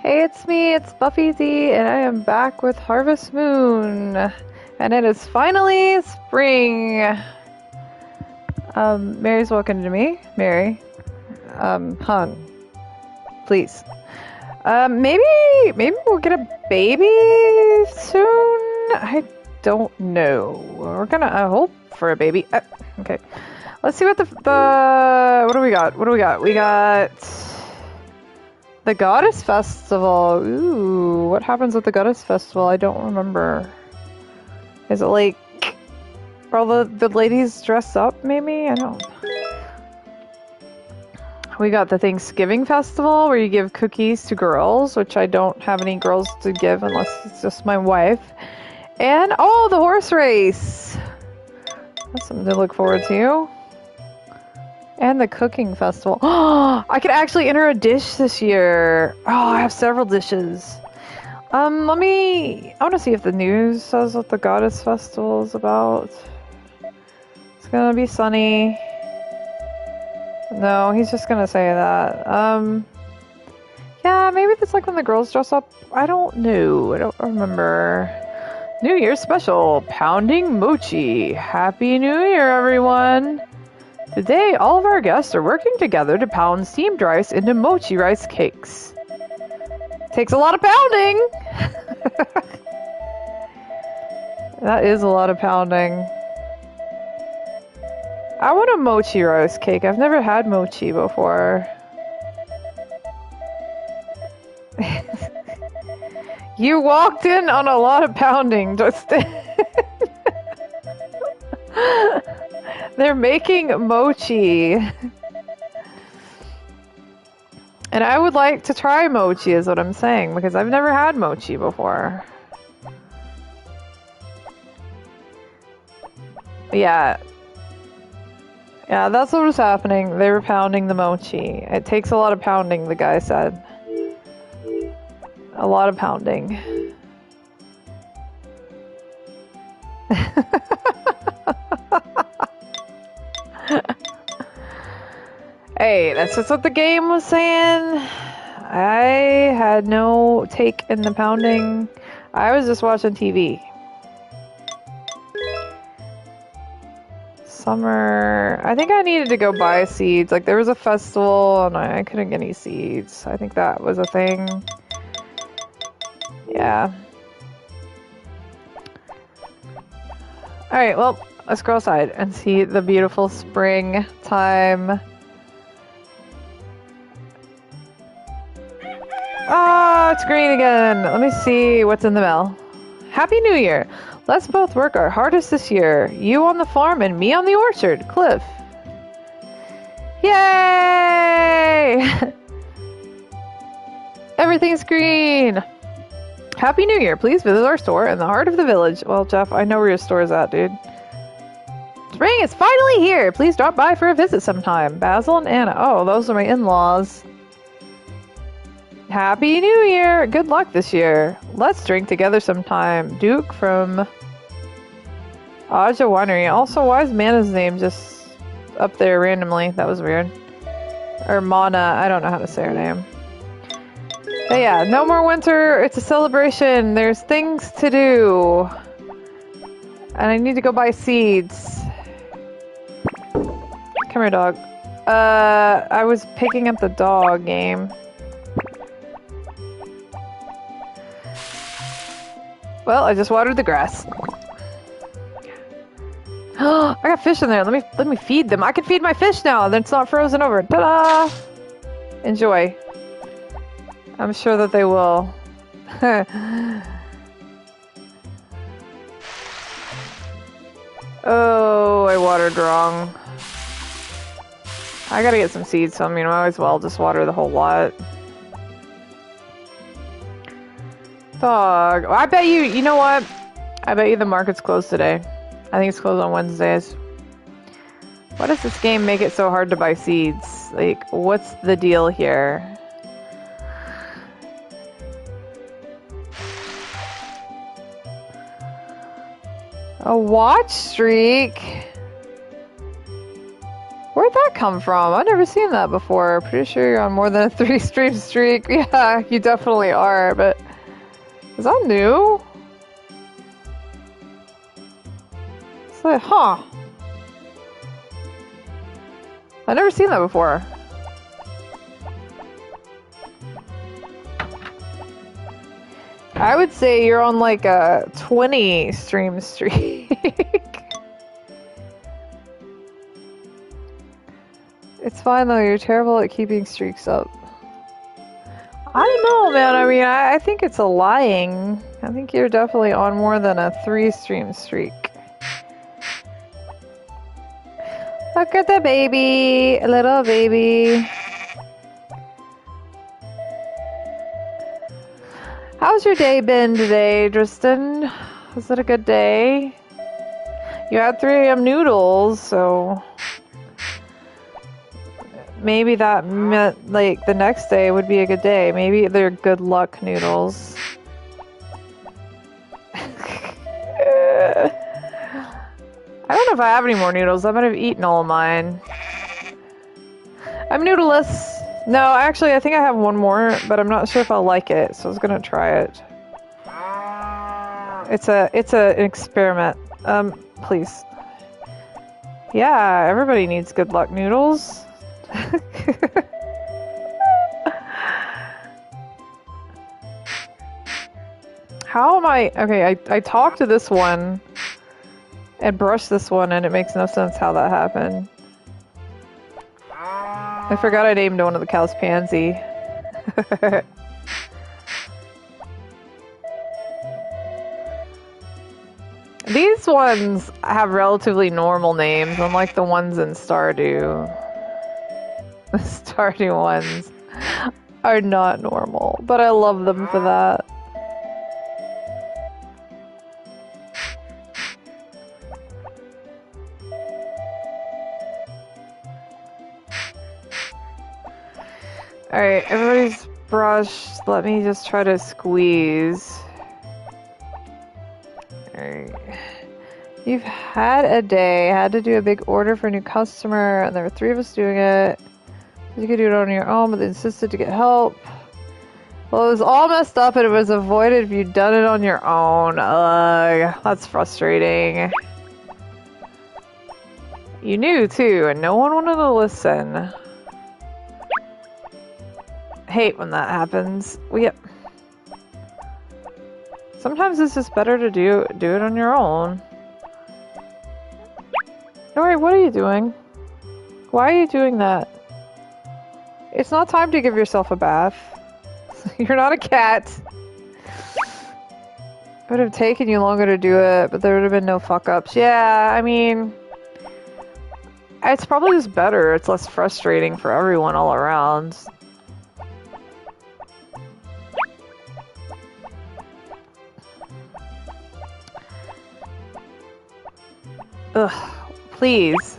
Hey, it's me, it's Buffy Z, and I am back with Harvest Moon. And it is finally spring. Mary's walking to me. Mary. Hun. Please. Maybe we'll get a baby soon? I don't know. We're gonna hope for a baby. Okay. Let's see what what do we got? We got the Goddess Festival. Ooh, what happens at the Goddess Festival? I don't remember. Is it like all the ladies dress up, maybe? I don't know. We got the Thanksgiving Festival where you give cookies to girls, which I don't have any girls to give unless it's just my wife. And, oh, the horse race! That's something to look forward to. And the cooking festival. Oh, I could actually enter a dish this year. Oh, I have several dishes. I want to see if the news says what the Goddess Festival is about. It's gonna be sunny. No, he's just gonna say that. Yeah, maybe it's like when the girls dress up. I don't know. I don't remember. New Year's special. Pounding mochi. Happy New Year, everyone. Today, all of our guests are working together to pound steamed rice into mochi rice cakes. Takes a lot of pounding! That is a lot of pounding. I want a mochi rice cake. I've never had mochi before. You walked in on a lot of pounding, Justin. They're making mochi. And I would like to try mochi is what I'm saying, because I've never had mochi before. Yeah. Yeah, that's what was happening. They were pounding the mochi. It takes a lot of pounding, the guy said. A lot of pounding. Hey, that's just what the game was saying. I had no take in the pounding. I was just watching TV. Summer. I think I needed to go buy seeds. Like, there was a festival and I couldn't get any seeds. I think that was a thing. Yeah. Alright, well, let's go outside and see the beautiful springtime. Oh, it's green again. Let me see what's in the mail. Happy New Year. Let's both work our hardest this year. You on the farm and me on the orchard. Cliff. Yay! Everything's green. Happy New Year. Please visit our store in the heart of the village. Well, Jeff, I know where your store is at, dude. Spring is finally here. Please drop by for a visit sometime. Basil and Anna. Oh, those are my in-laws. Happy New Year! Good luck this year. Let's drink together sometime. Duke from Aja Winery. Also, why is Mana's name just up there randomly? That was weird. Or Mana. I don't know how to say her name. But yeah, no more winter. It's a celebration. There's things to do. And I need to go buy seeds. Come here, dog. I was picking up the dog game. Well, I just watered the grass. Oh, I got fish in there. Let me feed them. I can feed my fish now. Then it's not frozen over. Ta-da! Enjoy. I'm sure that they will. Oh, I watered wrong. I gotta get some seeds, so I mean, I might as well just water the whole lot. Dog. I bet you know what? I bet you the market's closed today. I think it's closed on Wednesdays. Why does this game make it so hard to buy seeds? Like, what's the deal here? A watch streak? Where Where'd that come from? I've never seen that before. Pretty sure you're on more than a 3-stream streak. Yeah, you definitely are, but is that new? It's like, huh. I've never seen that before. I would say you're on like a 20-stream streak. It's fine though, you're terrible at keeping streaks up. I don't know, man. I mean, I think it's a lying. I think you're definitely on more than a 3-stream streak. Look at the baby, little baby. How's your day been today, Tristan? Was it a good day? You had 3 AM noodles, so maybe that meant like the next day would be a good day. Maybe they're good luck noodles. I don't know if I have any more noodles. I might have eaten all of mine. I'm noodleless. No, actually, I think I have one more, but I'm not sure if I'll like it, so I was gonna try it. It's an experiment. Please. Yeah, everybody needs good luck noodles. How am I? Okay, I talked to this one and brushed this one, and it makes no sense how that happened. I forgot I named one of the cows Pansy. These ones have relatively normal names, unlike the ones in Stardew. The Stardew ones are not normal, but I love them for that. Alright, everybody's brushed. Let me just try to squeeze. Alright. You've had a day. Had to do a big order for a new customer, and there were 3 of us doing it. You could do it on your own, but they insisted to get help. Well, it was all messed up, and it was avoided if you'd done it on your own. Ugh, that's frustrating. You knew, too, and no one wanted to listen. Hate when that happens. Sometimes it's just better to do it on your own. Nori, what are you doing? Why are you doing that? It's not time to give yourself a bath. You're not a cat. It would have taken you longer to do it, but there would have been no fuck-ups. Yeah, I mean, it's probably just better. It's less frustrating for everyone all around. Ugh, please.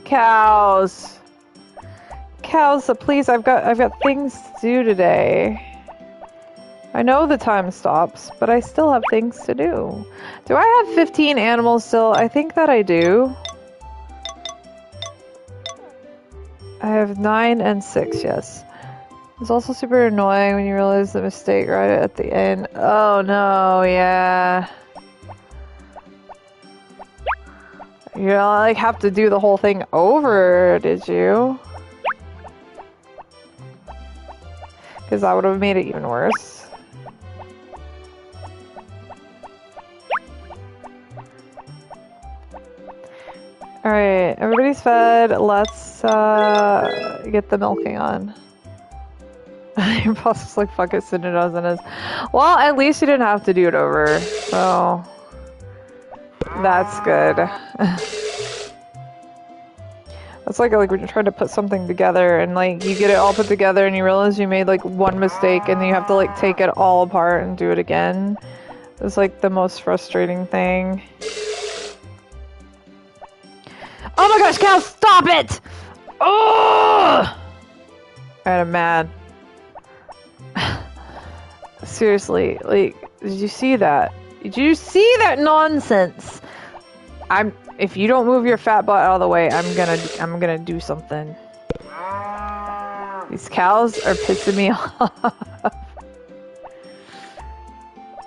Cows. Cows, please, I've got things to do today. I know the time stops, but I still have things to do. Do I have 15 animals still? I think that I do. I have 9 and 6, yes. It's also super annoying when you realize the mistake right at the end. Oh no, yeah. You like have to do the whole thing over, did you? Because that would have made it even worse. Alright, everybody's fed. Let's get the milking on. Your boss was like, fuck it, send it as it is. Well, at least you didn't have to do it over, so that's good. That's like when you're trying to put something together and like you get it all put together and you realize you made like one mistake and then you have to like take it all apart and do it again. It's like the most frustrating thing. Oh my gosh, Cal, stop it! Oh! Alright, I'm mad. Seriously, like, did you see that? Did you see that nonsense? If you don't move your fat butt out of the way, I'm gonna do something. These cows are pissing me off.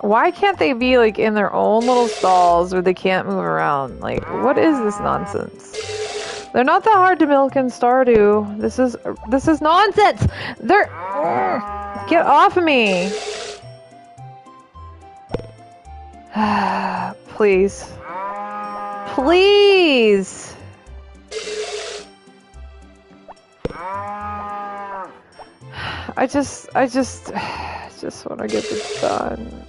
Why can't they be like in their own little stalls where they can't move around? Like, what is this nonsense? They're not that hard to milk in Stardew. This is nonsense. They're get off of me. Please. Please. I just want to get this done.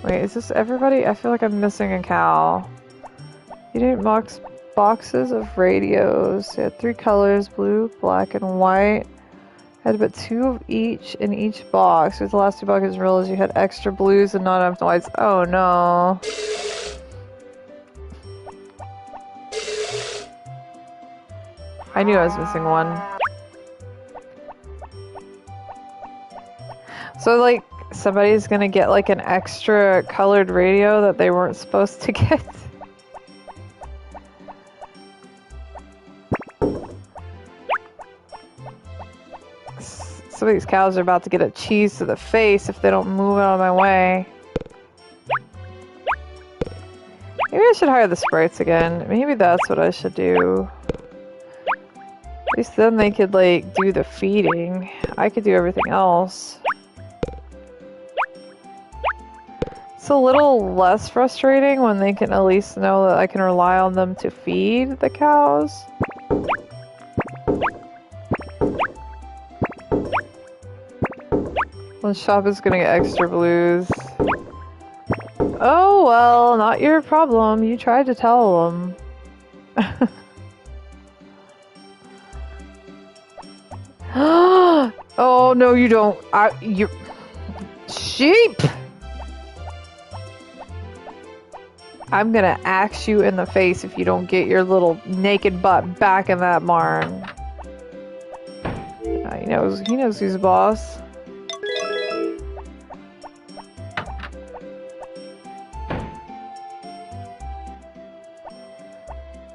Wait, is this everybody? I feel like I'm missing a cow. You didn't boxes of radios. You had 3 colors, blue, black, and white. Had about 2 of each in each box. With the last 2 boxes, you realized you had extra blues and not enough whites. Oh no. I knew I was missing one. So like, somebody's gonna get like an extra colored radio that they weren't supposed to get. Some of these cows are about to get a cheese to the face if they don't move out of my way. Maybe I should hire the sprites again. Maybe that's what I should do. At least then they could like do the feeding. I could do everything else. It's a little less frustrating when they can at least know that I can rely on them to feed the cows. The shop is gonna get extra blues. Oh well, not your problem. You tried to tell them. Oh no, you don't. You sheep. I'm gonna axe you in the face if you don't get your little naked butt back in that barn. He knows who's boss.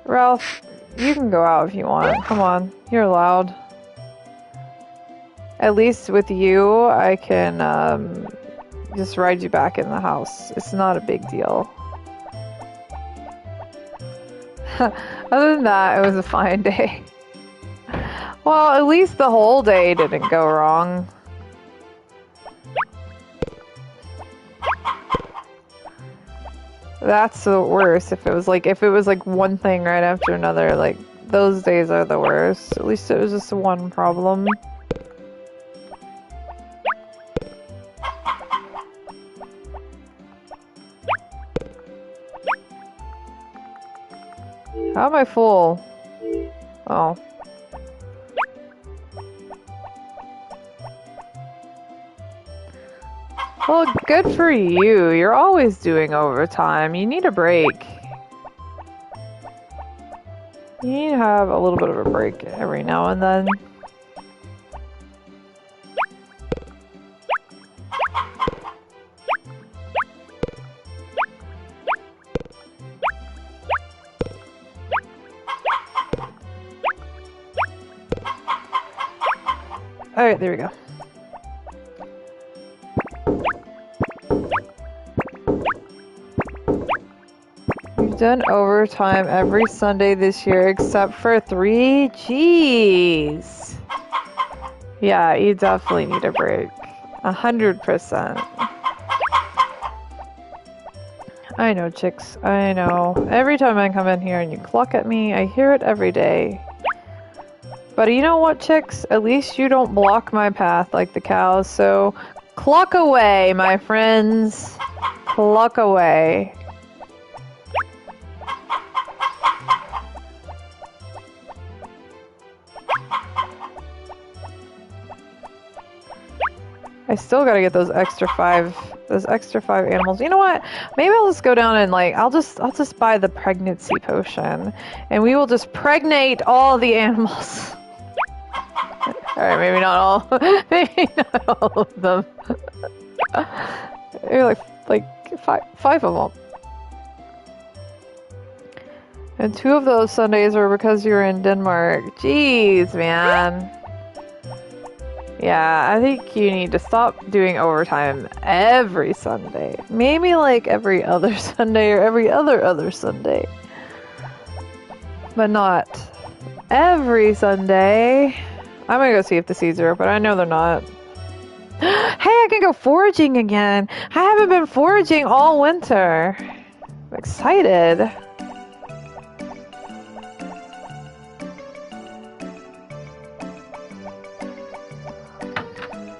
Ralph, you can go out if you want. Come on, you're allowed. At least with you, I can just ride you back in the house. It's not a big deal. Other than that, it was a fine day. Well, at least the whole day didn't go wrong. That's the worst. If it was like one thing right after another, like those days are the worst. At least it was just one problem. How am I full? Oh. Well, good for you. You're always doing overtime. You need a break. You need to have a little bit of a break every now and then. Alright, there we go. You've done overtime every Sunday this year except for 3. Jeez. Yeah, you definitely need a break. 100%. I know, chicks. I know. Every time I come in here and you cluck at me, I hear it every day. But you know what, chicks? At least you don't block my path like the cows, so cluck away, my friends. Cluck away. I still gotta get those extra 5 animals. You know what? Maybe I'll just go down and I'll just buy the pregnancy potion and we will just pregnate all the animals. Alright, maybe not all. Maybe not all of them. Maybe like five of them. And 2 of those Sundays were because you were in Denmark. Jeez, man. Yeah, I think you need to stop doing overtime every Sunday. Maybe like every other Sunday or every other Sunday. But not every Sunday. I'm gonna go see if the seeds are open. I know they're not. Hey, I can go foraging again. I haven't been foraging all winter. I'm excited.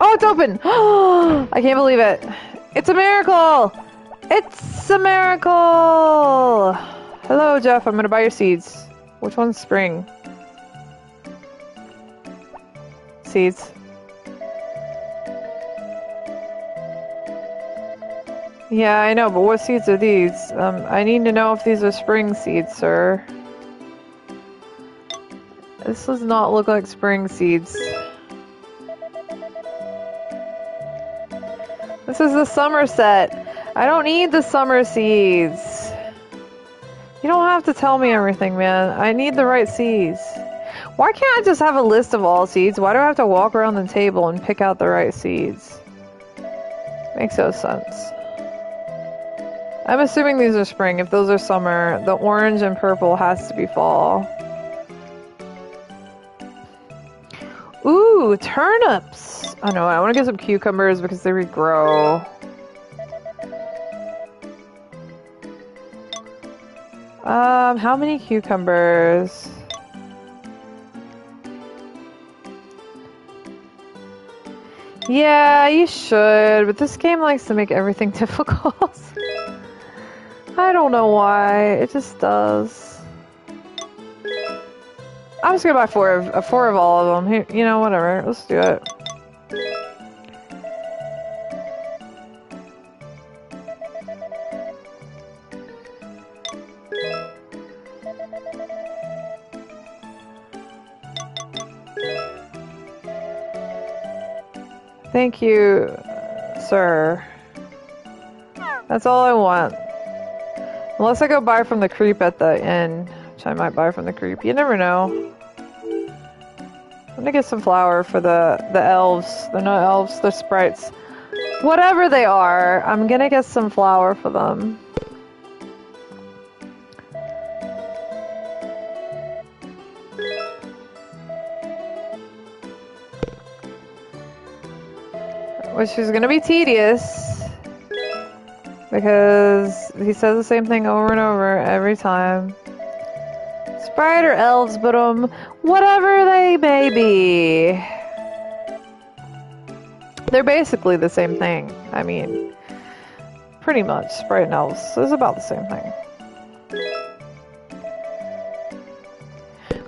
Oh, it's open! I can't believe it. It's a miracle! It's a miracle! Hello, Jeff. I'm gonna buy your seeds. Which one's spring? Seeds. Yeah, I know, but what seeds are these? I need to know if these are spring seeds, sir. This does not look like spring seeds. This is the summer set. I don't need the summer seeds. You don't have to tell me everything, man. I need the right seeds. Why can't I just have a list of all seeds? Why do I have to walk around the table and pick out the right seeds? Makes no sense. I'm assuming these are spring. If those are summer, the orange and purple has to be fall. Ooh, turnips! Oh no, I want to get some cucumbers because they regrow. How many cucumbers? Yeah, you should, but this game likes to make everything difficult. I don't know why, it just does. I'm just gonna buy four of all of them. Here, you know, whatever. Let's do it. Thank you, sir. That's all I want. Unless I go buy from the creep at the inn, which I might buy from the creep. You never know. I'm gonna get some flour for the elves. They're not elves, they're sprites. Whatever they are, I'm gonna get some flour for them. Which is gonna be tedious. Because he says the same thing over and over every time. Sprite or elves, but whatever they may be. They're basically the same thing. I mean, pretty much. Sprite and elves is about the same thing.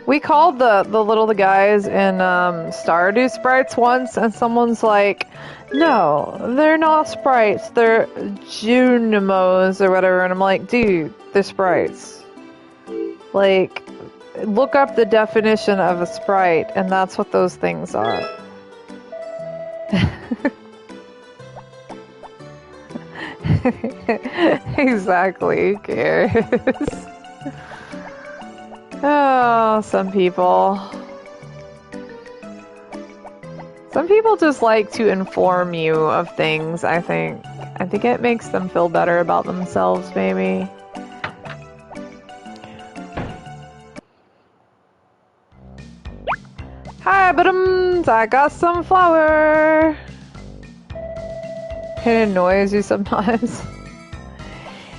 We called the little guys in Stardew sprites once, and someone's like, no, they're not sprites, they're Junimos or whatever, and I'm like, dude, they're sprites. Like, look up the definition of a sprite, and that's what those things are. Exactly, who cares? Oh, some people. Some people just like to inform you of things, I think. I think it makes them feel better about themselves, maybe. Hi, Bottoms! I got some flour! It annoys you sometimes.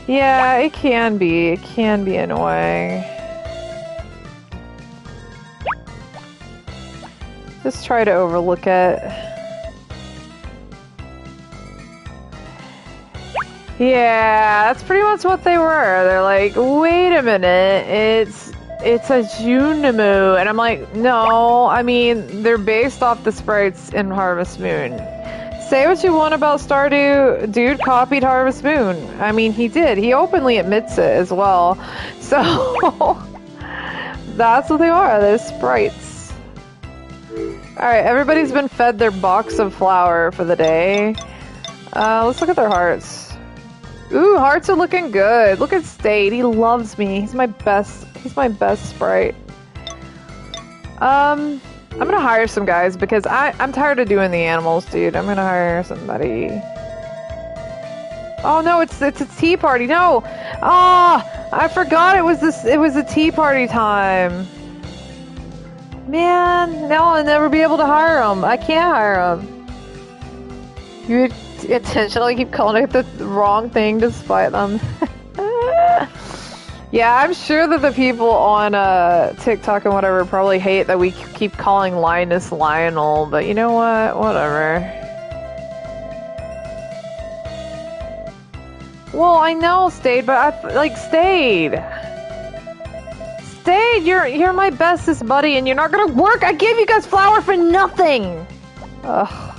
Yeah, it can be. It can be annoying. Just try to overlook it. Yeah, that's pretty much what they were. They're like, wait a minute, it's a Junimo. And I'm like, no, I mean, they're based off the sprites in Harvest Moon. Say what you want about Stardew, dude copied Harvest Moon. I mean, he did. He openly admits it as well. So, that's what they are. They're sprites. Alright, everybody's been fed their box of flour for the day. Let's look at their hearts. Ooh, hearts are looking good. Look at Stade. He loves me. He's my best sprite. I'm gonna hire some guys because I'm tired of doing the animals, dude. I'm gonna hire somebody. Oh no, it's a tea party. No! Ah, I forgot it was a tea party time. Man, now I'll never be able to hire them. I can't hire them. You intentionally keep calling it the wrong thing to spite them. Yeah, I'm sure that the people on TikTok and whatever probably hate that we keep calling Linus Lionel, but you know what? Whatever. Well, I know, Stade, but Stade. Stade, you're my bestest buddy, and you're not gonna work. I gave you guys flour for nothing. Ugh,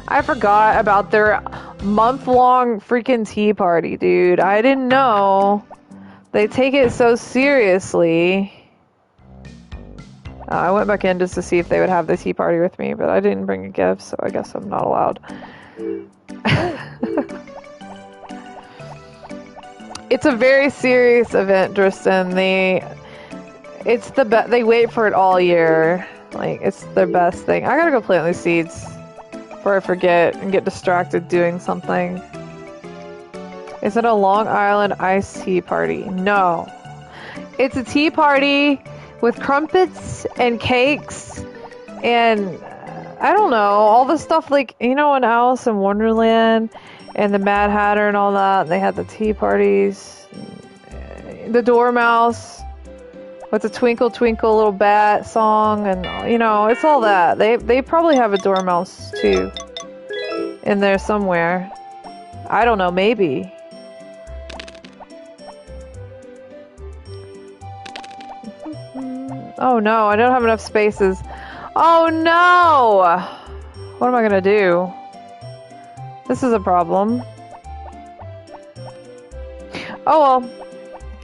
I forgot about their month-long freaking tea party, dude. I didn't know they take it so seriously. I went back in just to see if they would have the tea party with me, but I didn't bring a gift, so I guess I'm not allowed. It's a very serious event, Tristan. They wait for it all year. Like, it's their best thing. I gotta go plant these seeds before I forget and get distracted doing something. Is it a Long Island iced tea party? No. It's a tea party with crumpets and cakes and I don't know, all the stuff like, you know, in Alice in Wonderland and the Mad Hatter and all that. They had the tea parties. The Dormouse with the Twinkle Twinkle Little Bat song, and you know, it's all that. They probably have a Dormouse too in there somewhere. I don't know, maybe. Oh no, I don't have enough spaces. Oh no! What am I gonna do? This is a problem. Oh well.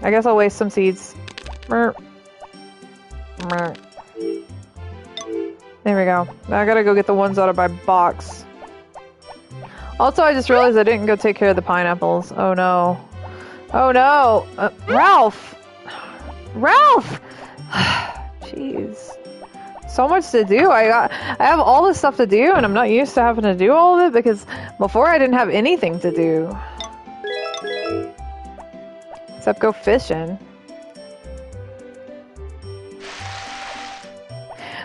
I guess I'll waste some seeds. There we go. Now I gotta go get the ones out of my box. Also, I just realized I didn't go take care of the pineapples. Oh no. Oh no! Ralph! Ralph! Jeez. So much to do. I have all this stuff to do and I'm not used to having to do all of it because before I didn't have anything to do. Except go fishing.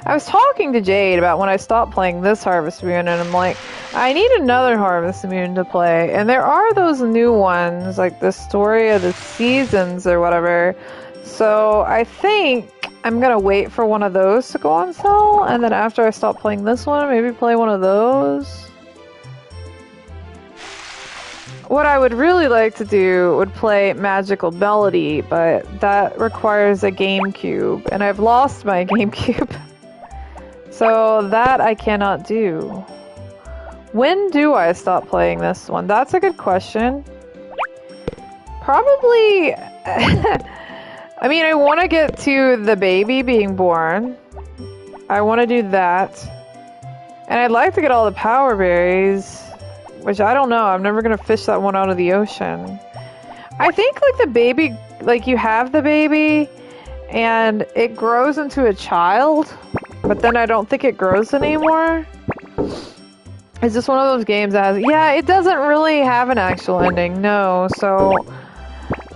I was talking to Jade about when I stopped playing this Harvest Moon, and I'm like, I need another Harvest Moon to play. And there are those new ones, like the Story of the Seasons or whatever. So I think I'm gonna wait for one of those to go on sale, and then after I stop playing this one, maybe play one of those. What I would really like to do would play Magical Melody, but that requires a GameCube, and I've lost my GameCube. So that I cannot do. When do I stop playing this one? That's a good question. Probably... I mean, I want to get to the baby being born. I want to do that. And I'd like to get all the power berries, which I don't know. I'm never going to fish that one out of the ocean. I think, like, the baby, like, you have the baby, and it grows into a child, but then I don't think it grows anymore. It's just one of those games that has, yeah, it doesn't really have an actual ending, no. So,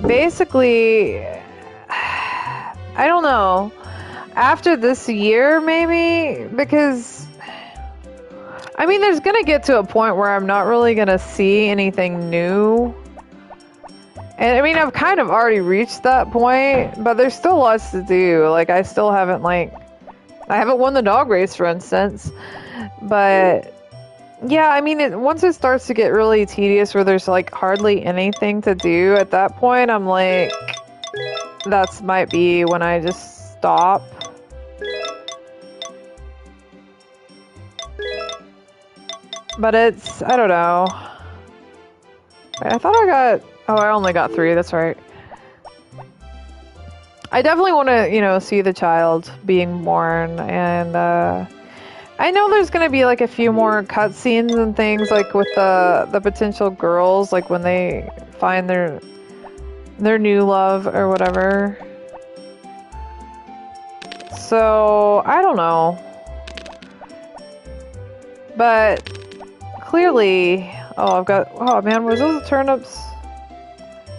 basically, I don't know. After this year, maybe? Because, I mean, there's gonna get to a point where I'm not really gonna see anything new. And, I mean, I've kind of already reached that point, but there's still lots to do. Like, I still haven't, like, I haven't won the dog race, for instance. But, yeah, I mean, once it starts to get really tedious where there's, like, hardly anything to do, at that point, I'm like... That might be when I just stop. But it's, I don't know. I thought I got, oh, I only got 3, that's right. I definitely want to, you know, see the child being born, and I know there's gonna be like a few more cutscenes and things like with the potential girls, like when they find their new love or whatever. So I don't know, but clearly, oh man, was those the turnips?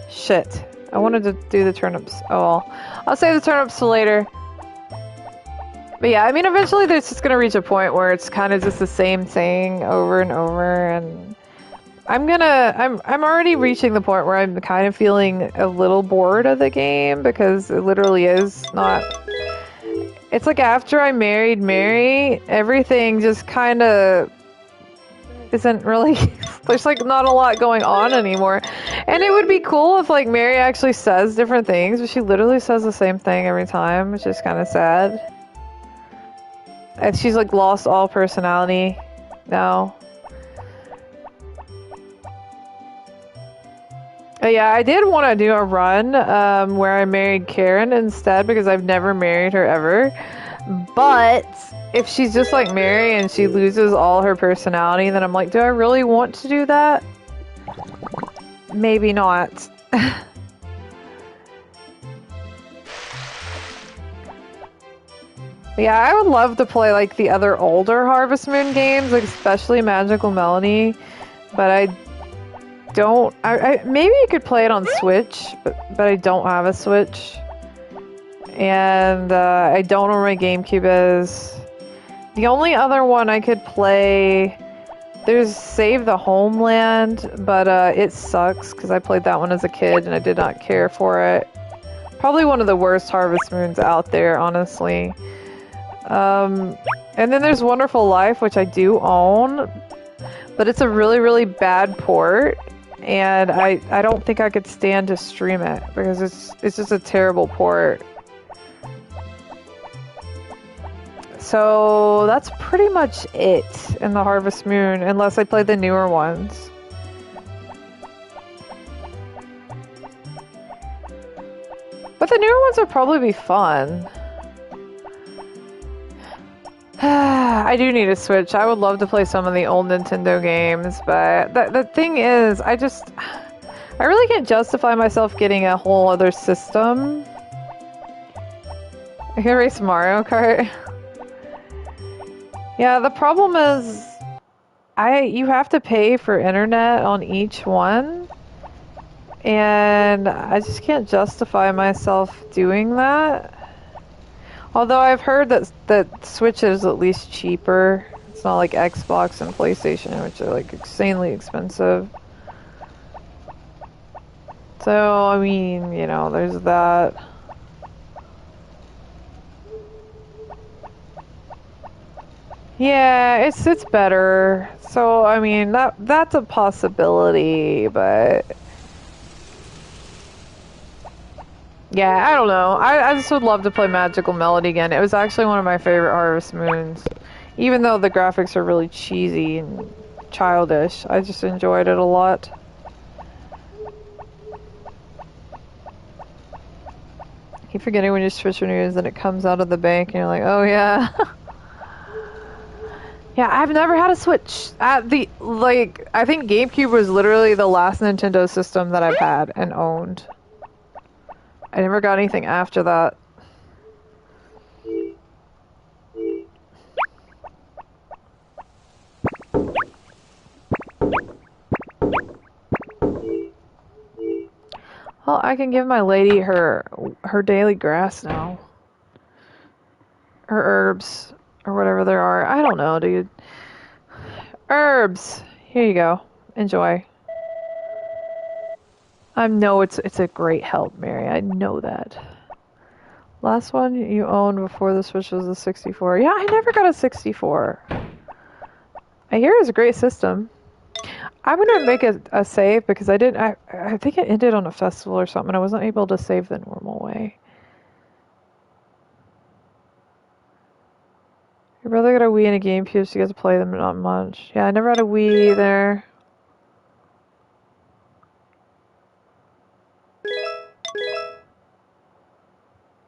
Shit, I wanted to do the turnips. Oh well, I'll save the turnips till later. But yeah, I mean, eventually there's just gonna reach a point where it's kind of just the same thing over and over, and I'm already reaching the point where I'm kind of feeling a little bored of the game because it literally is not. It's like after I married Mary, everything just kind of isn't really. There's like not a lot going on anymore, and it would be cool if like Mary actually says different things, but she literally says the same thing every time, which is kind of sad. And she's like lost all personality now. But yeah, I did want to do a run where I married Karen instead because I've never married her ever. But if she's just like Mary and she loses all her personality, then I'm like, do I really want to do that? Maybe not. Yeah, I would love to play like the other older Harvest Moon games, like especially Magical Melody, but I don't. Maybe you could play it on Switch, but I don't have a Switch, and I don't know where my GameCube is. The only other one I could play, there's Save the Homeland, but it sucks because I played that one as a kid and I did not care for it. Probably one of the worst Harvest Moons out there, honestly. And then there's Wonderful Life, which I do own, but it's a really, really bad port, and I don't think I could stand to stream it because it's just a terrible port. So that's pretty much it in the Harvest Moon, unless I play the newer ones. But the newer ones would probably be fun. I do need a Switch. I would love to play some of the old Nintendo games, but the thing is, I really can't justify myself getting a whole other system. I can race Mario Kart. Yeah, the problem is, you have to pay for internet on each one, and I just can't justify myself doing that. Although I've heard that Switch is at least cheaper. It's not like Xbox and PlayStation, which are like insanely expensive. So, I mean, you know, there's that. Yeah, it's better. So, I mean, that's a possibility, but yeah, I don't know. I just would love to play Magical Melody again. It was actually one of my favorite Harvest Moons. Even though the graphics are really cheesy and childish, I just enjoyed it a lot. I keep forgetting when you switch renews and it comes out of the bank and you're like, oh yeah. Yeah, I've never had a Switch. I think GameCube was literally the last Nintendo system that I've had and owned. I never got anything after that. Well, I can give my lady her daily grass now. Her herbs, or whatever there are. I don't know, dude. Herbs! Here you go. Enjoy. I know it's a great help, Mary. I know that. Last one you owned before the Switch was the 64. Yeah, I never got a 64. I hear it's a great system. I'm gonna make a save because I think it ended on a festival or something. I wasn't able to save the normal way. Your brother got a Wii and a GameCube, so you get to play them, but not much. Yeah, I never had a Wii either.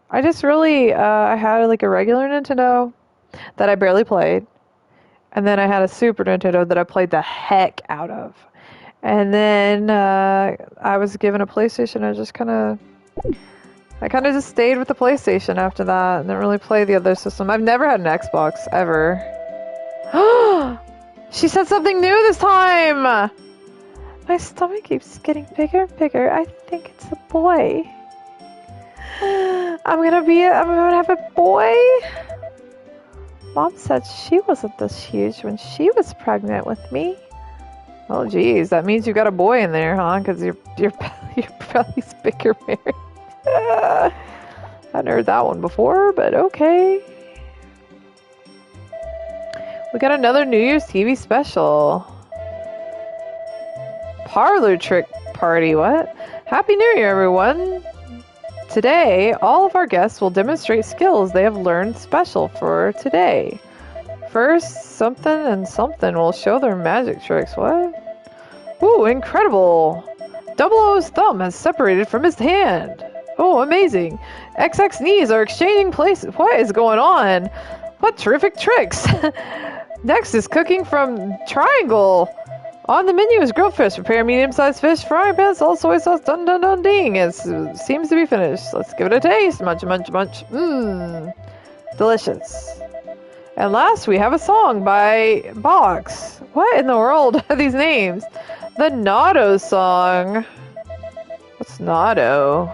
I just really, I had like a regular Nintendo that I barely played. And then I had a Super Nintendo that I played the heck out of. And then I was given a PlayStation. I kind of just stayed with the PlayStation after that and didn't really play the other system. I've never had an Xbox, ever. She said something new this time! My stomach keeps getting bigger and bigger. I think it's a boy. I'm gonna have a boy? Mom said she wasn't this huge when she was pregnant with me. Oh geez, that means you got a boy in there, huh? Because your belly's bigger, Mary. I hadn't heard that one before, but okay. We got another New Year's TV special. Parlor trick party, what? Happy New Year, everyone! Today, all of our guests will demonstrate skills they have learned special for today. First, something and something will show their magic tricks, what? Ooh, incredible! Double O's thumb has separated from his hand. Oh, amazing. XX knees are exchanging places. What is going on? What terrific tricks! Next is cooking from Triangle. On the menu is grilled fish. Prepare medium-sized fish, frying pan, salt, soy sauce, dun dun dun ding. It seems to be finished. Let's give it a taste. Munch, munch, munch. Mmm. Delicious. And last, we have a song by Box. What in the world are these names? The Notto song. What's Notto?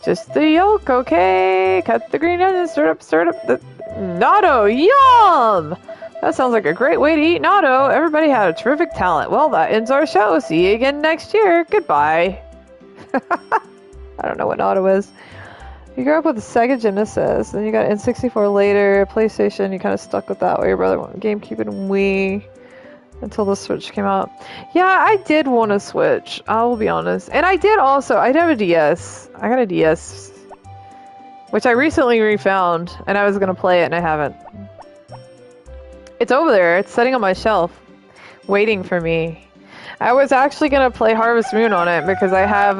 Just the yolk, okay. Cut the green onions, stir it up. The Notto, yum! That sounds like a great way to eat Notto. Everybody had a terrific talent. Well, that ends our show. See you again next year. Goodbye. I don't know what Notto is. You grew up with a Sega Genesis, then you got N64 later, PlayStation. You kind of stuck with that while your brother went GameCube and Wii until the Switch came out. Yeah, I did want a Switch. I will be honest. And I have a DS. I got a DS, which I recently refound, and I was going to play it, and I haven't. It's over there. It's sitting on my shelf, waiting for me. I was actually gonna play Harvest Moon on it because I have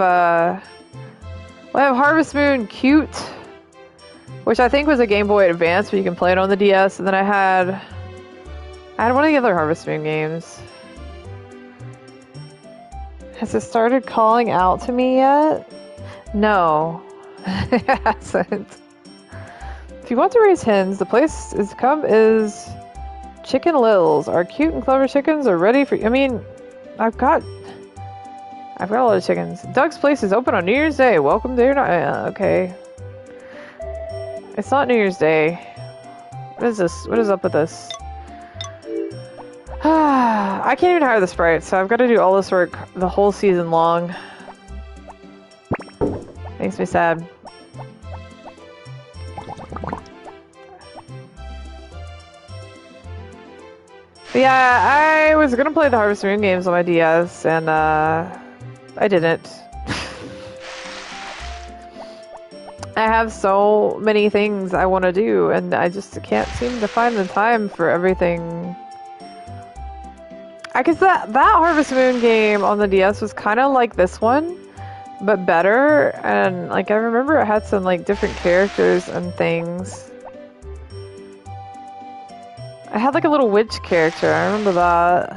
Harvest Moon Cute, which I think was a Game Boy Advance, but you can play it on the DS. And then I had one of the other Harvest Moon games. Has it started calling out to me yet? No, it hasn't. If you want to raise hens, the place is Chicken Littles. Our cute and clever chickens are ready for you. I mean, I've got a lot of chickens. Doug's place is open on New Year's Day. Welcome to your okay. It's not New Year's Day. What is this? What is up with this? I can't even hire the sprites, so I've got to do all this work the whole season long. Makes me sad. But yeah, I was gonna play the Harvest Moon games on my DS, and I didn't. I have so many things I want to do, and I just can't seem to find the time for everything. I guess that Harvest Moon game on the DS was kind of like this one, but better, and like I remember it had some like different characters and things. I had like a little witch character, I remember that.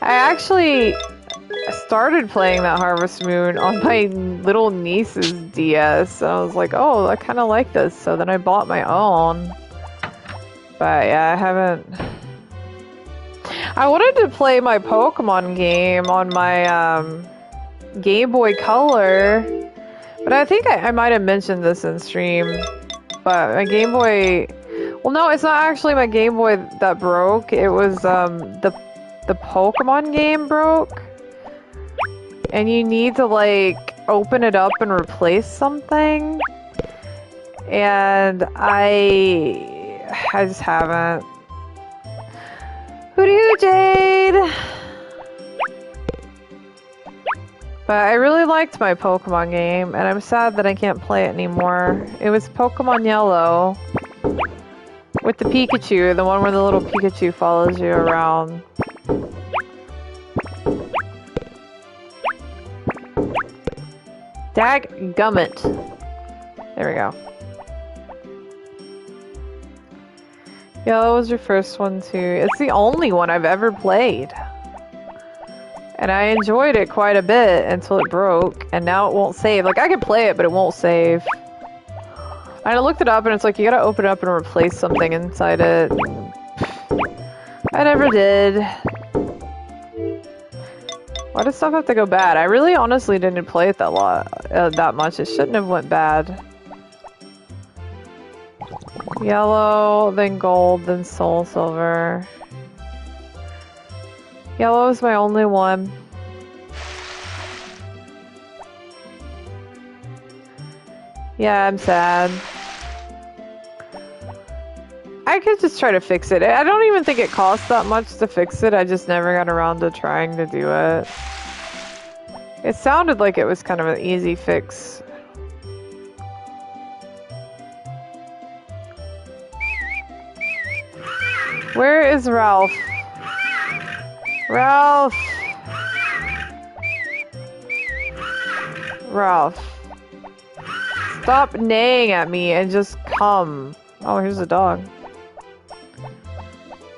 I actually started playing that Harvest Moon on my little niece's DS, and I was like, oh, I kind of like this, so then I bought my own. But yeah, I haven't... I wanted to play my Pokemon game on my Game Boy Color, but I think I might have mentioned this in stream. But my Game Boy... Well, no, it's not actually my Game Boy that broke. It was, the Pokemon game broke. And you need to, like, open it up and replace something. And I just haven't. Hooty-hoo, Jade! But I really liked my Pokemon game, and I'm sad that I can't play it anymore. It was Pokemon Yellow. With the Pikachu, the one where the little Pikachu follows you around. Daggummit. There we go. Yeah, that was your first one too. It's the only one I've ever played. And I enjoyed it quite a bit until it broke, and now it won't save. Like, I can play it, but it won't save. And I looked it up, and it's like, you gotta open it up and replace something inside it. I never did. Why does stuff have to go bad? I really honestly didn't play it that much. It shouldn't have went bad. Yellow, then gold, then soul silver. Yellow is my only one. Yeah, I'm sad. I could just try to fix it. I don't even think it costs that much to fix it. I just never got around to trying to do it. It sounded like it was kind of an easy fix. Where is Ralph? Ralph! Ralph. Stop neighing at me and just come. Oh, here's a dog.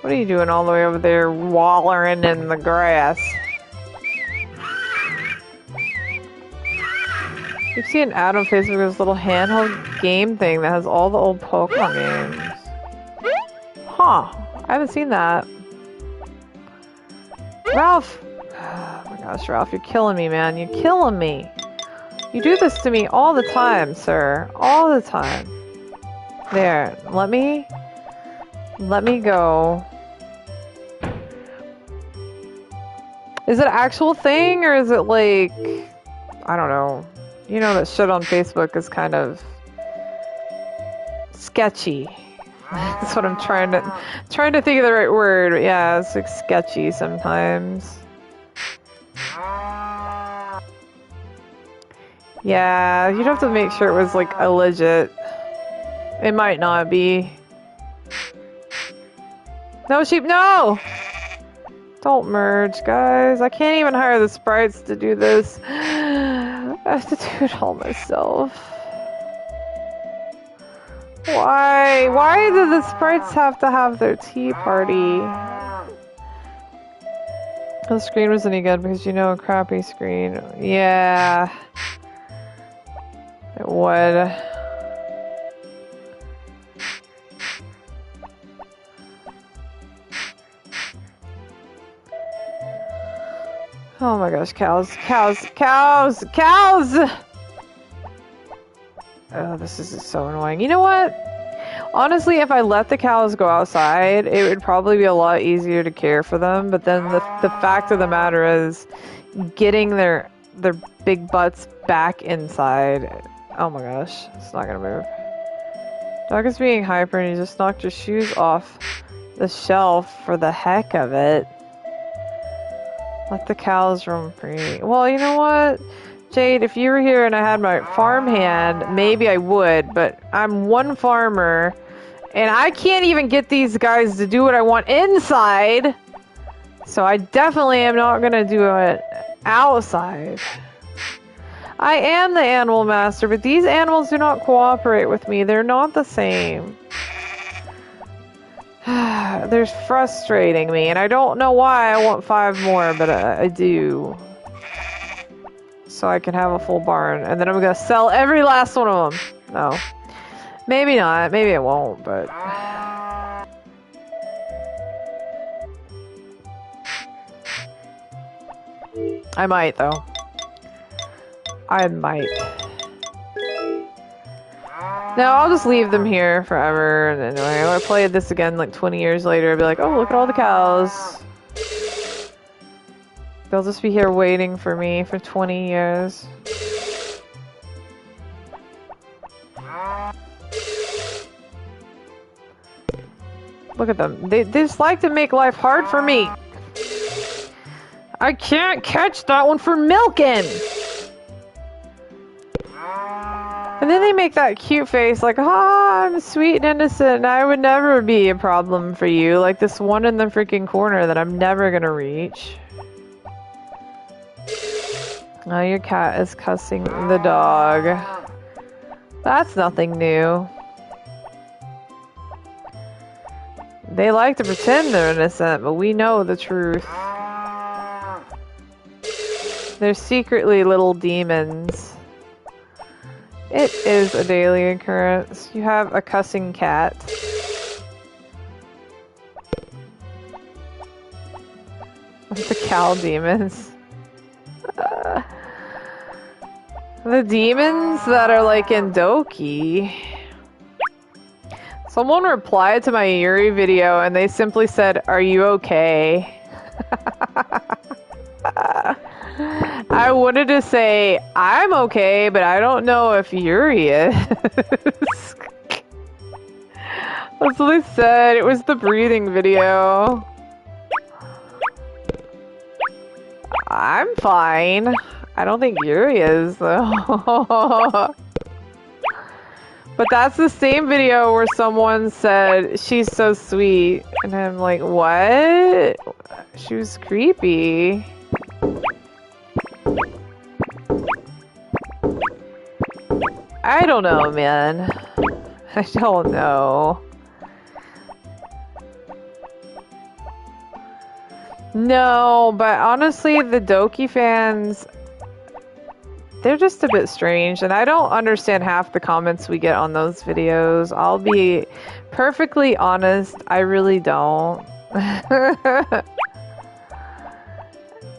What are you doing all the way over there wallering in the grass? You've seen an ad on Facebook, this little handheld game thing that has all the old Pokemon games. Huh. I haven't seen that. Ralph! Oh my gosh, Ralph, you're killing me, man. You're killing me. You do this to me all the time, sir. All the time. There. Let me go. Is it an actual thing, or is it like... I don't know. You know that shit on Facebook is kind of... sketchy. That's what I'm trying to think of the right word. Yeah, it's like sketchy sometimes. Yeah, you'd have to make sure it was like a legit. It might not be. No sheep, no! Don't merge, guys. I can't even hire the sprites to do this. I have to do it all myself. Why? Why do the sprites have to have their tea party? The screen was any good because you know a crappy screen. Yeah. It would. Oh my gosh, cows, cows, cows, cows! Oh, this is so annoying. You know what? Honestly, if I let the cows go outside, it would probably be a lot easier to care for them. But then the fact of the matter is, getting their big butts back inside. Oh my gosh, it's not gonna move. Dog is being hyper and he just knocked your shoes off the shelf for the heck of it. Let the cows roam free. Well, you know what? Jade, if you were here and I had my farm hand, maybe I would, but I'm one farmer, and I can't even get these guys to do what I want inside, so I definitely am not gonna do it outside. I am the animal master, but these animals do not cooperate with me. They're not the same. They're frustrating me, and I don't know why I want 5 more, but I do. So I can have a full barn, and then I'm gonna sell every last one of them. No. Maybe not. Maybe I won't, but... I might, though. I might. No, I'll just leave them here forever, and then when I play this again like 20 years later, I'll be like, oh, look at all the cows. They'll just be here waiting for me for 20 years. Look at them. They just like to make life hard for me. I can't catch that one for milking! And then they make that cute face like, ah, I'm sweet and innocent and I would never be a problem for you. Like this one in the freaking corner that I'm never gonna reach. Oh, your cat is cussing the dog. That's nothing new. They like to pretend they're innocent, but we know the truth. They're secretly little demons. It is a daily occurrence. You have a cussing cat. The cow demons. The demons that are like in Doki. Someone replied to my Yuri video and they simply said, "Are you okay?" I wanted to say, I'm okay, but I don't know if Yuri is. That's what they said. It was the breathing video. I'm fine. I don't think Yuri is, though. But that's the same video where someone said, "She's so sweet." And I'm like, what? She was creepy. I don't know, man. I don't know. No, but honestly, the Doki fans, they're just a bit strange, and I don't understand half the comments we get on those videos. I'll be perfectly honest, I really don't.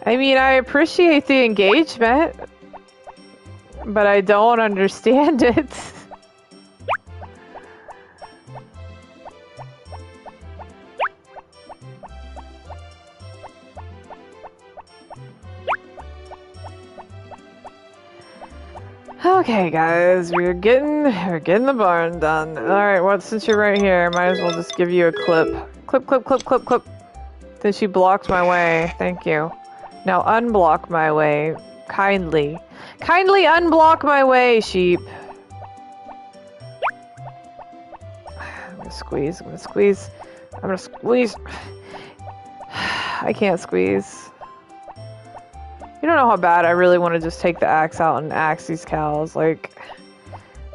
I mean, I appreciate the engagement, but I don't understand it. Okay, guys, we're getting the barn done. All right, well, since you're right here, might as well just give you a clip. Clip, clip, clip, clip, clip. Then she blocked my way. Thank you. Now unblock my way, kindly. Kindly unblock my way, sheep. I'm gonna squeeze. I'm gonna squeeze. I'm gonna squeeze. I can't squeeze. You don't know how bad I really want to just take the axe out and axe these cows. Like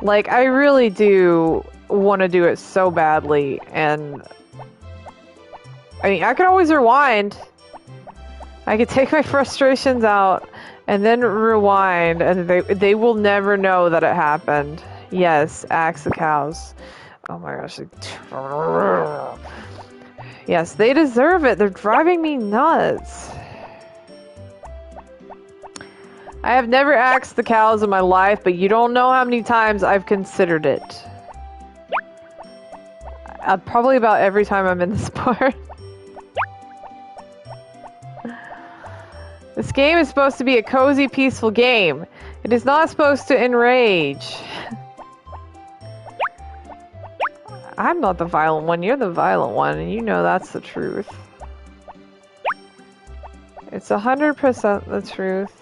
I really do want to do it so badly, and I mean, I could always rewind. I could take my frustrations out and then rewind, and they will never know that it happened. Yes, axe the cows. Oh my gosh. Yes, they deserve it. They're driving me nuts. I have never axed the cows in my life, but you don't know how many times I've considered it. Probably about every time I'm in this part. This game is supposed to be a cozy, peaceful game. It is not supposed to enrage. I'm not the violent one, you're the violent one, and you know that's the truth. It's 100% the truth.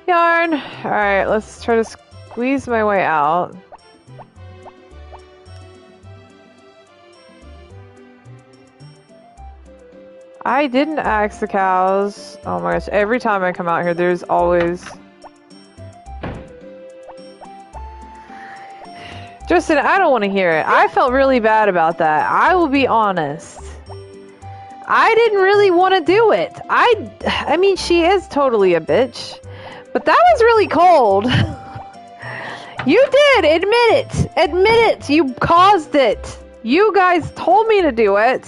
Yarn! Alright, let's try to squeeze my way out. I didn't axe the cows. Oh my gosh, every time I come out here, there's always... Justin, I don't want to hear it. I felt really bad about that. I will be honest. I didn't really want to do it. I mean, she is totally a bitch. But that was really cold. You did! Admit it! Admit it! You caused it! You guys told me to do it!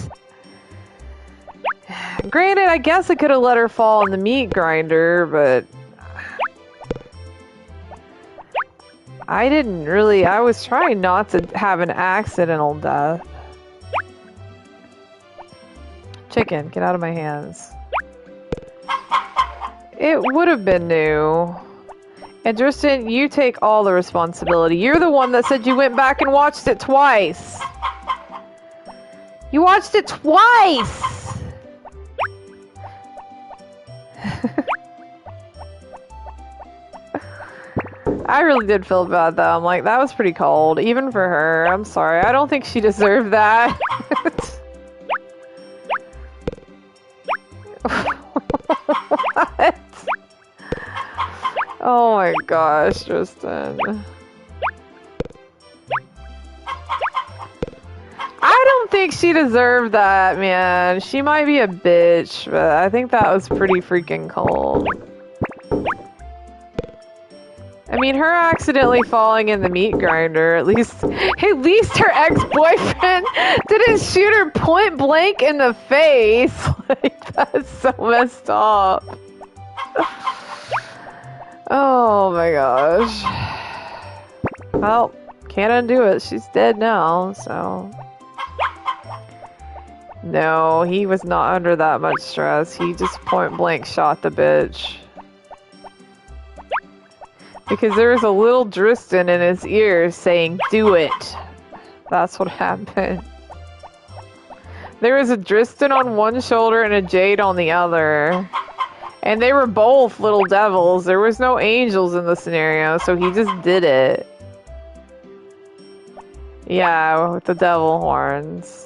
Granted, I guess I could have let her fall in the meat grinder, but... I didn't really... I was trying not to have an accidental death. Chicken, get out of my hands. It would have been new. And Tristan, you take all the responsibility. You're the one that said you went back and watched it twice. You watched it twice! I really did feel bad though. I'm like, that was pretty cold. Even for her. I'm sorry. I don't think she deserved that. What? Oh my gosh, Tristan. don't think she deserved that, man. She might be a bitch, but I think that was pretty freaking cold. I mean, her accidentally falling in the meat grinder, at least her ex-boyfriend didn't shoot her point blank in the face. Like, that's so messed up. Oh my gosh. Well, can't undo it. She's dead now, so... No, he was not under that much stress. He just point blank shot the bitch. Because there was a little Driston in his ear saying, "Do it." That's what happened. There was a Driston on one shoulder and a Jade on the other. And they were both little devils. There was no angels in the scenario, so he just did it. Yeah, with the devil horns.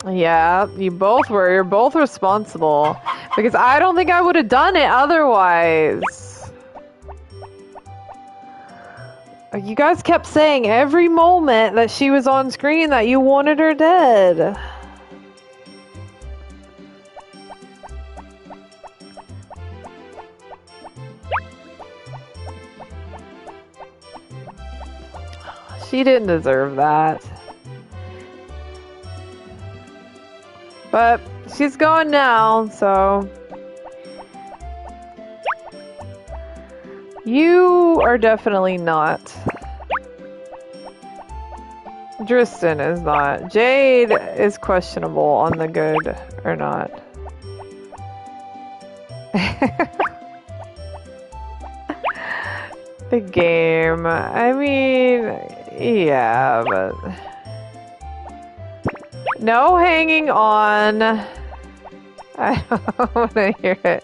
Yeah, you both were. You're both responsible. Because I don't think I would have done it otherwise. You guys kept saying every moment that she was on screen that you wanted her dead. She didn't deserve that. But she's gone now, so... You are definitely not. Driston is not. Jade is questionable on the good or not. The game. I mean, yeah, but... No hanging on. I don't want to hear it.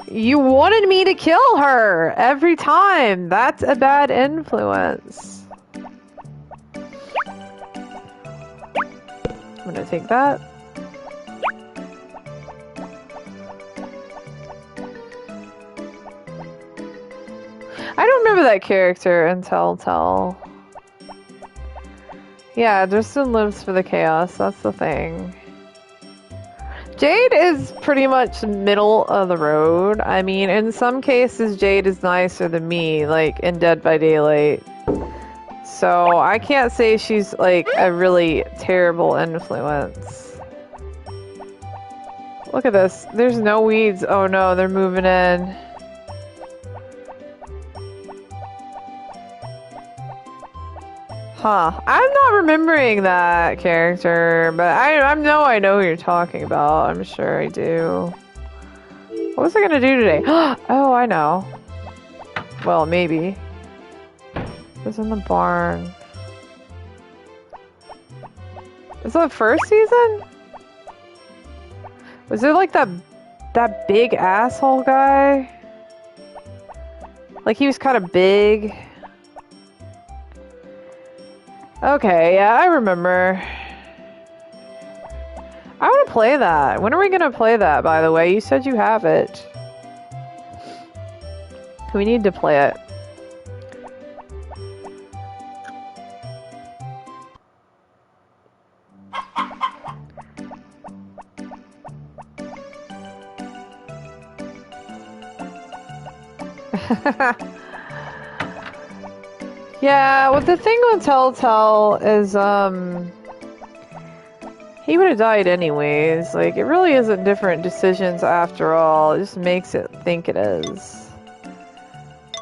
You wanted me to kill her every time. That's a bad influence. I'm gonna take that. I don't remember that character in Telltale. Yeah, Driston lives for the chaos, that's the thing. Jade is pretty much middle of the road. I mean, in some cases, Jade is nicer than me, like in Dead by Daylight. So, I can't say she's like a really terrible influence. Look at this. There's no weeds. Oh no, they're moving in. Huh. I'm not remembering that character, but I know who you're talking about. I'm sure I do. What was I gonna do today? Oh, I know. Well, maybe. It's in the barn. Is that the first season? Was it like that big asshole guy? Like he was kind of big. Okay, yeah, I remember. I want to play that. When are we going to play that, by the way? You said you have it. We need to play it. Yeah, well, the thing with Telltale is, he would have died anyways. Like, it really isn't different decisions after all. It just makes it think it is.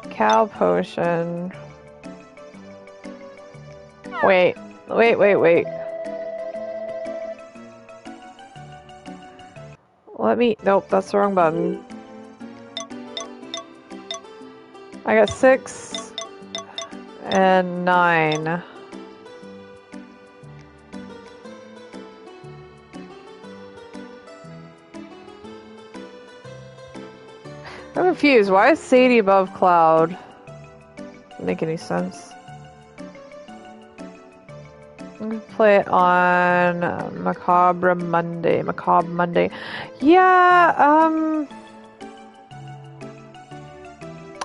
Cow potion. Wait. Let me... Nope, that's the wrong button. I got 6... and 9. I'm confused. Why is Sadie above Cloud? Doesn't make any sense. I'm gonna play it on Macabre Monday. Yeah,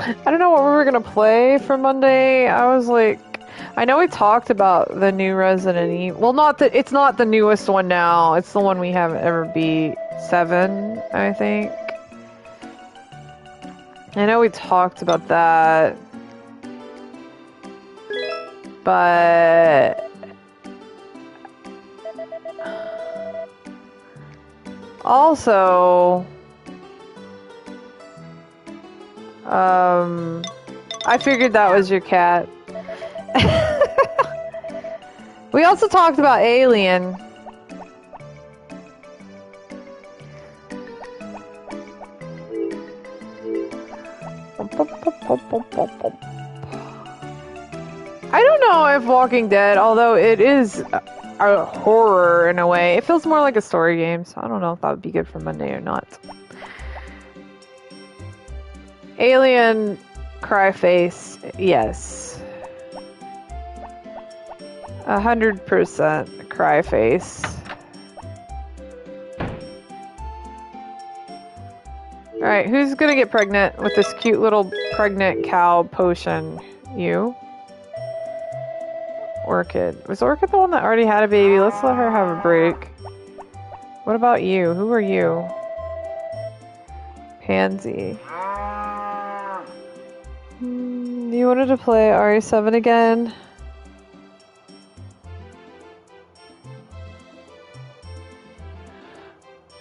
I don't know what we were gonna play for Monday. I was like, I know we talked about the new Resident Evil. Well, it's not the newest one now. It's the one we haven't ever beat. 7, I think. I know we talked about that. But also, I figured that was your cat. We also talked about Alien. I don't know if Walking Dead, although it is a horror in a way, it feels more like a story game, so I don't know if that would be good for Monday or not. Alien Cry Face, yes. 100% Cry Face. Alright, who's gonna get pregnant with this cute little pregnant cow potion? You? Orchid. Was Orchid the one that already had a baby? Let's let her have a break. What about you? Who are you? Pansy. You wanted to play RE7 again?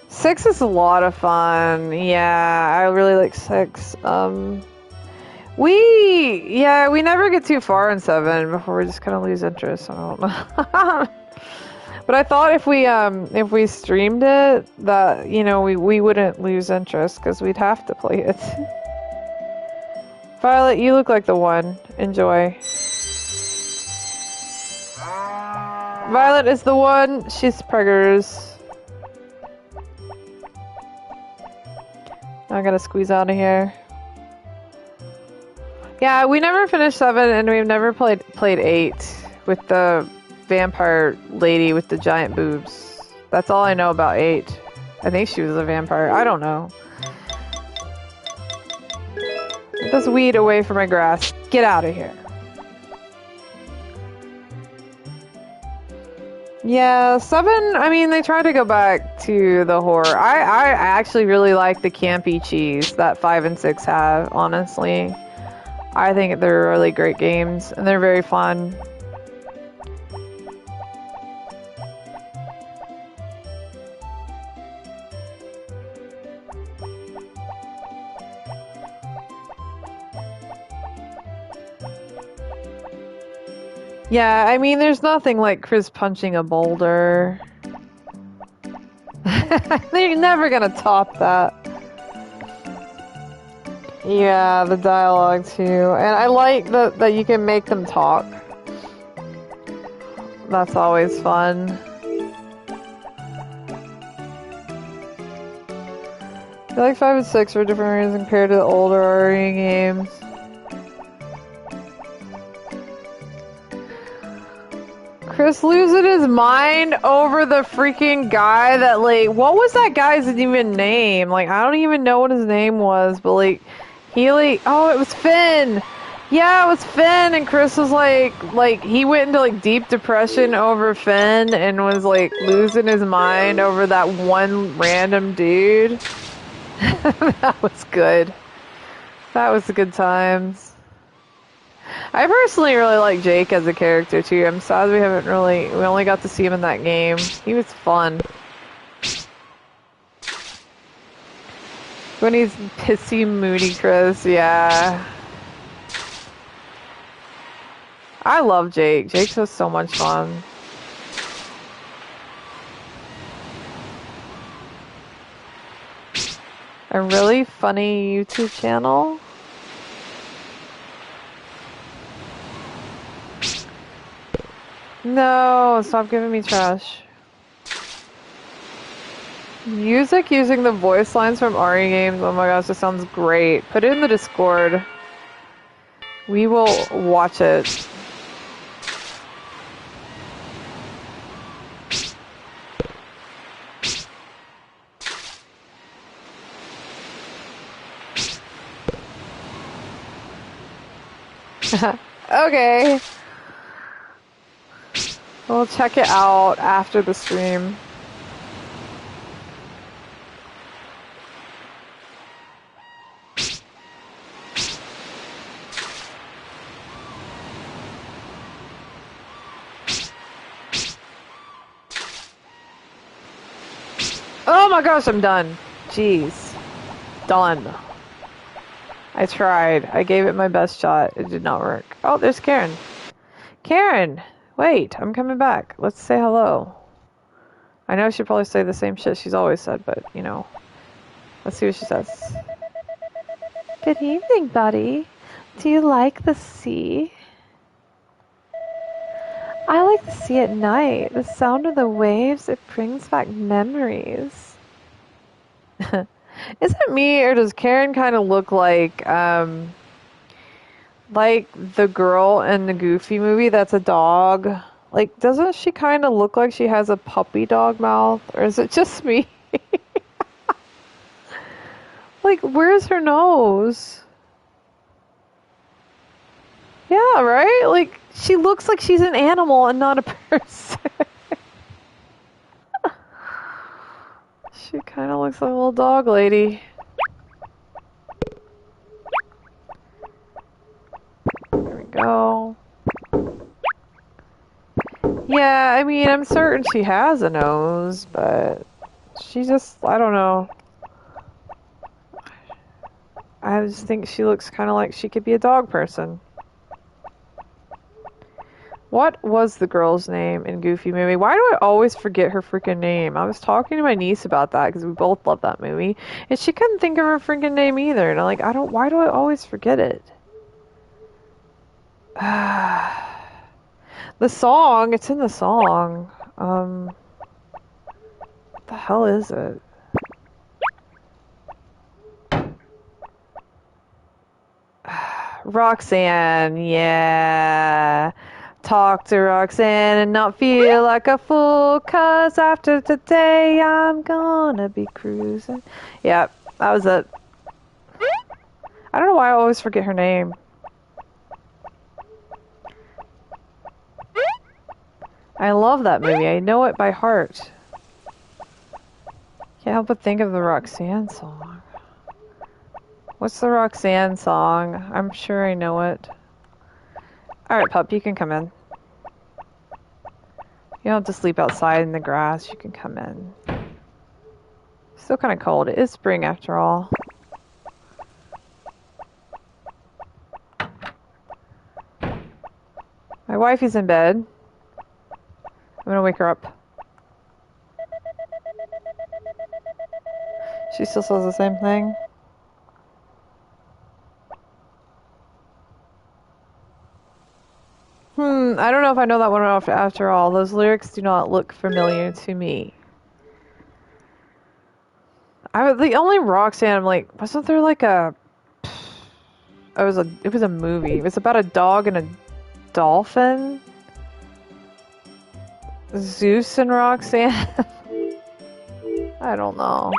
Six is a lot of fun. Yeah, I really like 6. We never get too far in 7 before we just kind of lose interest. I don't know. But I thought if we streamed it, that, you know, we wouldn't lose interest because we'd have to play it. Violet, you look like the one. Enjoy. Violet is the one. She's preggers. I gotta squeeze out of here. Yeah, we never finished 7, and we've never played 8 with the vampire lady with the giant boobs. That's all I know about 8. I think she was a vampire. I don't know. Get this weed away from my grass. Get out of here. Yeah, 7, I mean, they tried to go back to the horror. I actually really like the campy cheese that 5 and 6 have, honestly. I think they're really great games, and they're very fun. Yeah, I mean, there's nothing like Chris punching a boulder. They're never gonna top that. Yeah, the dialogue too. And I like that you can make them talk. That's always fun. I feel like 5 and 6 for different reasons compared to the older RE games. Chris losing his mind over the freaking guy that, like, what was that guy's even name? Like, I don't even know what his name was, but, like, he, like, oh, it was Finn! Yeah, it was Finn, and Chris was like, he went into, like, deep depression over Finn and was, like, losing his mind over that one random dude. That was good. That was good times. I personally really like Jake as a character too. I'm sad we only got to see him in that game. He was fun. When he's pissy, moody Chris, yeah. I love Jake. Jake's just so much fun. A really funny YouTube channel. No, stop giving me trash. Music using the voice lines from RE games. Oh my gosh, this sounds great. Put it in the Discord. We will watch it. Okay. We'll check it out after the stream. Oh my gosh, I'm done. Jeez. Done. I tried. I gave it my best shot. It did not work. Oh, there's Karen. Karen! Wait, I'm coming back. Let's say hello. I know she'll probably say the same shit she's always said, but, you know. Let's see what she says. Good evening, buddy. Do you like the sea? I like the sea at night. The sound of the waves, it brings back memories. Is it me, or does Karen kind of look like the girl in the Goofy movie that's a dog? Like, doesn't she kind of look like she has a puppy dog mouth? Or is it just me? Like, where's her nose? Yeah, right? Like, she looks like she's an animal and not a person. She kind of looks like a little dog lady. There we go. Yeah, I mean, I'm certain she has a nose, but she just, I don't know. I just think she looks kind of like she could be a dog person. What was the girl's name in Goofy movie? Why do I always forget her freaking name? I was talking to my niece about that because we both love that movie, and she couldn't think of her freaking name either. And I'm like, why do I always forget it? The song, it's in the song. What the hell is it? Roxanne, yeah. Talk to Roxanne and not feel like a fool, 'cause after today I'm gonna be cruising. Yeah, that was it. I don't know why I always forget her name. I love that movie. I know it by heart. Can't help but think of the Roxanne song. What's the Roxanne song? I'm sure I know it. Alright, pup, you can come in. You don't have to sleep outside in the grass. You can come in. Still kind of cold. It is spring after all. My wifey's in bed. I'm gonna wake her up. She still says the same thing. I don't know if I know that one after all. Those lyrics do not look familiar to me. The only Roxanne, I'm like, wasn't there like a... It was a movie. It was about a dog and a dolphin? Zeus and Roxanne? I don't know.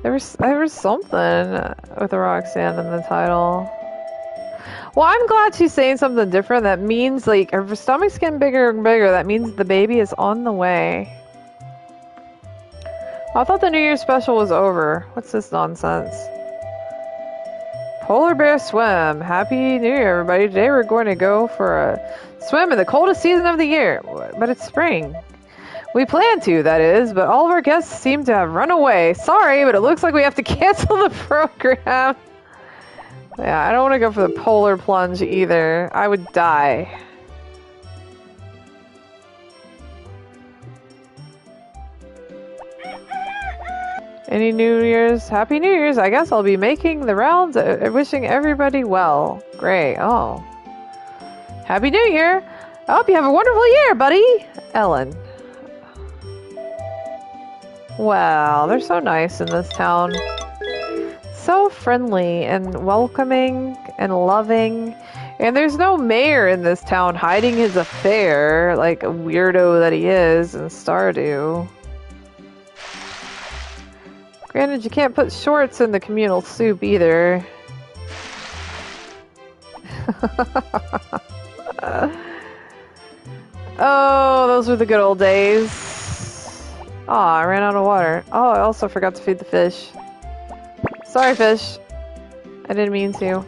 There was something with Roxanne in the title. Well, I'm glad she's saying something different. That means, like, her stomach's getting bigger and bigger. That means the baby is on the way. I thought the New Year's special was over. What's this nonsense? Polar bear swim. Happy New Year, everybody. Today we're going to go for a swim in the coldest season of the year. But it's spring. We plan to, that is, but all of our guests seem to have run away. Sorry, but it looks like we have to cancel the program. Yeah, I don't want to go for the polar plunge either. I would die. Any New Year's? Happy New Year's. I guess I'll be making the rounds, wishing everybody well. Great. Oh. Happy New Year. I hope you have a wonderful year, buddy. Ellen. Wow, they're so nice in this town. So friendly and welcoming and loving. And there's no mayor in this town hiding his affair like a weirdo that he is in Stardew. Granted, you can't put shorts in the communal soup either. Oh, those were the good old days. Aw, I ran out of water. Oh, I also forgot to feed the fish. Sorry, fish. I didn't mean to.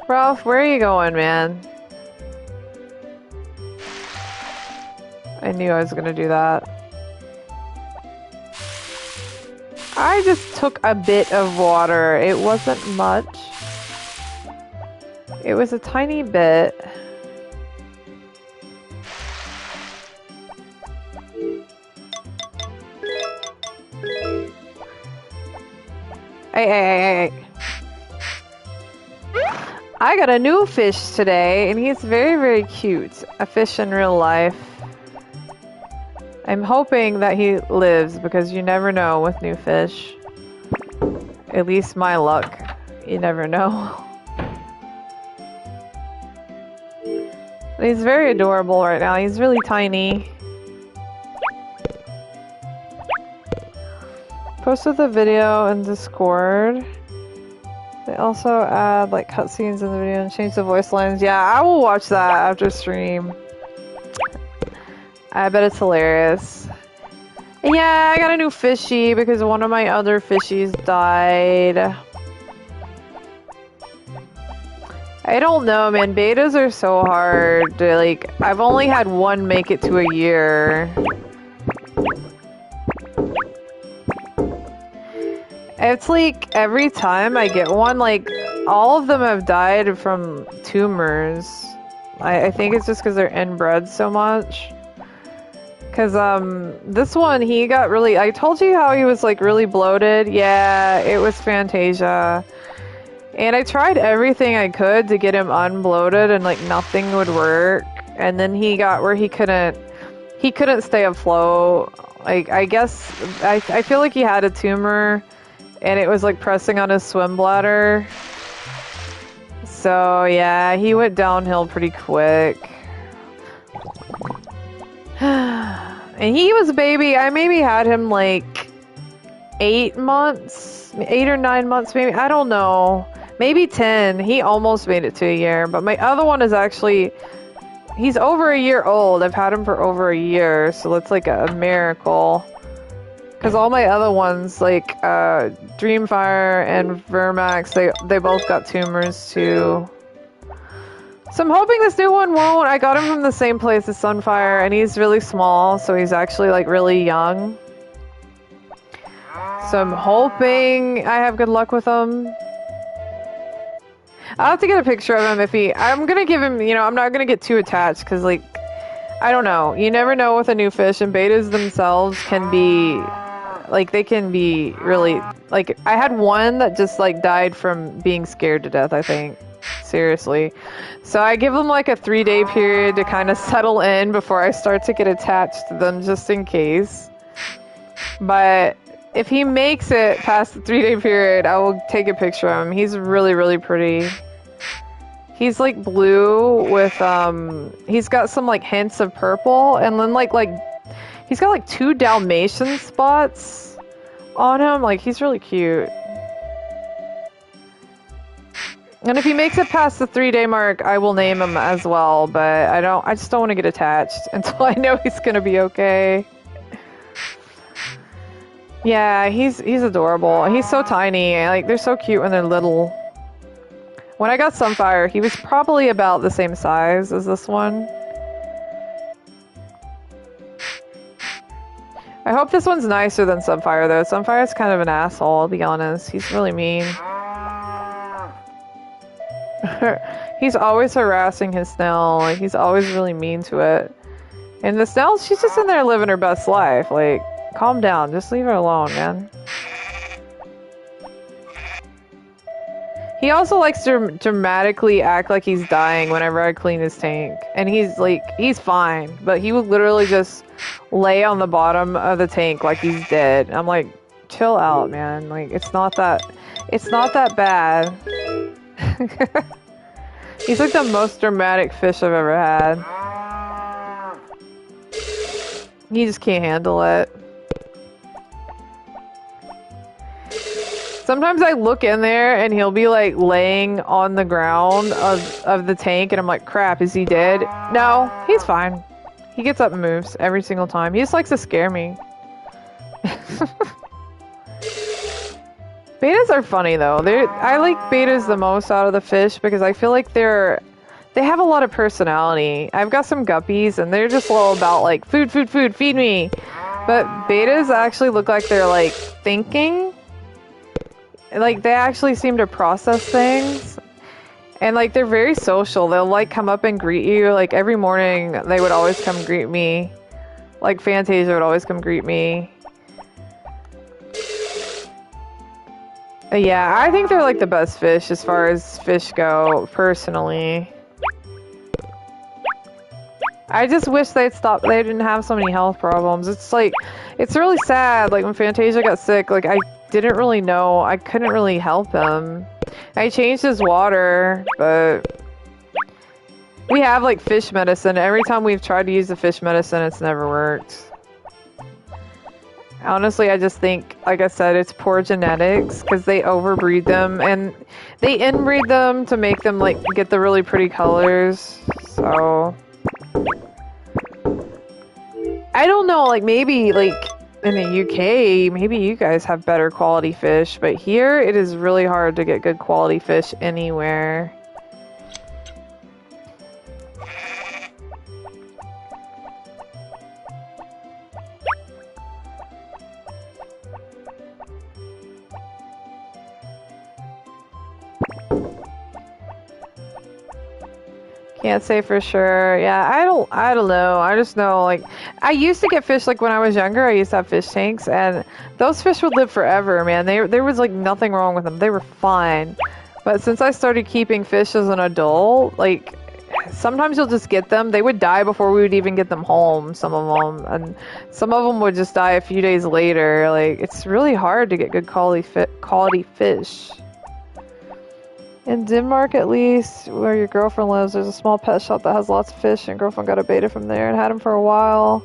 Ralph, where are you going, man? I knew I was gonna do that. I just took a bit of water. It wasn't much. It was a tiny bit. Hey. I got a new fish today, and he's very, very cute. A fish in real life. I'm hoping that he lives, because you never know with new fish. At least my luck. You never know. But he's very adorable right now. He's really tiny. Posted the video in Discord. They also add like cutscenes in the video and change the voice lines. Yeah, I will watch that after stream. I bet it's hilarious. Yeah, I got a new fishy because one of my other fishies died. I don't know, man. Betas are so hard. Like, I've only had one make it to a year. It's like every time I get one, like all of them have died from tumors. I think it's just because they're inbred so much. Cause this one he got really. I told you how he was like really bloated. Yeah, it was Fantasia, and I tried everything I could to get him unbloated, and like nothing would work. And then he got where he couldn't stay afloat. Like I guess I feel like he had a tumor. And it was like pressing on his swim bladder. So yeah, he went downhill pretty quick. And he was a baby. I maybe had him like 8 months, 8 or 9 months maybe. I don't know. Maybe 10. He almost made it to a year. But my other one is actually, he's over a year old. I've had him for over a year. So it's like a miracle. Because all my other ones, like Dreamfire and Vermax, they both got tumors too. So I'm hoping this new one won't. I got him from the same place as Sunfire, and he's really small, so he's actually like really young. So I'm hoping I have good luck with him. I'll have to get a picture of him if he... I'm gonna give him, you know, I'm not gonna get too attached, because like, I don't know. You never know with a new fish, and betas themselves can be... Like, they can be really... Like, I had one that just, like, died from being scared to death, I think. Seriously. So I give them, like, a 3-day period to kind of settle in before I start to get attached to them, just in case. But if he makes it past the 3-day period, I will take a picture of him. He's really, really pretty. He's, like, blue with, he's got some, like, hints of purple, and then, like... He's got like 2 Dalmatian spots on him. Like, he's really cute. And if he makes it past the 3-day mark, I will name him as well. But I just don't want to get attached until I know he's gonna be okay. Yeah, he's adorable. He's so tiny. Like, they're so cute when they're little. When I got Sunfire, he was probably about the same size as this one. I hope this one's nicer than Sunfire, though. Sunfire's kind of an asshole, I'll be honest. He's really mean. He's always harassing his snail. Like, he's always really mean to it. And the snail, she's just in there living her best life. Like, calm down. Just leave her alone, man. He also likes to dramatically act like he's dying whenever I clean his tank. And he's like, he's fine. But he would literally just lay on the bottom of the tank like he's dead. I'm like, chill out, man. Like, it's not that bad. He's like the most dramatic fish I've ever had. He just can't handle it. Sometimes I look in there and he'll be like laying on the ground of the tank and I'm like, crap, is he dead? No, he's fine. He gets up and moves every single time. He just likes to scare me. Betas are funny though. I like betas the most out of the fish because I feel like they have a lot of personality. I've got some guppies and they're just all about like food, food, food, feed me. But betas actually look like they're like thinking. Like they actually seem to process things. And like they're very social. They'll like come up and greet you. Like every morning they would always come greet me. Like Fantasia would always come greet me. Yeah, I think they're like the best fish as far as fish go, personally. I just wish they'd stop. They didn't have so many health problems. It's like, it's really sad. Like when Fantasia got sick, like I didn't really know. I couldn't really help him. I changed his water, but we have like fish medicine. Every time we've tried to use the fish medicine, it's never worked. Honestly, I just think, like I said, it's poor genetics because they overbreed them and they inbreed them to make them like get the really pretty colors. So I don't know, like maybe like in the UK, maybe you guys have better quality fish, but here it is really hard to get good quality fish anywhere. Can't say for sure. Yeah, I don't know. I just know like I used to get fish like when I was younger. I used to have fish tanks and those fish would live forever, man. There was like nothing wrong with them. They were fine. But since I started keeping fish as an adult, like sometimes you'll just get them. They would die before we would even get them home, some of them, and some of them would just die a few days later. Like it's really hard to get good quality fish. In Denmark, at least, where your girlfriend lives, there's a small pet shop that has lots of fish, and girlfriend got a beta from there and had him for a while.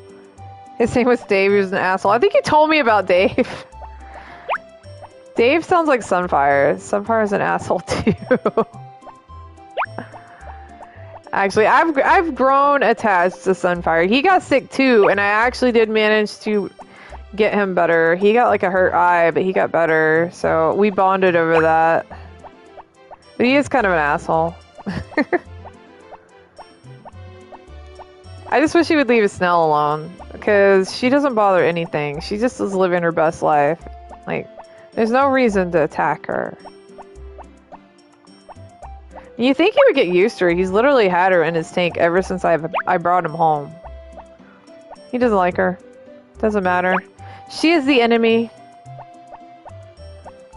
His name was Dave. He was an asshole. I think you told me about Dave. Dave sounds like Sunfire. Sunfire's an asshole too. Actually, I've grown attached to Sunfire. He got sick too, and I actually did manage to get him better. He got like a hurt eye, but he got better, so we bonded over that. But he is kind of an asshole. I just wish he would leave Snell alone, because she doesn't bother anything. She just is living her best life. Like, there's no reason to attack her. You think he would get used to her. He's literally had her in his tank ever since I brought him home. He doesn't like her. Doesn't matter. She is the enemy.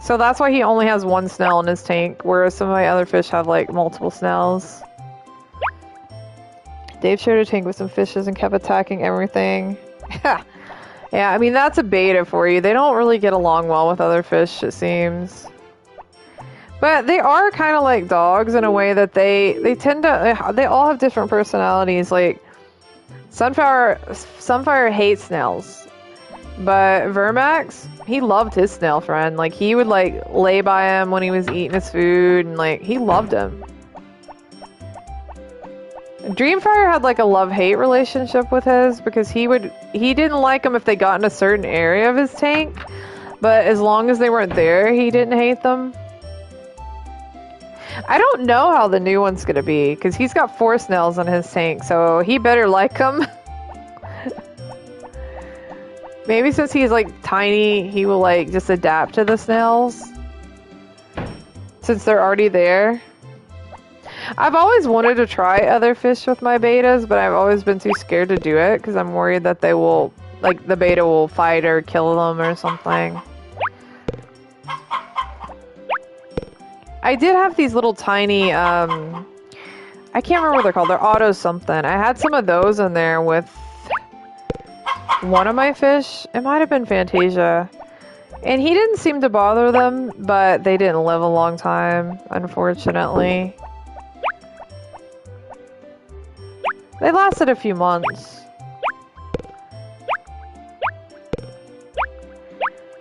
So that's why he only has one Snell in his tank, whereas some of my other fish have like multiple Snells. Dave shared a tank with some fishes and kept attacking everything. Yeah, I mean that's a beta for you. They don't really get along well with other fish, it seems. But they are kind of like dogs in a way that they tend to, they all have different personalities. Like Sunfire hates Snells. But Vermax, he loved his snail friend. Like, he would, like, lay by him when he was eating his food, and, like, he loved him. Dreamfire had, like, a love-hate relationship with his, because he didn't like them if they got in a certain area of his tank, but as long as they weren't there, he didn't hate them. I don't know how the new one's gonna be, because he's got 4 Snells in his tank, so he better like them. Maybe since he's like tiny, he will like just adapt to the Snells. Since they're already there. I've always wanted to try other fish with my betas, but I've always been too scared to do it because I'm worried that they will, like the beta will fight or kill them or something. I did have these little tiny, I can't remember what they're called. They're auto something. I had some of those in there with one of my fish. It might have been Fantasia. And he didn't seem to bother them, but they didn't live a long time, unfortunately. They lasted a few months.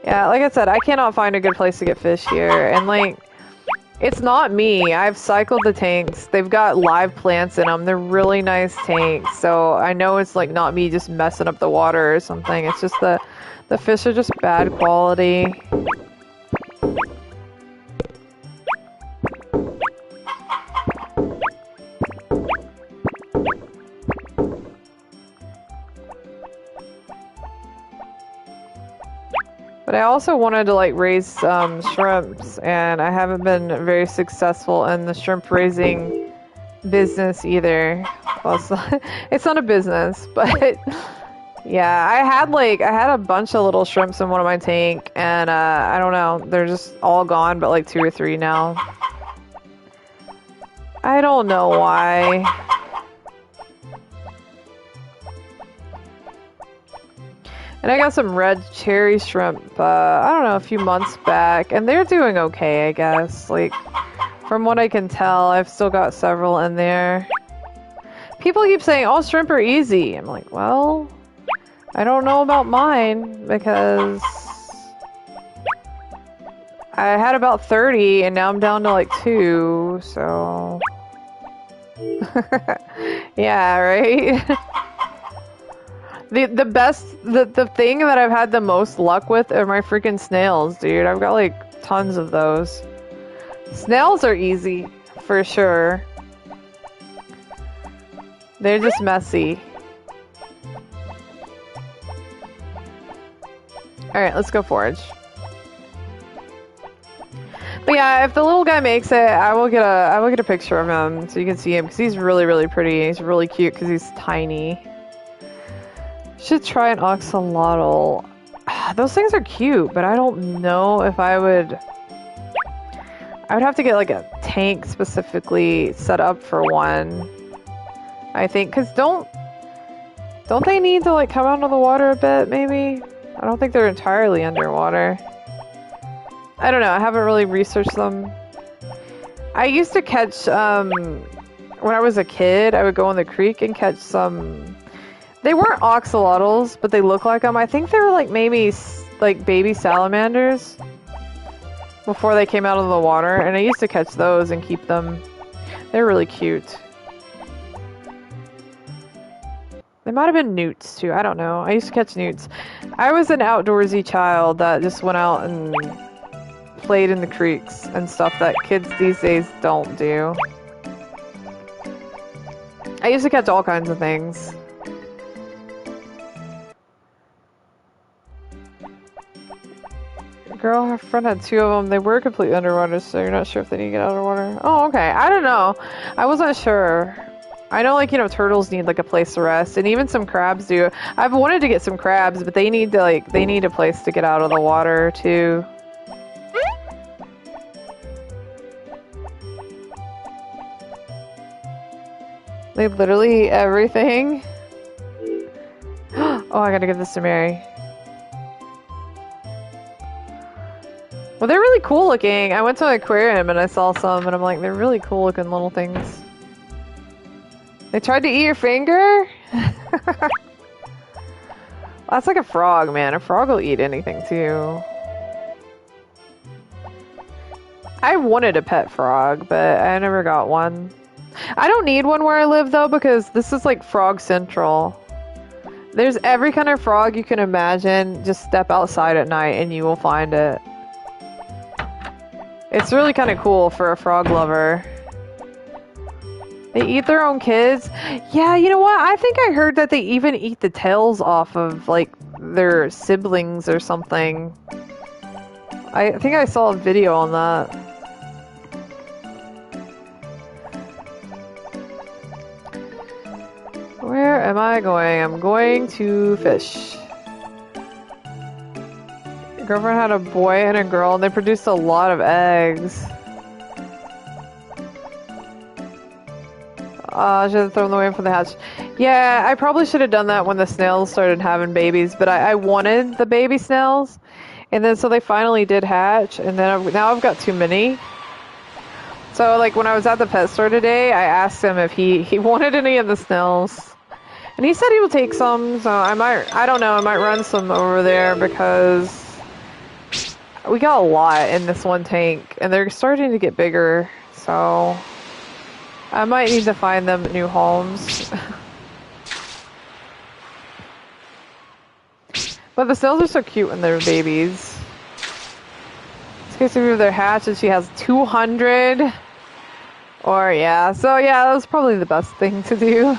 Yeah, like I said, I cannot find a good place to get fish here, and like, it's not me. I've cycled the tanks. They've got live plants in them. They're really nice tanks, so I know it's like not me just messing up the water or something. It's just the fish are just bad quality. But I also wanted to like raise shrimps, and I haven't been very successful in the shrimp raising business either. Well, it's not a business, but yeah, I had a bunch of little shrimps in one of my tank, and I don't know, they're just all gone, but like 2 or 3 now. I don't know why. And I got some red cherry shrimp, I don't know, a few months back, and they're doing okay, I guess. Like, from what I can tell, I've still got several in there. People keep saying, oh, shrimp are easy. I'm like, well, I don't know about mine, because I had about 30, and now I'm down to like 2, so... Yeah, right? The thing that I've had the most luck with are my freaking snails, dude. I've got like tons of those. Snails are easy, for sure. They're just messy. Alright, let's go forage. But yeah, if the little guy makes it, I will get a picture of him so you can see him, because he's really, really pretty. He's really cute because he's tiny. Should try an axolotl. Those things are cute, but I don't know if I would have to get like a tank specifically set up for one. I think, because don't they need to like come out of the water a bit, maybe? I don't think they're entirely underwater. I don't know, I haven't really researched them. I used to catch, when I was a kid, I would go in the creek and catch some... They weren't axolotls, but they look like them. I think they were like maybe like baby salamanders before they came out of the water, and I used to catch those and keep them. They're really cute. They might have been newts too, I don't know. I used to catch newts. I was an outdoorsy child that just went out and played in the creeks and stuff that kids these days don't do. I used to catch all kinds of things. Girl, her friend had 2 of them. They were completely underwater, so you're not sure if they need to get out of the water. Oh, okay. I don't know. I wasn't sure. I know, like, you know, turtles need, like, a place to rest, and even some crabs do. I've wanted to get some crabs, but they need to, like, they need a place to get out of the water, too. They literally eat everything. Oh, I gotta give this to Mary. Well, they're really cool looking. I went to an aquarium and I saw some, and I'm like, they're really cool looking little things. They tried to eat your finger? That's like a frog, man. A frog will eat anything, too. I wanted a pet frog, but I never got one. I don't need one where I live, though, because this is like Frog Central. There's every kind of frog you can imagine. Just step outside at night and you will find it. It's really kind of cool for a frog lover. They eat their own kids. Yeah, you know what? I think I heard that they even eat the tails off of, like, their siblings or something. I think I saw a video on that. Where am I going? I'm going to fish. Girlfriend had a boy and a girl, and they produced a lot of eggs. I should have thrown them away for the hatch. Yeah, I probably should have done that when the snails started having babies, but I wanted the baby snails, and then so they finally did hatch, and then now I've got too many. So, like, when I was at the pet store today, I asked him if he wanted any of the snails. And he said he will take some, so I don't know, I might run some over there because We got a lot in this one tank, and they're starting to get bigger, so I might need to find them new homes. But the snails are so cute when they're babies. In case of they're hatched and she has 200. Or yeah, so yeah, that was probably the best thing to do.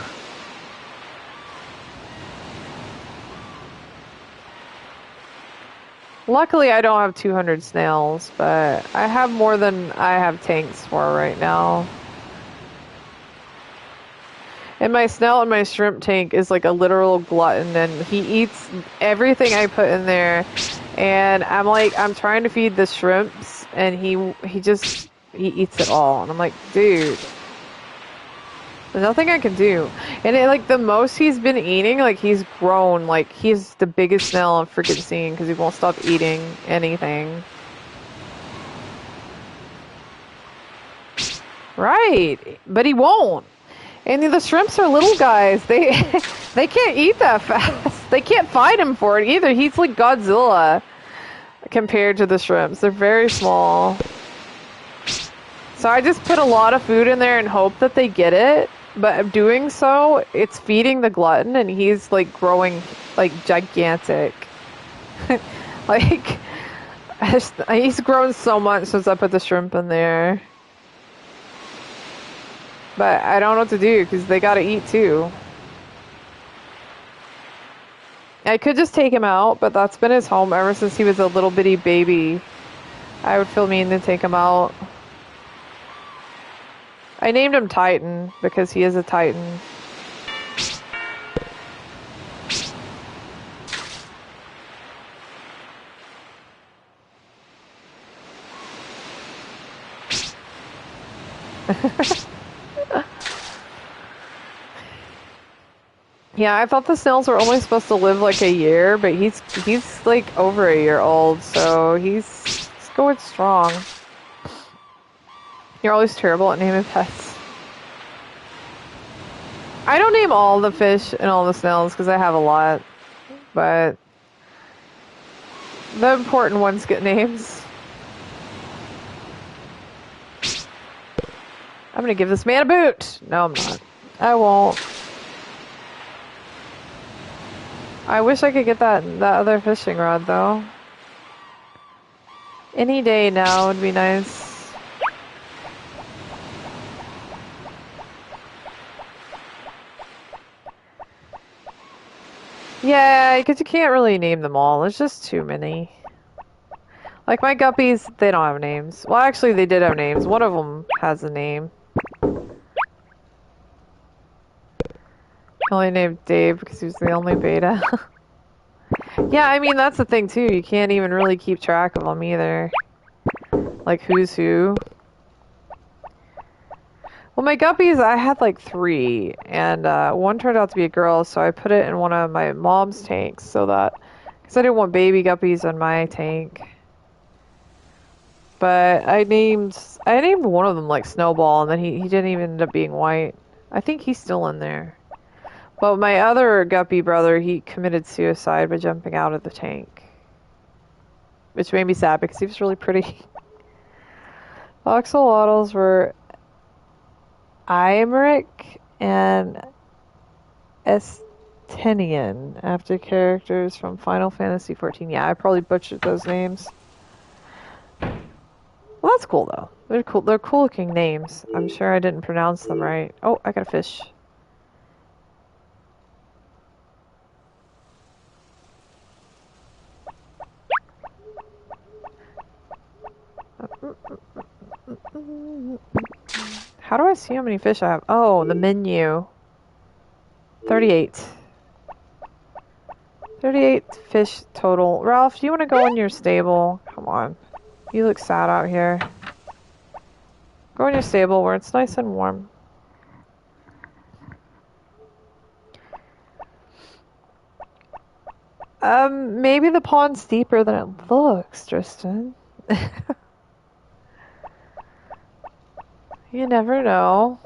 Luckily, I don't have 200 snails, but I have more than I have tanks for right now. And my snail and my shrimp tank is like a literal glutton, and he eats everything I put in there. And I'm trying to feed the shrimps, and he eats it all. And I'm like, dude, there's nothing I can do. And like the most he's been eating, like he's grown, like he's the biggest snail I've freaking seen because he won't stop eating anything. Right, but he won't. And the shrimps are little guys. They they can't eat that fast. They can't fight him for it either. He's like Godzilla compared to the shrimps. They're very small. So I just put a lot of food in there and hope that they get it. But doing so, it's feeding the glutton, and he's like growing like gigantic. Like he's grown so much since I put the shrimp in there. But I don't know what to do because they gotta eat too. I could just take him out, but that's been his home ever since he was a little bitty baby. I would feel mean to take him out. I named him Titan because he is a Titan. Yeah, I thought the snails were only supposed to live like a year, but he's like over a year old, so he's going strong. You're always terrible at naming pets. I don't name all the fish and all the snails because I have a lot, but the important ones get names. I'm gonna give this man a boot. No, I'm not. I won't. I wish I could get that other fishing rod though. Any day now would be nice. Yeah, because you can't really name them all. There's just too many. Like my guppies, they don't have names. Well, actually, they did have names. One of them has a name. Only named Dave because he was the only beta. Yeah, I mean, that's the thing too. You can't even really keep track of them either. Like, who's who. Well, my guppies, I had like 3, and one turned out to be a girl, so I put it in one of my mom's tanks so that, because I didn't want baby guppies in my tank. But I named one of them like Snowball, and then he didn't even end up being white. I think he's still in there. But my other guppy brother, he committed suicide by jumping out of the tank. Which made me sad because he was really pretty. Axolotls were Imeric and Estinian after characters from Final Fantasy XIV. Yeah, I probably butchered those names. Well, that's cool though. They're cool. They're cool looking names. I'm sure I didn't pronounce them right. Oh, I got a fish. How do I see how many fish I have? Oh, the menu. 38. 38 fish total. Ralph, do you want to go in your stable? Come on. You look sad out here. Go in your stable where it's nice and warm. Maybe the pond's deeper than it looks, Tristan. You never know.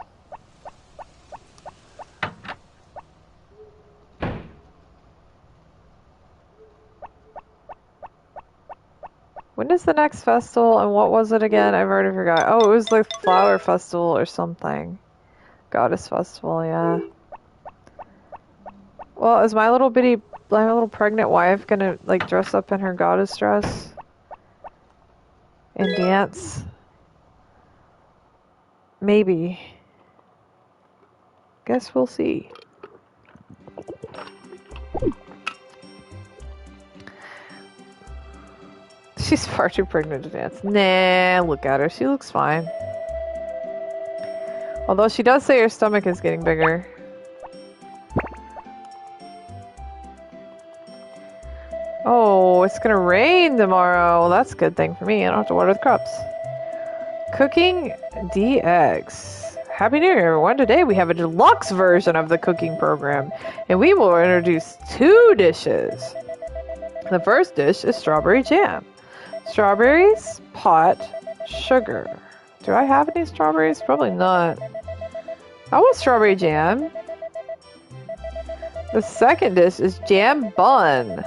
When is the next festival and what was it again? I've already forgot. Oh, it was the flower festival or something. Goddess festival, yeah. Well, is my little pregnant wife gonna like dress up in her goddess dress and dance? Maybe. Guess we'll see. She's far too pregnant to dance. Nah, look at her. She looks fine. Although she does say her stomach is getting bigger. Oh, it's gonna rain tomorrow. Well, that's a good thing for me. I don't have to water the crops. Cooking DX. Happy New Year, everyone. Today we have a deluxe version of the cooking program, and we will introduce 2 dishes. The first dish is strawberry jam. Strawberries, pot, sugar. Do I have any strawberries? Probably not. I want strawberry jam. The second dish is jam bun.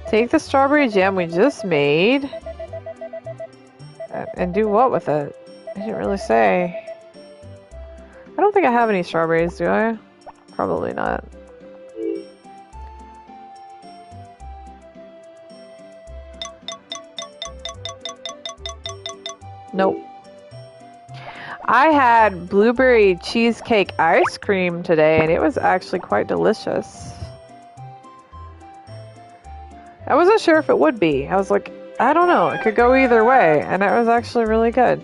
Take the strawberry jam we just made and do what with it? I didn't really say. I don't think I have any strawberries, do I? Probably not. Nope. I had blueberry cheesecake ice cream today, and it was actually quite delicious. I wasn't sure if it would be. I was like, I don't know. It could go either way, and it was actually really good.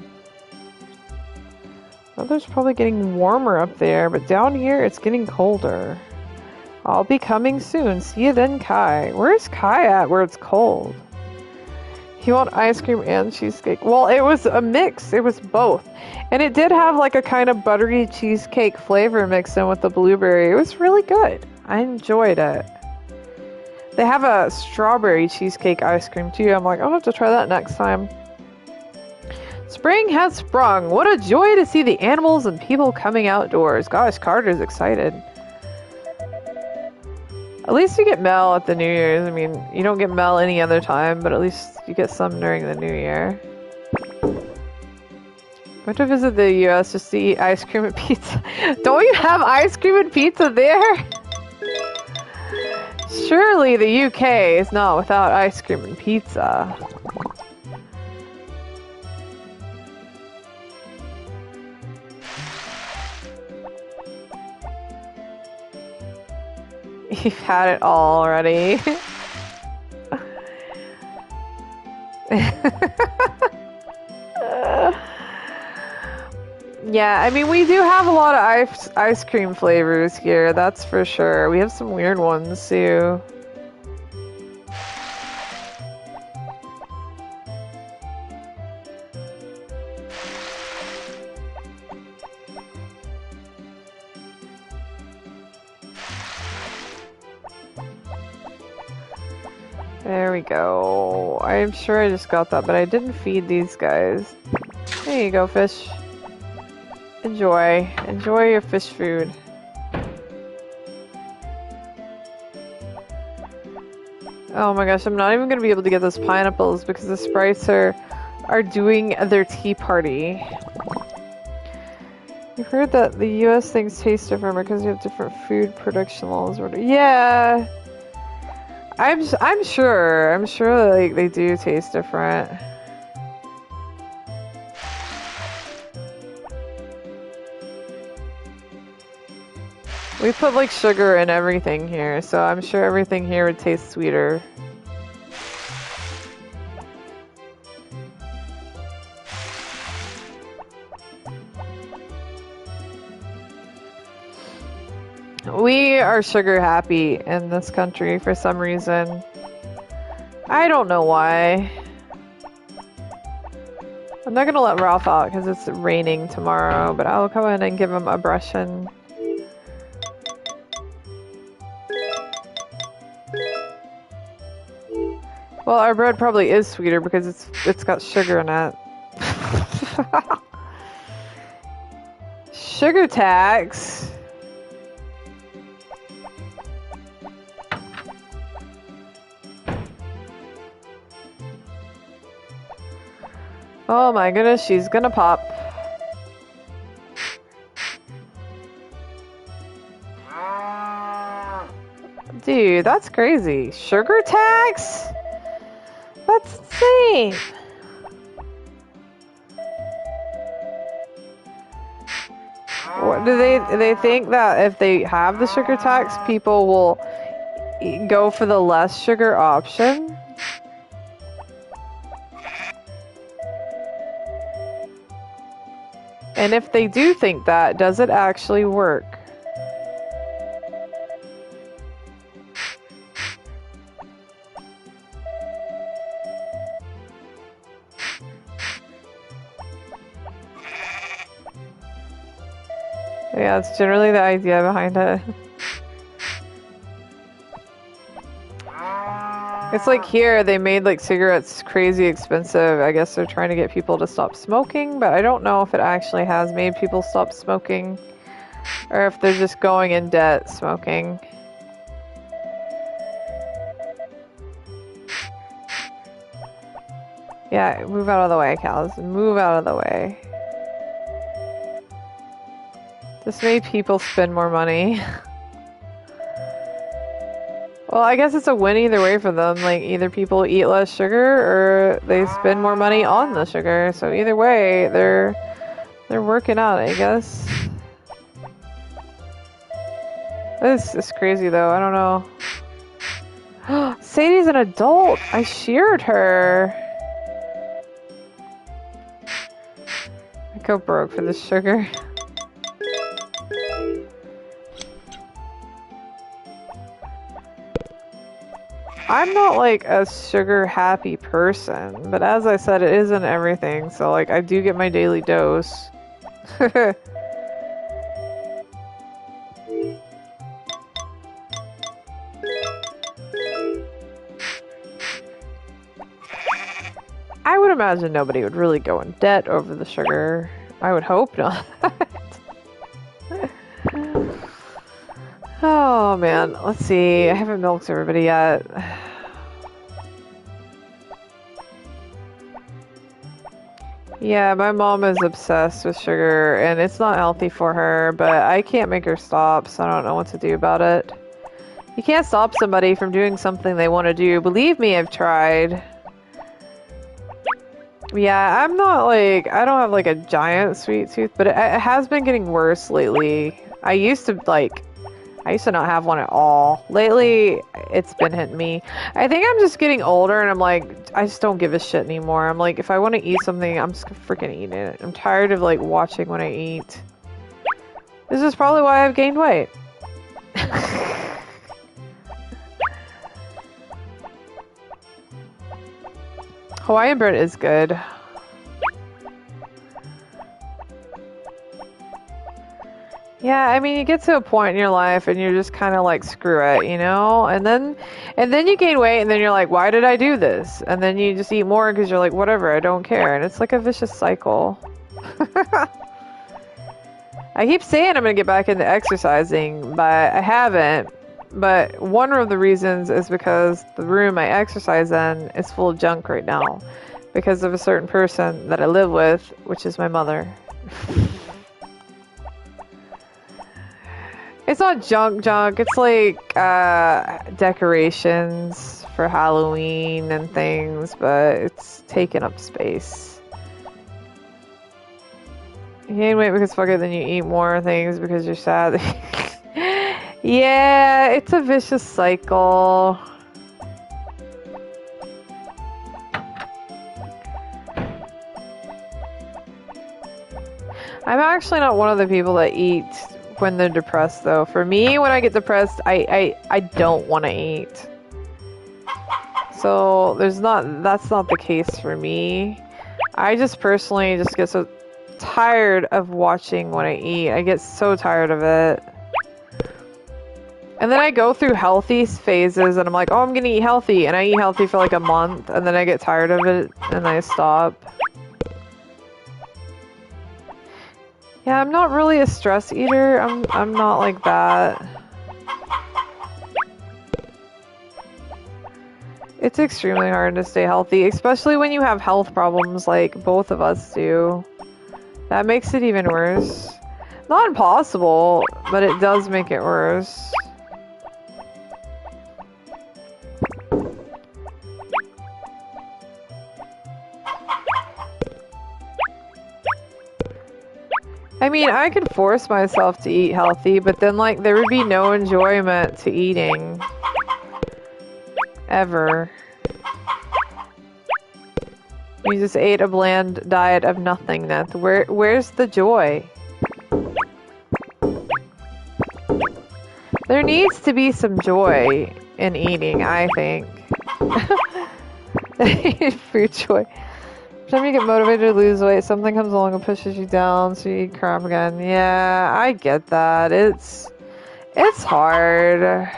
Weather's probably getting warmer up there, but down here it's getting colder. I'll be coming soon. See you then, Kai. Where's Kai at where it's cold? You want ice cream and cheesecake? Well, it was a mix. It was both. And it did have like a kind of buttery cheesecake flavor mixed in with the blueberry. It was really good. I enjoyed it. They have a strawberry cheesecake ice cream too. I'm like, I'll have to try that next time. Spring has sprung. What a joy to see the animals and people coming outdoors. Gosh, Carter's excited. At least you get mail at the New Year's. I mean, you don't get mail any other time, but at least you get some during the New Year. I went to visit the US just to eat ice cream and pizza. Don't you have ice cream and pizza there? Surely the UK is not without ice cream and pizza. You've had it all already. Yeah, I mean, we do have a lot of ice cream flavors here, that's for sure. We have some weird ones too. There we go. I'm sure I just got that, but I didn't feed these guys. There you go, fish. Enjoy. Enjoy your fish food. Oh my gosh, I'm not even gonna be able to get those pineapples because the sprites are doing their tea party. You've heard that the US things taste different because you have different food production laws. Yeah. I'm sure like they do taste different. We put like sugar in everything here, so I'm sure everything here would taste sweeter. We are sugar happy in this country for some reason. I don't know why. I'm not gonna let Ralph out because it's raining tomorrow, but I'll come in and give him a brushing. Well, our bread probably is sweeter because it's got sugar in it. Sugar tax. Oh my goodness, she's gonna pop. Dude, that's crazy. Sugar tax? That's insane. What do they think that if they have the sugar tax, people will go for the less sugar option? And if they do think that, does it actually work? Yeah, that's generally the idea behind it. It's like here, they made like cigarettes crazy expensive. I guess they're trying to get people to stop smoking, but I don't know if it actually has made people stop smoking or if they're just going in debt smoking. Yeah, move out of the way, cows. Move out of the way. This made people spend more money. Well, I guess it's a win either way for them. Like, either people eat less sugar or they spend more money on the sugar. So either way, they're working out, I guess. This is crazy, though. I don't know. Sadie's an adult. I sheared her. I go broke for this sugar. I'm not like a sugar happy person, but as I said, it isn't everything, so like I do get my daily dose. I would imagine nobody would really go in debt over the sugar. I would hope not. Oh man, let's see. I haven't milked everybody yet. Yeah, my mom is obsessed with sugar and it's not healthy for her, but I can't make her stop, so I don't know what to do about it. You can't stop somebody from doing something they want to do. Believe me, I've tried. Yeah, I'm not like, I don't have like a giant sweet tooth, but it has been getting worse lately. I used to not have one at all. Lately, it's been hitting me. I think I'm just getting older and I'm like, I just don't give a shit anymore. I'm like, if I want to eat something, I'm just freaking eating it. I'm tired of like watching when I eat. This is probably why I've gained weight. Hawaiian bread is good. Yeah, I mean, you get to a point in your life and you're just kind of like, screw it, you know? And then you gain weight and then you're like, why did I do this? And then you just eat more because you're like, whatever, I don't care. And it's like a vicious cycle. I keep saying I'm going to get back into exercising, but I haven't. But one of the reasons is because the room I exercise in is full of junk right now. Because of a certain person that I live with, which is my mother. It's not junk. It's like decorations for Halloween and things, but it's taking up space. You gain weight because fuck it, then you eat more things because you're sad. Yeah, it's a vicious cycle. I'm actually not one of the people that eat when they're depressed, though. For me, when I get depressed, I don't want to eat. So that's not the case for me. I just personally just get so tired of watching when I eat. I get so tired of it. And then I go through healthy phases and I'm like, oh, I'm gonna eat healthy. And I eat healthy for like a month and then I get tired of it and I stop. Yeah, I'm not really a stress eater. I'm not like that. It's extremely hard to stay healthy, especially when you have health problems like both of us do. That makes it even worse. Not impossible, but it does make it worse. I mean, I could force myself to eat healthy, but then, like, there would be no enjoyment to eating. Ever. You just ate a bland diet of nothingness. Where's the joy? There needs to be some joy in eating, I think. Food joy. Every time you get motivated to lose weight, something comes along and pushes you down, so you eat crap again. Yeah, I get that. It's hard.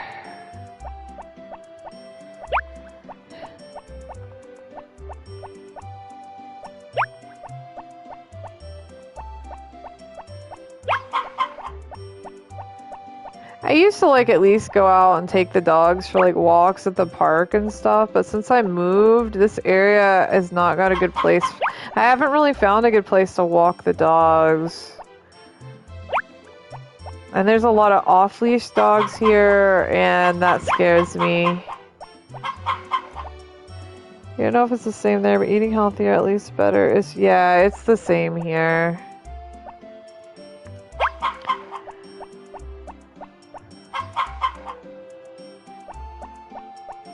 I used to like at least go out and take the dogs for like walks at the park and stuff, but since I moved, this area has not got a good place. I haven't really found a good place to walk the dogs. And there's a lot of off-leash dogs here, and that scares me. You don't know if it's the same there, but eating healthier at least better is, yeah, it's the same here.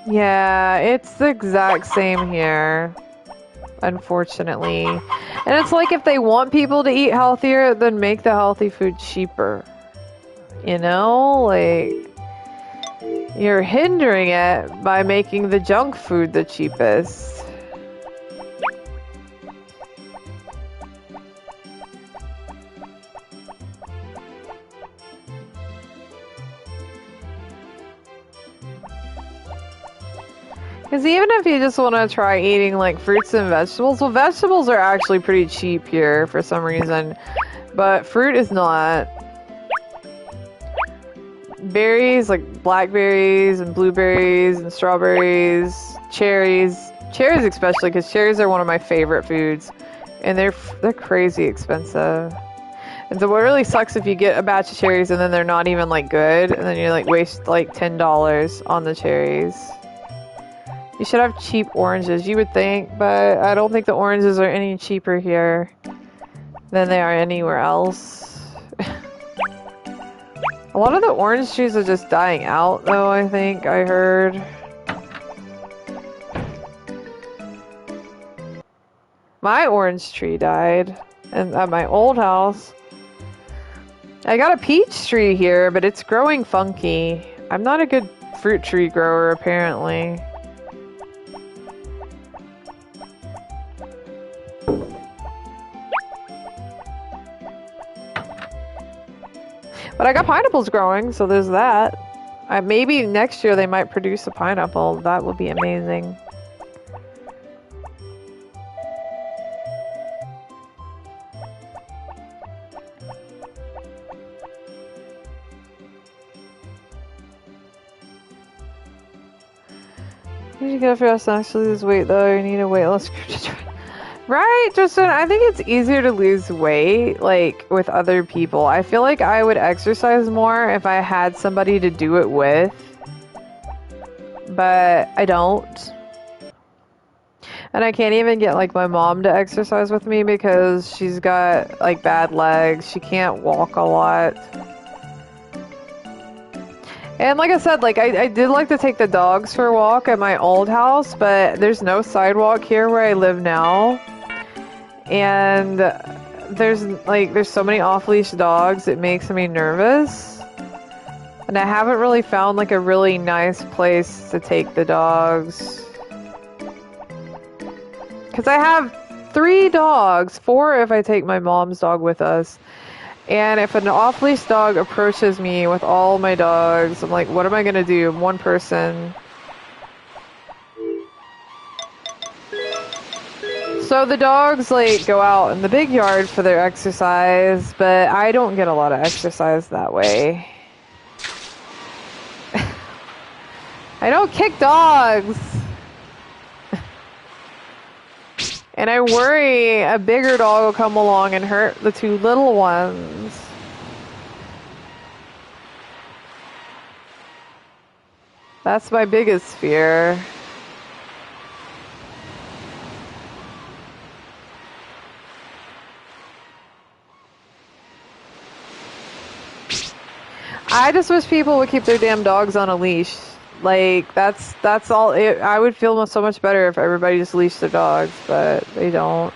Yeah, it's the exact same here, unfortunately. And it's like if they want people to eat healthier, then make the healthy food cheaper. You know, like, you're hindering it by making the junk food the cheapest. Because even if you just want to try eating like fruits and vegetables, well, vegetables are actually pretty cheap here for some reason, but fruit is not. Berries, like blackberries and blueberries and strawberries, cherries especially, because cherries are one of my favorite foods, and they're crazy expensive. And so what really sucks if you get a batch of cherries and then they're not even like good, and then you like waste like $10 on the cherries. You should have cheap oranges, you would think, but I don't think the oranges are any cheaper here than they are anywhere else. A lot of the orange trees are just dying out, though, I think I heard. My orange tree died at my old house. I got a peach tree here, but it's growing funky. I'm not a good fruit tree grower, apparently. But I got pineapples growing, so there's that. Maybe next year they might produce a pineapple. That would be amazing. You should get up for us to actually lose weight, though. You need a weight loss group to try. Right, Justin? I think it's easier to lose weight, like, with other people. I feel like I would exercise more if I had somebody to do it with. But I don't. And I can't even get, like, my mom to exercise with me because she's got, like, bad legs. She can't walk a lot. And like I said, like, I did like to take the dogs for a walk at my old house, but there's no sidewalk here where I live now. And there's so many off-leash dogs, it makes me nervous. And I haven't really found like a really nice place to take the dogs. Because I have 3 dogs, 4 if I take my mom's dog with us. And if an off-leash dog approaches me with all my dogs, I'm like, what am I gonna do? I'm one person. So the dogs, like, go out in the big yard for their exercise, but I don't get a lot of exercise that way. I don't kick dogs! And I worry a bigger dog will come along and hurt the two little ones. That's my biggest fear. I just wish people would keep their damn dogs on a leash. Like, that's all. I would feel so much better if everybody just leashed their dogs, but they don't.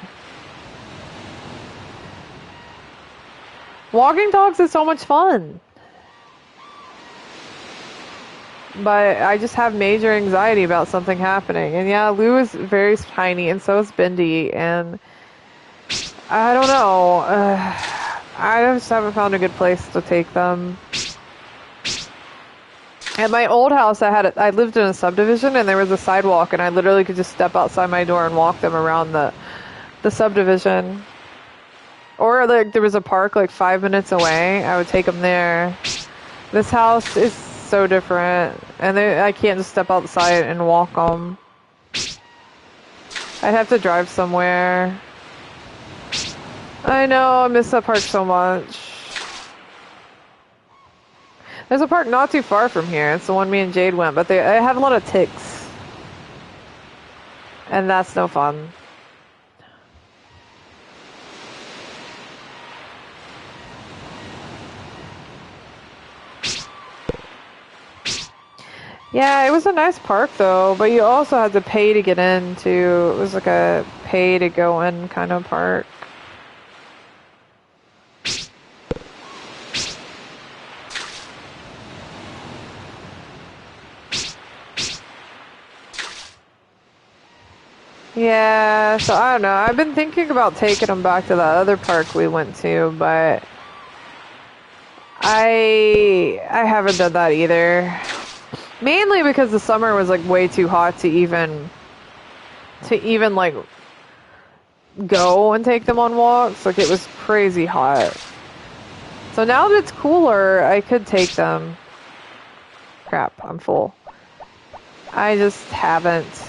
Walking dogs is so much fun. But I just have major anxiety about something happening. And yeah, Lou is very tiny, and so is Bendy, and I don't know. I just haven't found a good place to take them. At my old house, I lived in a subdivision, and there was a sidewalk, and I literally could just step outside my door and walk them around the subdivision. Or like there was a park like 5 minutes away. I would take them there. This house is so different, and I can't just step outside and walk them. I'd have to drive somewhere. I know, I miss that park so much. There's a park not too far from here. It's the one me and Jade went, but they have a lot of ticks. And that's no fun. Yeah, it was a nice park though, but you also had to pay to get in too. It was like a pay to go in kind of park. Yeah, so I don't know. I've been thinking about taking them back to that other park we went to, but I haven't done that either. Mainly because the summer was like way too hot to even like go and take them on walks. Like it was crazy hot. So now that it's cooler, I could take them. Crap, I'm full. I just haven't.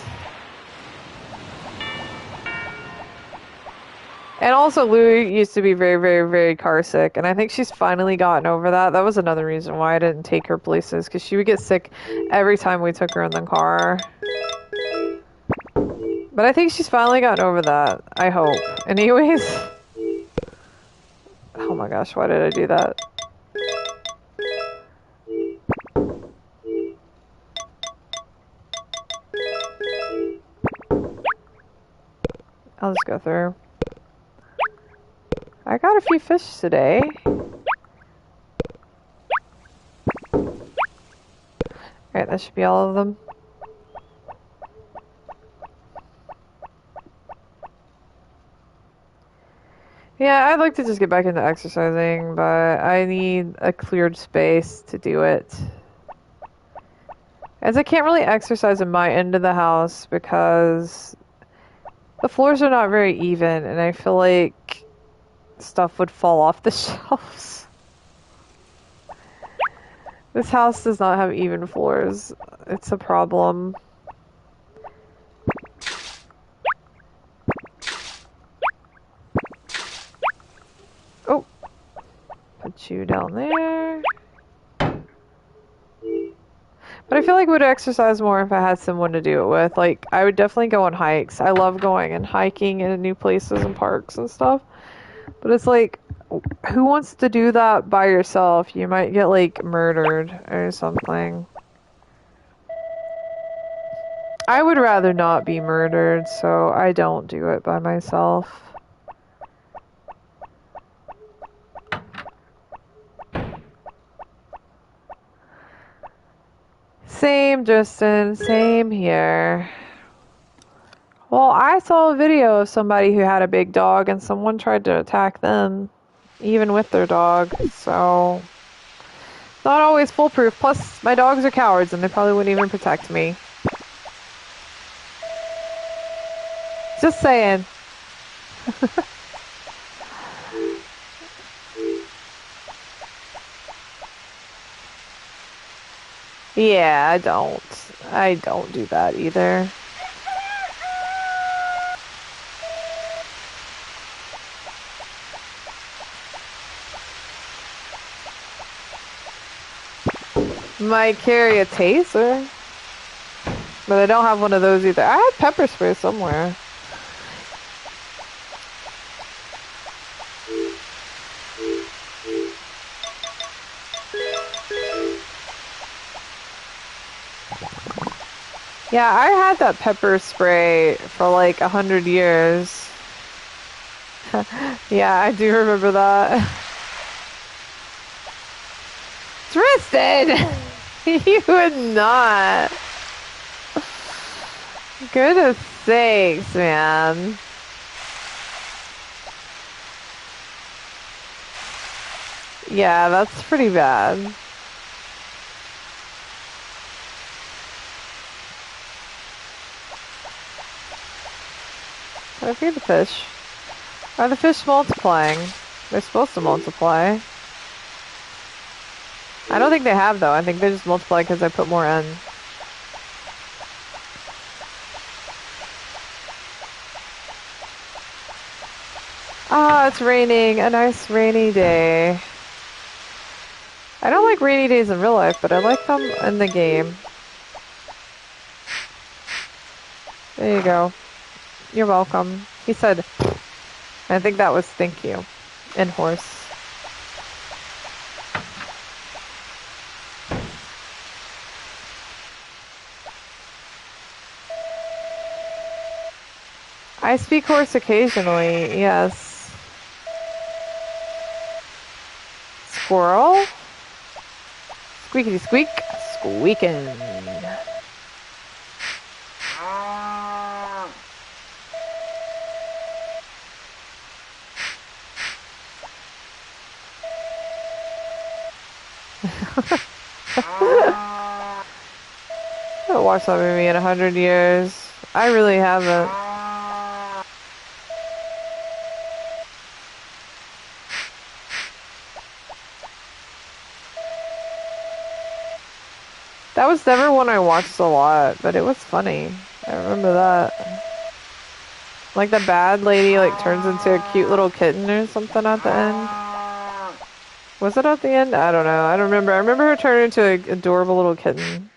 And also, Lou used to be very, very, very car sick, and I think she's finally gotten over that. That was another reason why I didn't take her places, because she would get sick every time we took her in the car. But I think she's finally gotten over that. I hope. Anyways. Oh my gosh, why did I do that? I'll just go through. I got a few fish today. Alright, that should be all of them. Yeah, I'd like to just get back into exercising, but I need a cleared space to do it. As I can't really exercise in my end of the house because the floors are not very even, and I feel like stuff would fall off the shelves. This house does not have even floors. It's a problem. Oh, put you down there. But I feel like I would exercise more if I had someone to do it with. Like, I would definitely go on hikes. I love going and hiking in new places and parks and stuff. But it's like, who wants to do that by yourself? You might get, like, murdered or something. I would rather not be murdered, so I don't do it by myself. Same, Justin. Same here. Well, I saw a video of somebody who had a big dog and someone tried to attack them, even with their dog, so not always foolproof. Plus, my dogs are cowards and they probably wouldn't even protect me. Just saying. Yeah, I don't do that either. Might carry a taser. But I don't have one of those either. I had pepper spray somewhere. Yeah, I had that pepper spray for like 100 years. Yeah, I do remember that. Tristan! You would not. Goodness sakes, man. Yeah, that's pretty bad. I feed the fish. Are the fish multiplying? They're supposed to multiply. I don't think they have, though. I think they just multiply because I put more in. Ah, it's raining. A nice rainy day. I don't like rainy days in real life, but I like them in the game. There you go. You're welcome. He said, I think that was thank you. In horse. I speak horse occasionally, yes. Squirrel? Squeakity squeak. Squeaking. I haven't watched that movie in 100 years. I really haven't. That was never one I watched a lot, but it was funny. I remember that. Like the bad lady like turns into a cute little kitten or something at the end. Was it at the end? I don't know. I don't remember. I remember her turning into an adorable little kitten.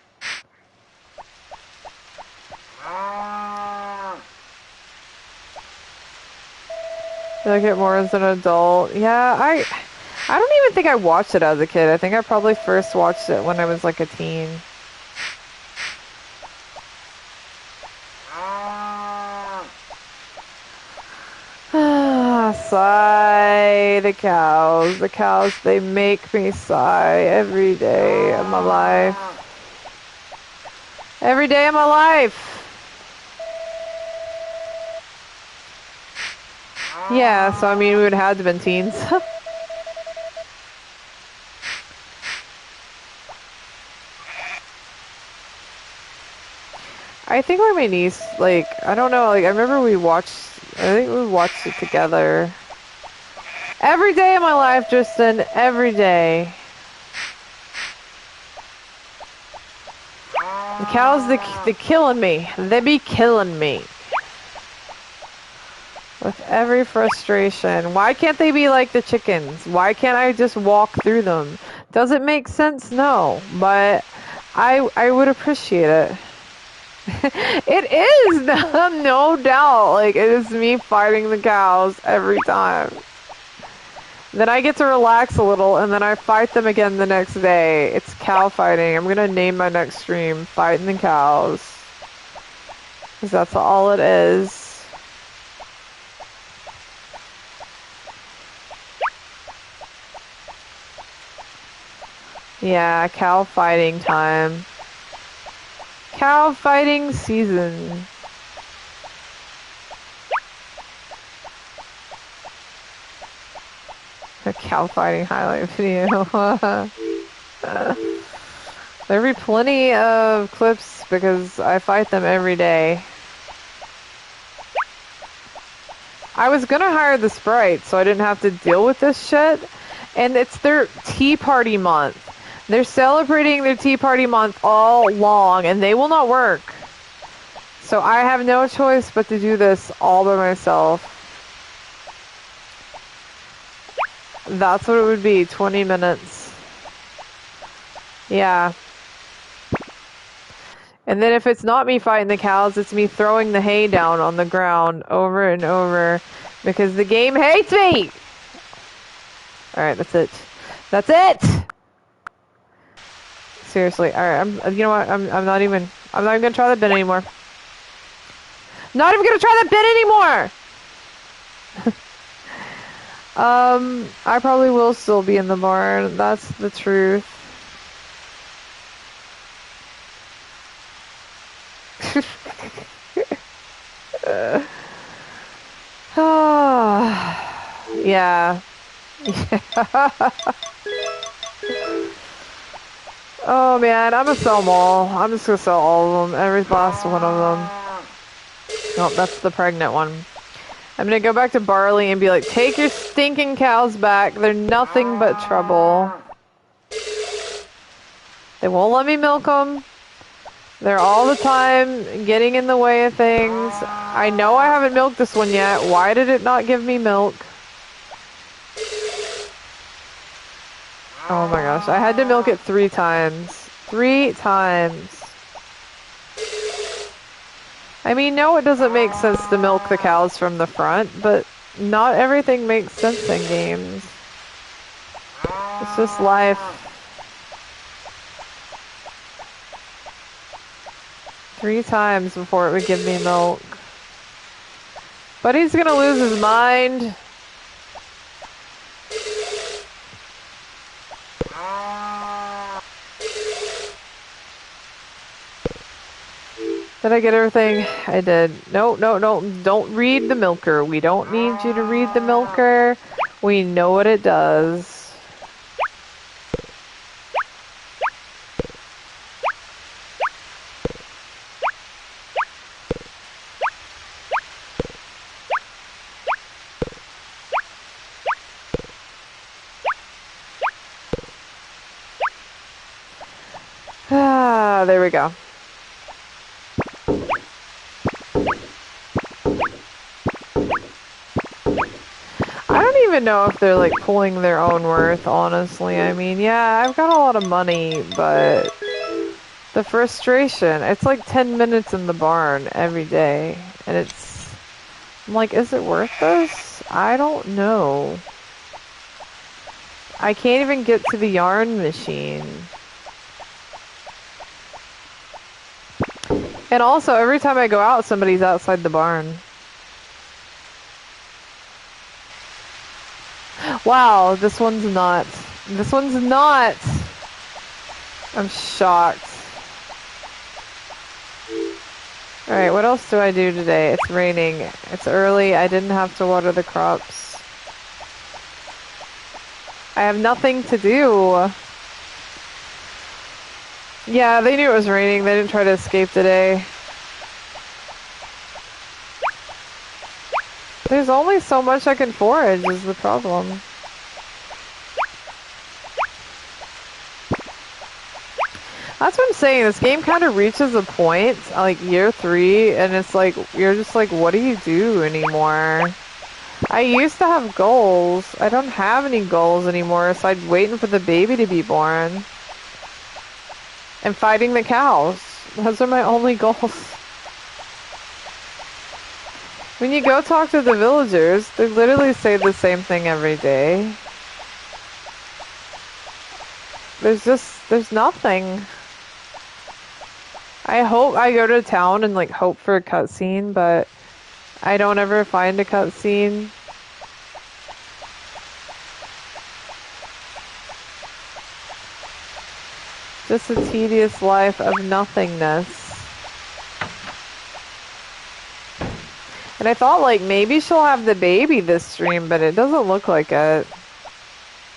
Look at more as an adult. Yeah, I don't even think I watched it as a kid. I think I probably first watched it when I was like a teen. Sigh, the cows. The cows, they make me sigh every day of my life. Every day of my life. Yeah, so I mean, we would have had to have been teens. I think like my niece, like, I don't know, like, I remember I think we watched it together. Every day of my life, Tristan, every day. The cows, they killing me. They be killing me. With every frustration. Why can't they be like the chickens? Why can't I just walk through them? Does it make sense? No. But I would appreciate it. It is, no doubt. Like, it is me fighting the cows every time. Then I get to relax a little, and then I fight them again the next day. It's cow fighting. I'm gonna name my next stream Fighting the Cows. Because that's all it is. Yeah, cow fighting time. Cow fighting season. A cow fighting highlight video. There'll be plenty of clips because I fight them every day. I was gonna hire the Sprite so I didn't have to deal with this shit. And it's their Tea Party month. They're celebrating their Tea Party month all long and they will not work. So I have no choice but to do this all by myself. That's what it would be, 20 minutes. Yeah, And then if it's not me fighting the cows, it's me throwing the hay down on the ground over and over because the game hates me! Alright, that's it. That's it! Seriously, alright, you know what, I'm not even gonna try that bin anymore. Not even gonna try that bin anymore! I probably will still be in the barn, that's the truth. Yeah. Oh man, I'm gonna sell them all. I'm just gonna sell all of them. Every last one of them. Oh, that's the pregnant one. I'm gonna go back to Barley and be like, take your stinking cows back. They're nothing but trouble. They won't let me milk them. They're all the time getting in the way of things. I know I haven't milked this one yet. Why did it not give me milk? Oh my gosh, I had to milk it 3 times. 3 times. I mean, no, it doesn't make sense to milk the cows from the front, but not everything makes sense in games. It's just life. 3 times before it would give me milk. But he's gonna lose his mind. Did I get everything? I did. No, don't read the milker. We don't need you to read the milker. We know what it does. Ah, there we go. I don't even know if they're like pulling their own worth, honestly. I mean, yeah, I've got a lot of money, but the frustration, it's like 10 minutes in the barn every day, and I'm like, is it worth this? I don't know. I can't even get to the yarn machine. And also, every time I go out, somebody's outside the barn. Wow, this one's not. This one's not. I'm shocked. Alright, what else do I do today? It's raining. It's early. I didn't have to water the crops. I have nothing to do. Yeah, they knew it was raining. They didn't try to escape today. There's only so much I can forage is the problem. That's what I'm saying. This game kind of reaches a point, like year 3, and it's like, you're just like, what do you do anymore? I used to have goals. I don't have any goals anymore, so I'm waiting for the baby to be born. And fighting the cows. Those are my only goals. When you go talk to the villagers, they literally say the same thing every day. There's nothing. I hope I go to town and like hope for a cutscene, but I don't ever find a cutscene. Just a tedious life of nothingness. And I thought like maybe she'll have the baby this stream, but it doesn't look like it.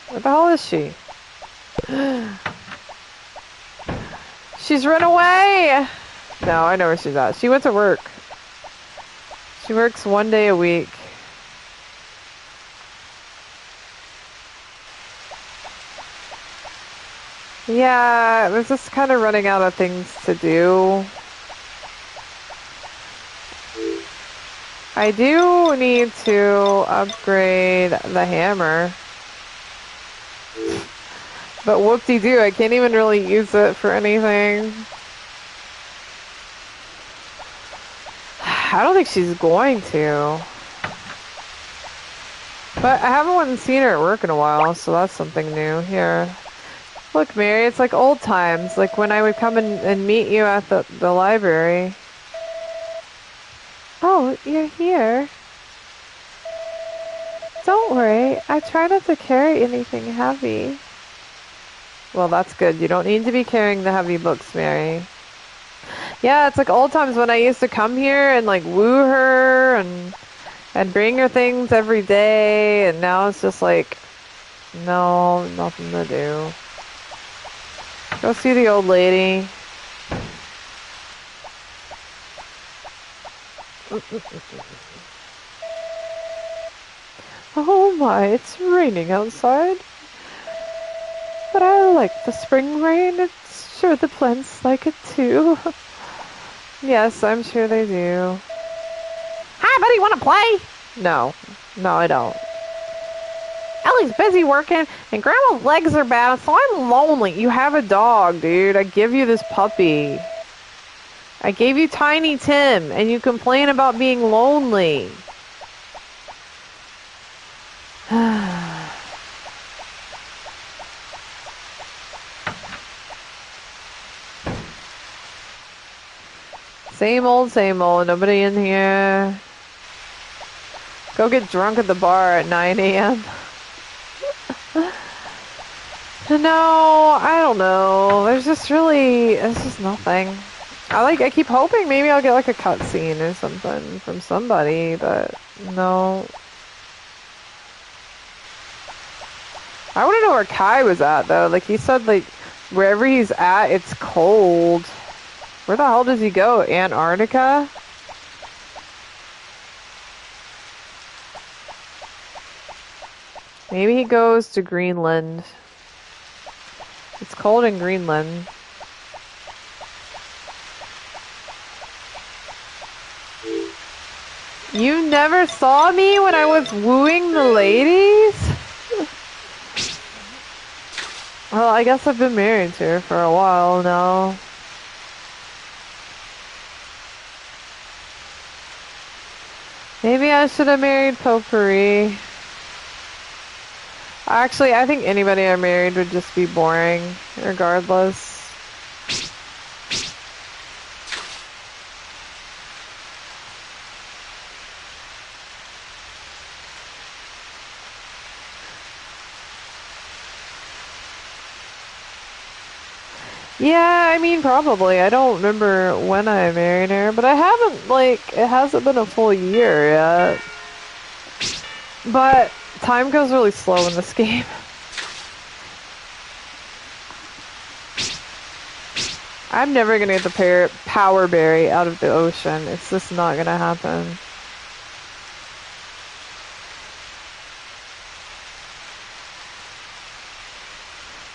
Where the hell is she? She's run away! No, I know where she's at. She went to work. She works 1 day a week. Yeah, we're just kind of running out of things to do. I do need to upgrade the hammer. But whoop-de-doo, I can't even really use it for anything. I don't think she's going to. But I haven't seen her at work in a while, so that's something new. Here. Look, Mary, it's like old times, like when I would come and meet you at the library. Oh, you're here. Don't worry, I try not to carry anything heavy. Well, that's good. You don't need to be carrying the heavy books, Mary. Yeah, it's like old times when I used to come here and like woo her and bring her things every day, and now it's just like, no, nothing to do. Go see the old lady. Oh my, it's raining outside. But I like the spring rain. It's sure the plants like it too. Yes, I'm sure they do. Hi, buddy, wanna play? No. No, I don't. Ellie's busy working, and Grandma's legs are bad, so I'm lonely. You have a dog, dude. I give you this puppy. I gave you Tiny Tim, and you complain about being lonely. Same old, nobody in here. Go get drunk at the bar at 9 a.m. No, I don't know. There's just nothing. I keep hoping maybe I'll get like a cutscene or something from somebody, but no. I want to know where Kai was at though. Like he said, like wherever he's at, it's cold. Where the hell does he go? Antarctica? Maybe he goes to Greenland. It's cold in Greenland. You never saw me when I was wooing the ladies? Well, I guess I've been married to her for a while now. Maybe I should have married Potpourri. Actually, I think anybody I married would just be boring, regardless. Yeah, I mean, probably. I don't remember when I married her, but I haven't, like, it hasn't been a full year yet. But time goes really slow in this game. I'm never gonna get the power berry out of the ocean. It's just not gonna happen.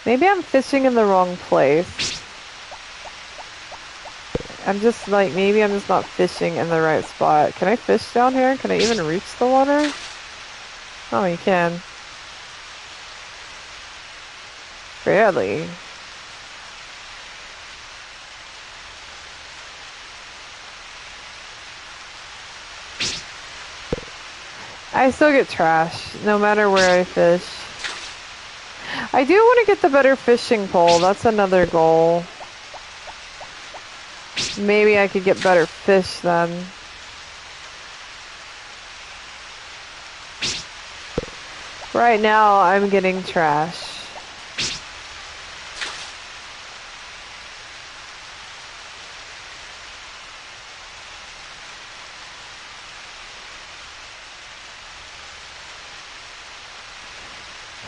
Maybe I'm fishing in the wrong place. I'm just like, maybe I'm just not fishing in the right spot. Can I fish down here? Can I even reach the water? Oh, you can. Barely. I still get trash, no matter where I fish. I do want to get the better fishing pole. That's another goal. Maybe I could get better fish then. Right now, I'm getting trash.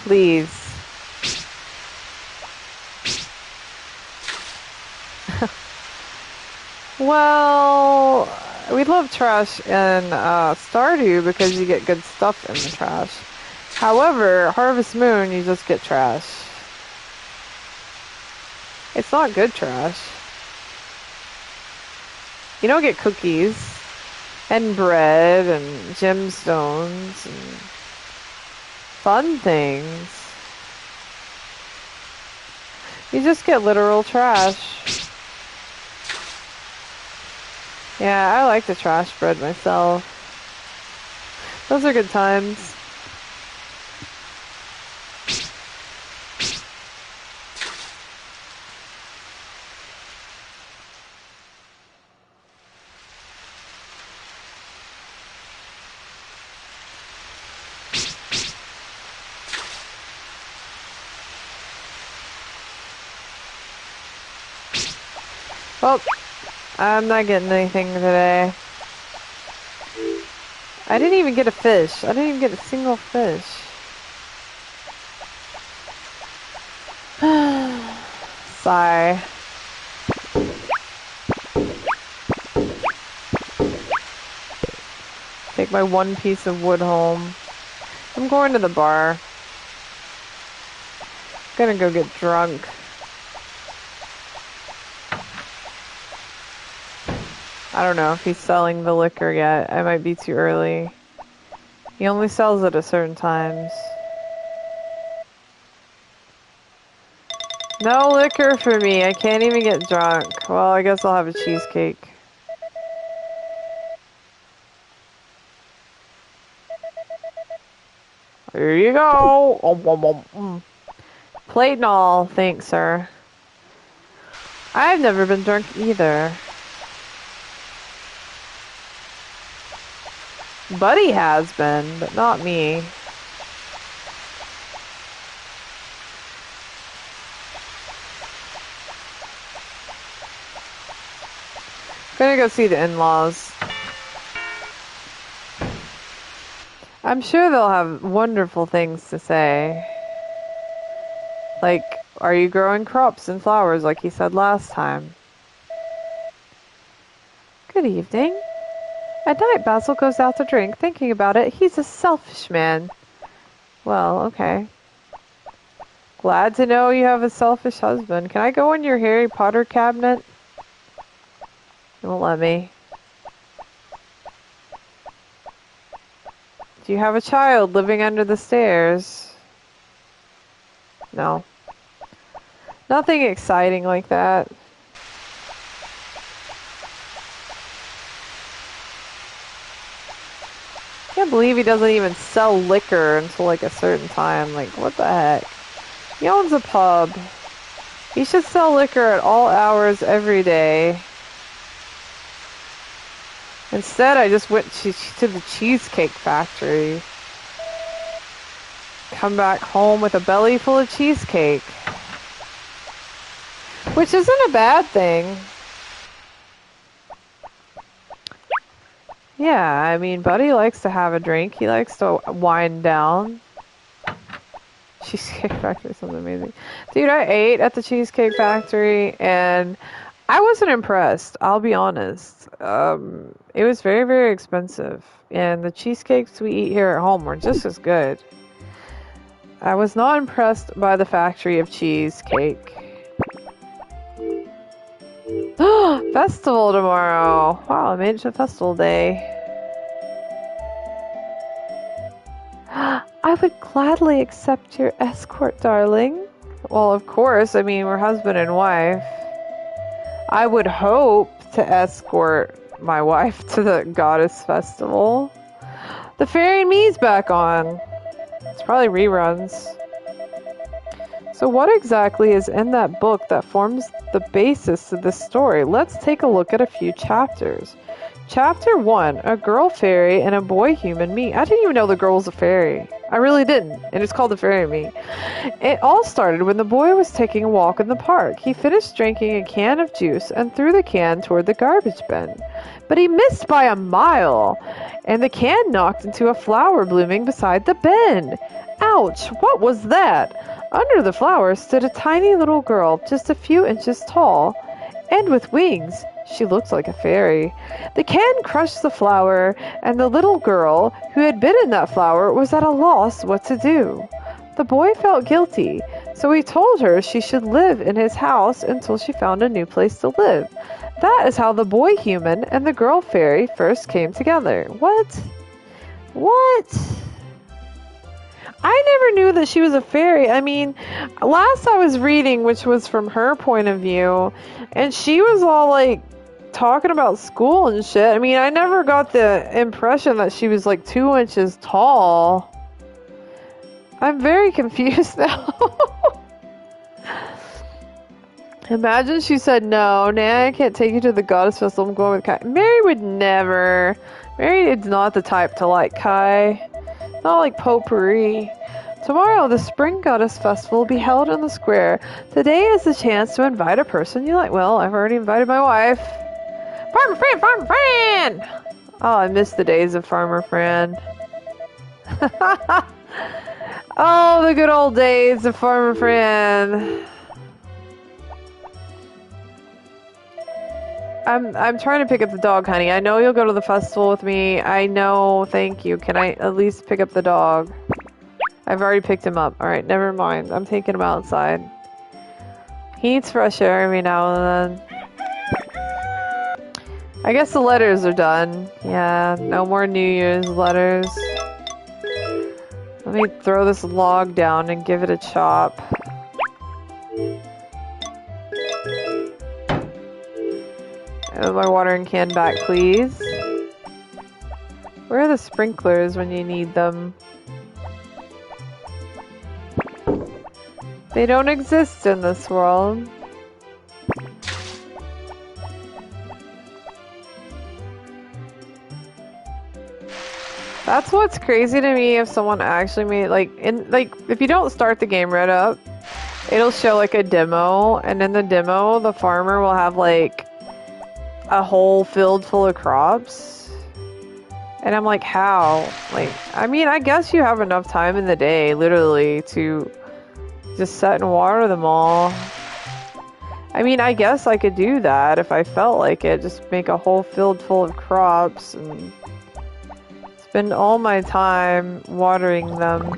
Please. Well, we love trash in Stardew because you get good stuff in the trash. However, Harvest Moon, you just get trash. It's not good trash. You don't get cookies and bread and gemstones and fun things. You just get literal trash. Yeah, I like the trash bread myself. Those are good times. Well, I'm not getting anything today. I didn't even get a fish. I didn't even get a single fish. Sigh. Take my one piece of wood home. I'm going to the bar. Gonna go get drunk. I don't know if he's selling the liquor yet. I might be too early. He only sells it at certain times. No liquor for me. I can't even get drunk. Well, I guess I'll have a cheesecake. Here you go. Plate and all. Thanks, sir. I've never been drunk either. Buddy has been, but not me. Gonna go see the in-laws. I'm sure they'll have wonderful things to say. Like, are you growing crops and flowers like he said last time? Good evening. At night, Basil goes out to drink. Thinking about it, he's a selfish man. Well, okay. Glad to know you have a selfish husband. Can I go in your Harry Potter cabinet? You won't let me. Do you have a child living under the stairs? No. Nothing exciting like that. Can't believe he doesn't even sell liquor until like a certain time. Like, what the heck? He owns a pub. He should sell liquor at all hours every day. Instead, I just went to the Cheesecake Factory. Come back home with a belly full of cheesecake. Which isn't a bad thing. Yeah, I mean, Buddy likes to have a drink. He likes to wind down. Cheesecake Factory is something amazing. Dude, I ate at the Cheesecake Factory and I wasn't impressed. I'll be honest. It was very, very expensive. And the cheesecakes we eat here at home were just as good. I was not impressed by the factory of cheesecake. Festival tomorrow. Wow, I made it to festival day. I would gladly accept your escort, darling. Well, of course. I mean, we're husband and wife. I would hope to escort my wife to the goddess festival. The Fairy and Me's back on. It's probably reruns. So what exactly is in that book that forms the basis of this story? Let's take a look at a few chapters. Chapter 1, a girl fairy and a boy human meet. I didn't even know the girl was a fairy. I really didn't. And it's called the Fairy and Me. It all started when the boy was taking a walk in the park. He finished drinking a can of juice and threw the can toward the garbage bin. But he missed by a mile, and the can knocked into a flower blooming beside the bin. Ouch! What was that? Under the flower stood a tiny little girl, just a few inches tall, and with wings. She looked like a fairy. The can crushed the flower, and the little girl, who had been in that flower, was at a loss what to do. The boy felt guilty, so he told her she should live in his house until she found a new place to live. That is how the boy human and the girl fairy first came together. What? What? I never knew that she was a fairy. I mean, last I was reading, which was from her point of view, and she was all like talking about school and shit. I mean, I never got the impression that she was like 2 inches tall. I'm very confused now. Imagine she said, no, nah, I can't take you to the goddess festival. I'm going with Kai. Mary would never. Mary is not the type to like Kai. Not like potpourri. Tomorrow, the Spring Goddess Festival will be held in the square. Today is the chance to invite a person you like. Well, I've already invited my wife. Farmer Fran! Farmer Fran! Oh, I miss the days of Farmer Fran. Oh, the good old days of Farmer Fran. I'm trying to pick up the dog, honey. I know you'll go to the festival with me. I know, thank you. Can I at least pick up the dog? I've already picked him up. Alright, never mind. I'm taking him outside. He needs fresh air every now and then. I guess the letters are done. Yeah, no more New Year's letters. Let me throw this log down and give it a chop. My watering can back, please. Where are the sprinklers when you need them? They don't exist in this world. That's what's crazy to me if someone actually made, if you don't start the game right up, it'll show like a demo, and in the demo, the farmer will have like a whole field full of crops. And I'm like, how? Like, I mean, I guess you have enough time in the day, literally, to just set and water them all. I mean, I guess I could do that if I felt like it. Just make a whole field full of crops and spend all my time watering them.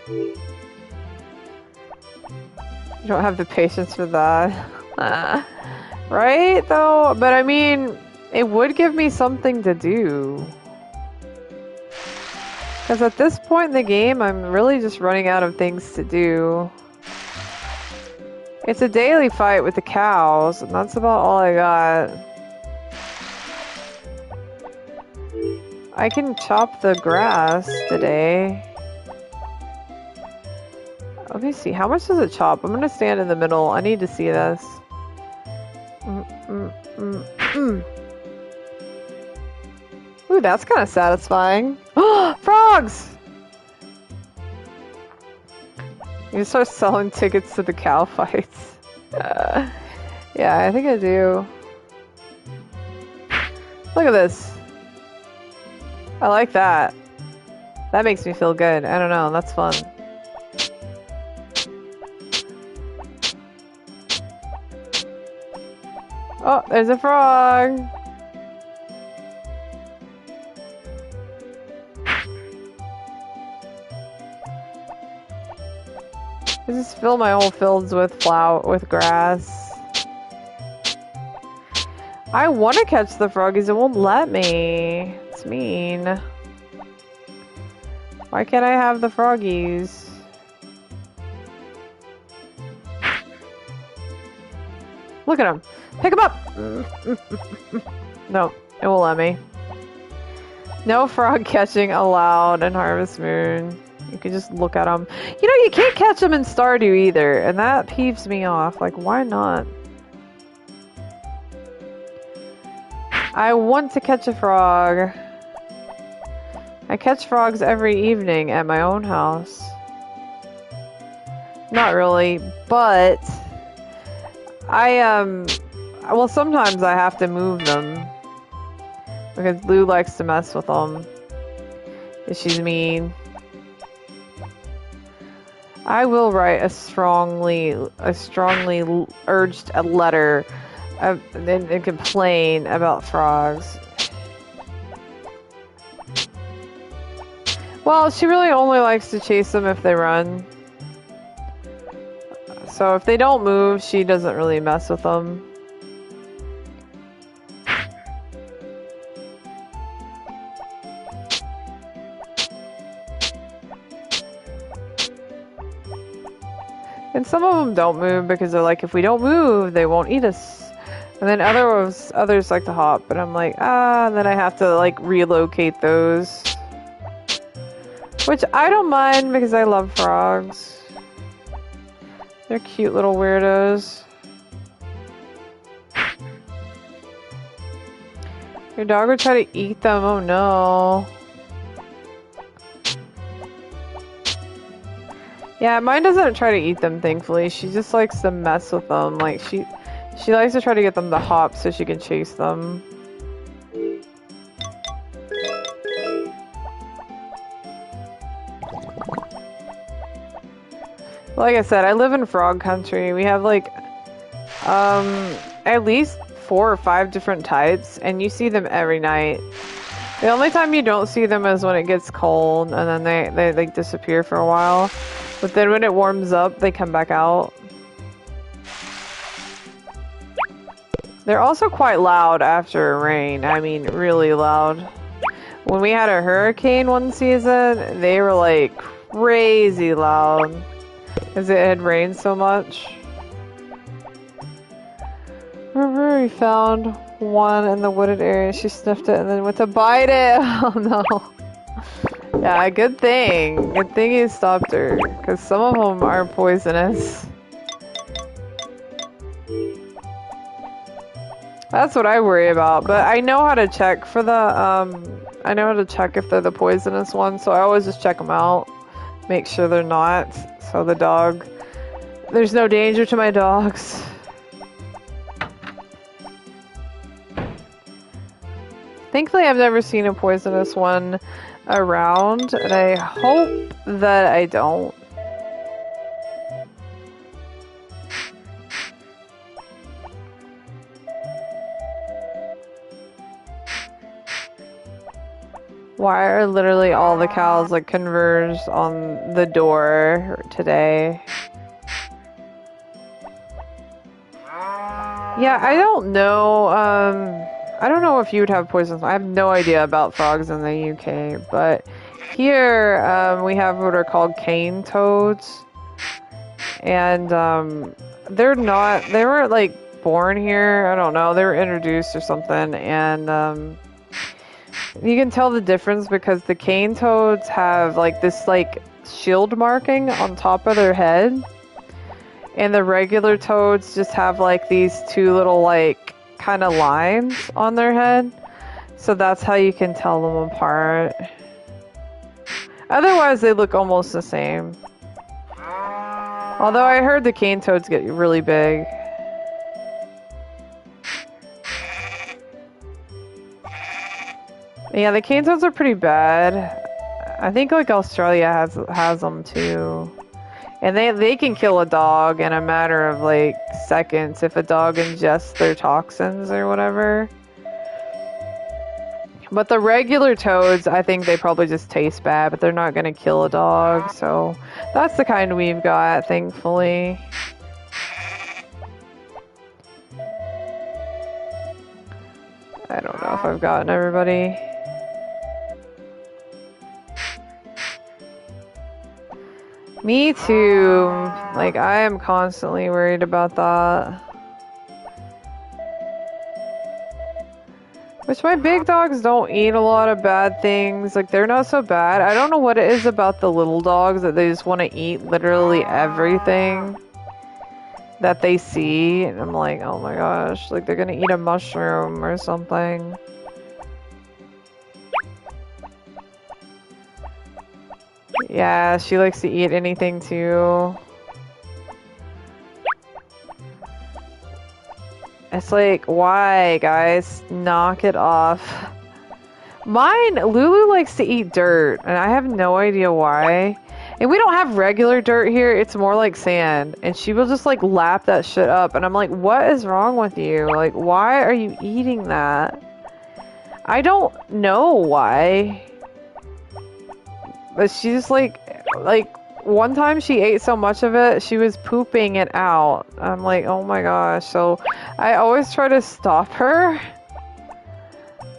You don't have the patience for that. Right, though? But I mean, it would give me something to do. Because at this point in the game, I'm really just running out of things to do. It's a daily fight with the cows, and that's about all I got. I can chop the grass today. Let me see, how much does it chop? I'm gonna stand in the middle. I need to see this. Ooh, that's kind of satisfying. Frogs! You start selling tickets to the cow fights. Yeah, I think I do. Look at this. I like that. That makes me feel good. I don't know, that's fun. Oh, there's a frog! I just fill my whole fields with grass. I want to catch the froggies, it won't let me. It's mean. Why can't I have the froggies? Look at them. Pick them up! No, it won't let me. No frog catching allowed in Harvest Moon. You can just look at them. You know, you can't catch them in Stardew either, and that peeves me off. Like, why not? I want to catch a frog. I catch frogs every evening at my own house. Not really, but well, sometimes I have to move them because Lou likes to mess with them. She's mean. I will write a strongly urged a letter and complain about frogs. Well, she really only likes to chase them if they run. So if they don't move, she doesn't really mess with them. And some of them don't move because they're like, if we don't move, they won't eat us. And then others like to hop, but I'm like, and then I have to like relocate those. Which I don't mind because I love frogs. They're cute little weirdos. Your dog would try to eat them, oh no. Yeah, mine doesn't try to eat them, thankfully. She just likes to mess with them. Like, she likes to try to get them to hop so she can chase them. Like I said, I live in frog country. We have like, at least 4 or 5 different types, and you see them every night. The only time you don't see them is when it gets cold, and then they like disappear for a while. But then when it warms up, they come back out. They're also quite loud after rain. I mean, really loud. When we had a hurricane one season, they were like crazy loud. Because it had rained so much. Remember we found one in the wooded area. She sniffed it and then went to bite it. Oh no. Yeah, good thing. Good thing you stopped her. Because some of them are poisonous. That's what I worry about. But I know how to check for the, I know how to check if they're the poisonous ones. So I always just check them out. Make sure they're not. So the dog, there's no danger to my dogs. Thankfully, I've never seen a poisonous one around, and I hope that I don't. Why are literally all the cows like converged on the door today? Yeah, I don't know. I don't know if you would have poisons. I have no idea about frogs in the UK, but here we have what are called cane toads, and they weren't like born here. I don't know. They were introduced or something, and you can tell the difference because the cane toads have like this like shield marking on top of their head, and the regular toads just have like these 2 little like kind of lines on their head. So that's how you can tell them apart. Otherwise they look almost the same. Although I heard the cane toads get really big. Yeah, the cane toads are pretty bad. I think like Australia has them too. And they can kill a dog in a matter of like seconds if a dog ingests their toxins or whatever. But the regular toads, I think they probably just taste bad, but they're not gonna kill a dog, so that's the kind we've got, thankfully. I don't know if I've gotten everybody. Me too. Like, I am constantly worried about that. Which my big dogs don't eat a lot of bad things. Like, they're not so bad. I don't know what it is about the little dogs that they just want to eat literally everything that they see. And I'm like, oh my gosh. Like, they're gonna eat a mushroom or something. Yeah, she likes to eat anything too. It's like, why, guys? Knock it off. Mine, Lulu likes to eat dirt, and I have no idea why. And we don't have regular dirt here, it's more like sand. And she will just like lap that shit up, and I'm like, what is wrong with you? Like, why are you eating that? I don't know why. But she's like one time she ate so much of it, she was pooping it out. I'm like, oh my gosh. So I always try to stop her.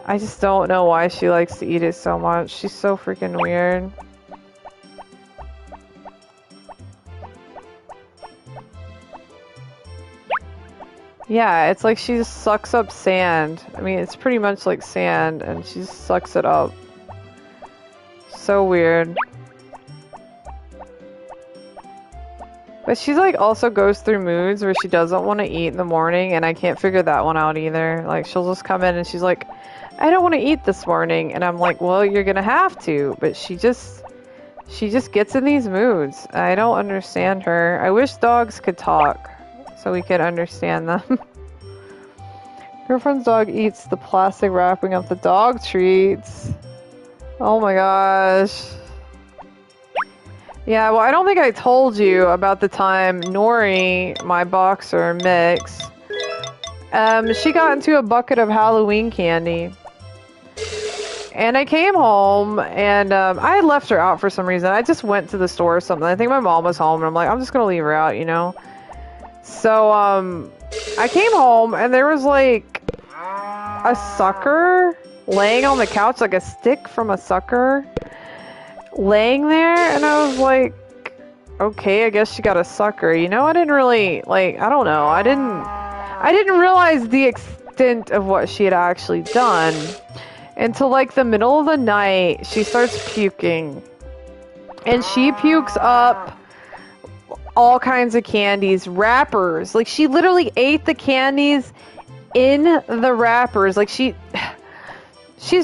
I just don't know why she likes to eat it so much. She's so freaking weird. Yeah, it's like she just sucks up sand. I mean, it's pretty much like sand, and she just sucks it up. So weird. But she's like also goes through moods where she doesn't want to eat in the morning, and I can't figure that one out either. Like, she'll just come in and she's like, I don't want to eat this morning, and I'm like, well, you're gonna have to. But she just gets in these moods. I don't understand her. I wish dogs could talk so we could understand them. Girlfriend's dog eats the plastic wrapping of the dog treats. Oh my gosh. Yeah, well, I don't think I told you about the time Nori, my boxer, Mix, she got into a bucket of Halloween candy. And I came home, and I had left her out for some reason. I just went to the store or something. I think my mom was home, and I'm like, I'm just gonna leave her out, you know? So, I came home, and there was, like, a sucker laying on the couch, like a stick from a sucker laying there, and I was like, okay, I guess she got a sucker. You know, I didn't really, like, I don't know. I didn't realize the extent of what she had actually done until, like, the middle of the night. She starts puking, and she pukes up all kinds of candies, wrappers. Like, she literally ate the candies in the wrappers. Like, she's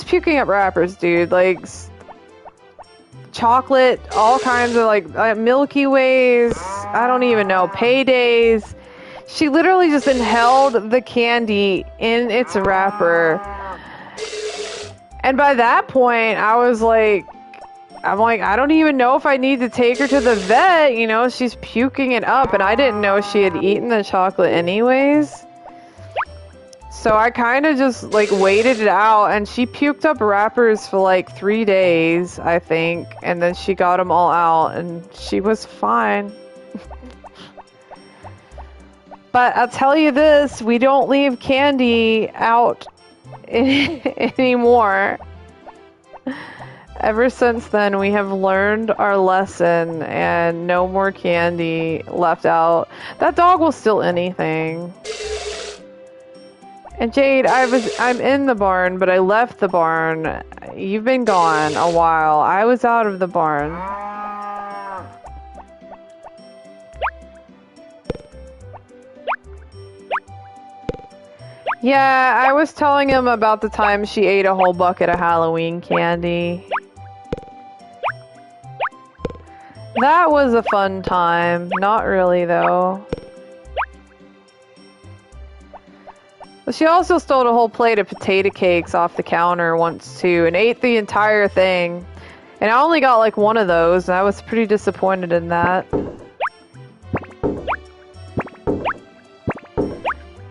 puking up wrappers, dude. Like, chocolate, all kinds of, like Milky Ways, I don't even know, Paydays. She literally just inhaled the candy in its wrapper. And by that point, I'm like, I don't even know if I need to take her to the vet, you know, she's puking it up, and I didn't know she had eaten the chocolate anyways. So I kind of just, like, waited it out, and she puked up wrappers for, like, 3 days, I think, and then she got them all out, and she was fine. But I'll tell you this, we don't leave candy out anymore. Ever since then, we have learned our lesson, and no more candy left out. That dog will steal anything. And Jade, I'm in the barn, but I left the barn. You've been gone a while. I was out of the barn. Yeah, I was telling him about the time she ate a whole bucket of Halloween candy. That was a fun time. Not really, though. She also stole a whole plate of potato cakes off the counter once too, and ate the entire thing. And I only got like one of those, and I was pretty disappointed in that.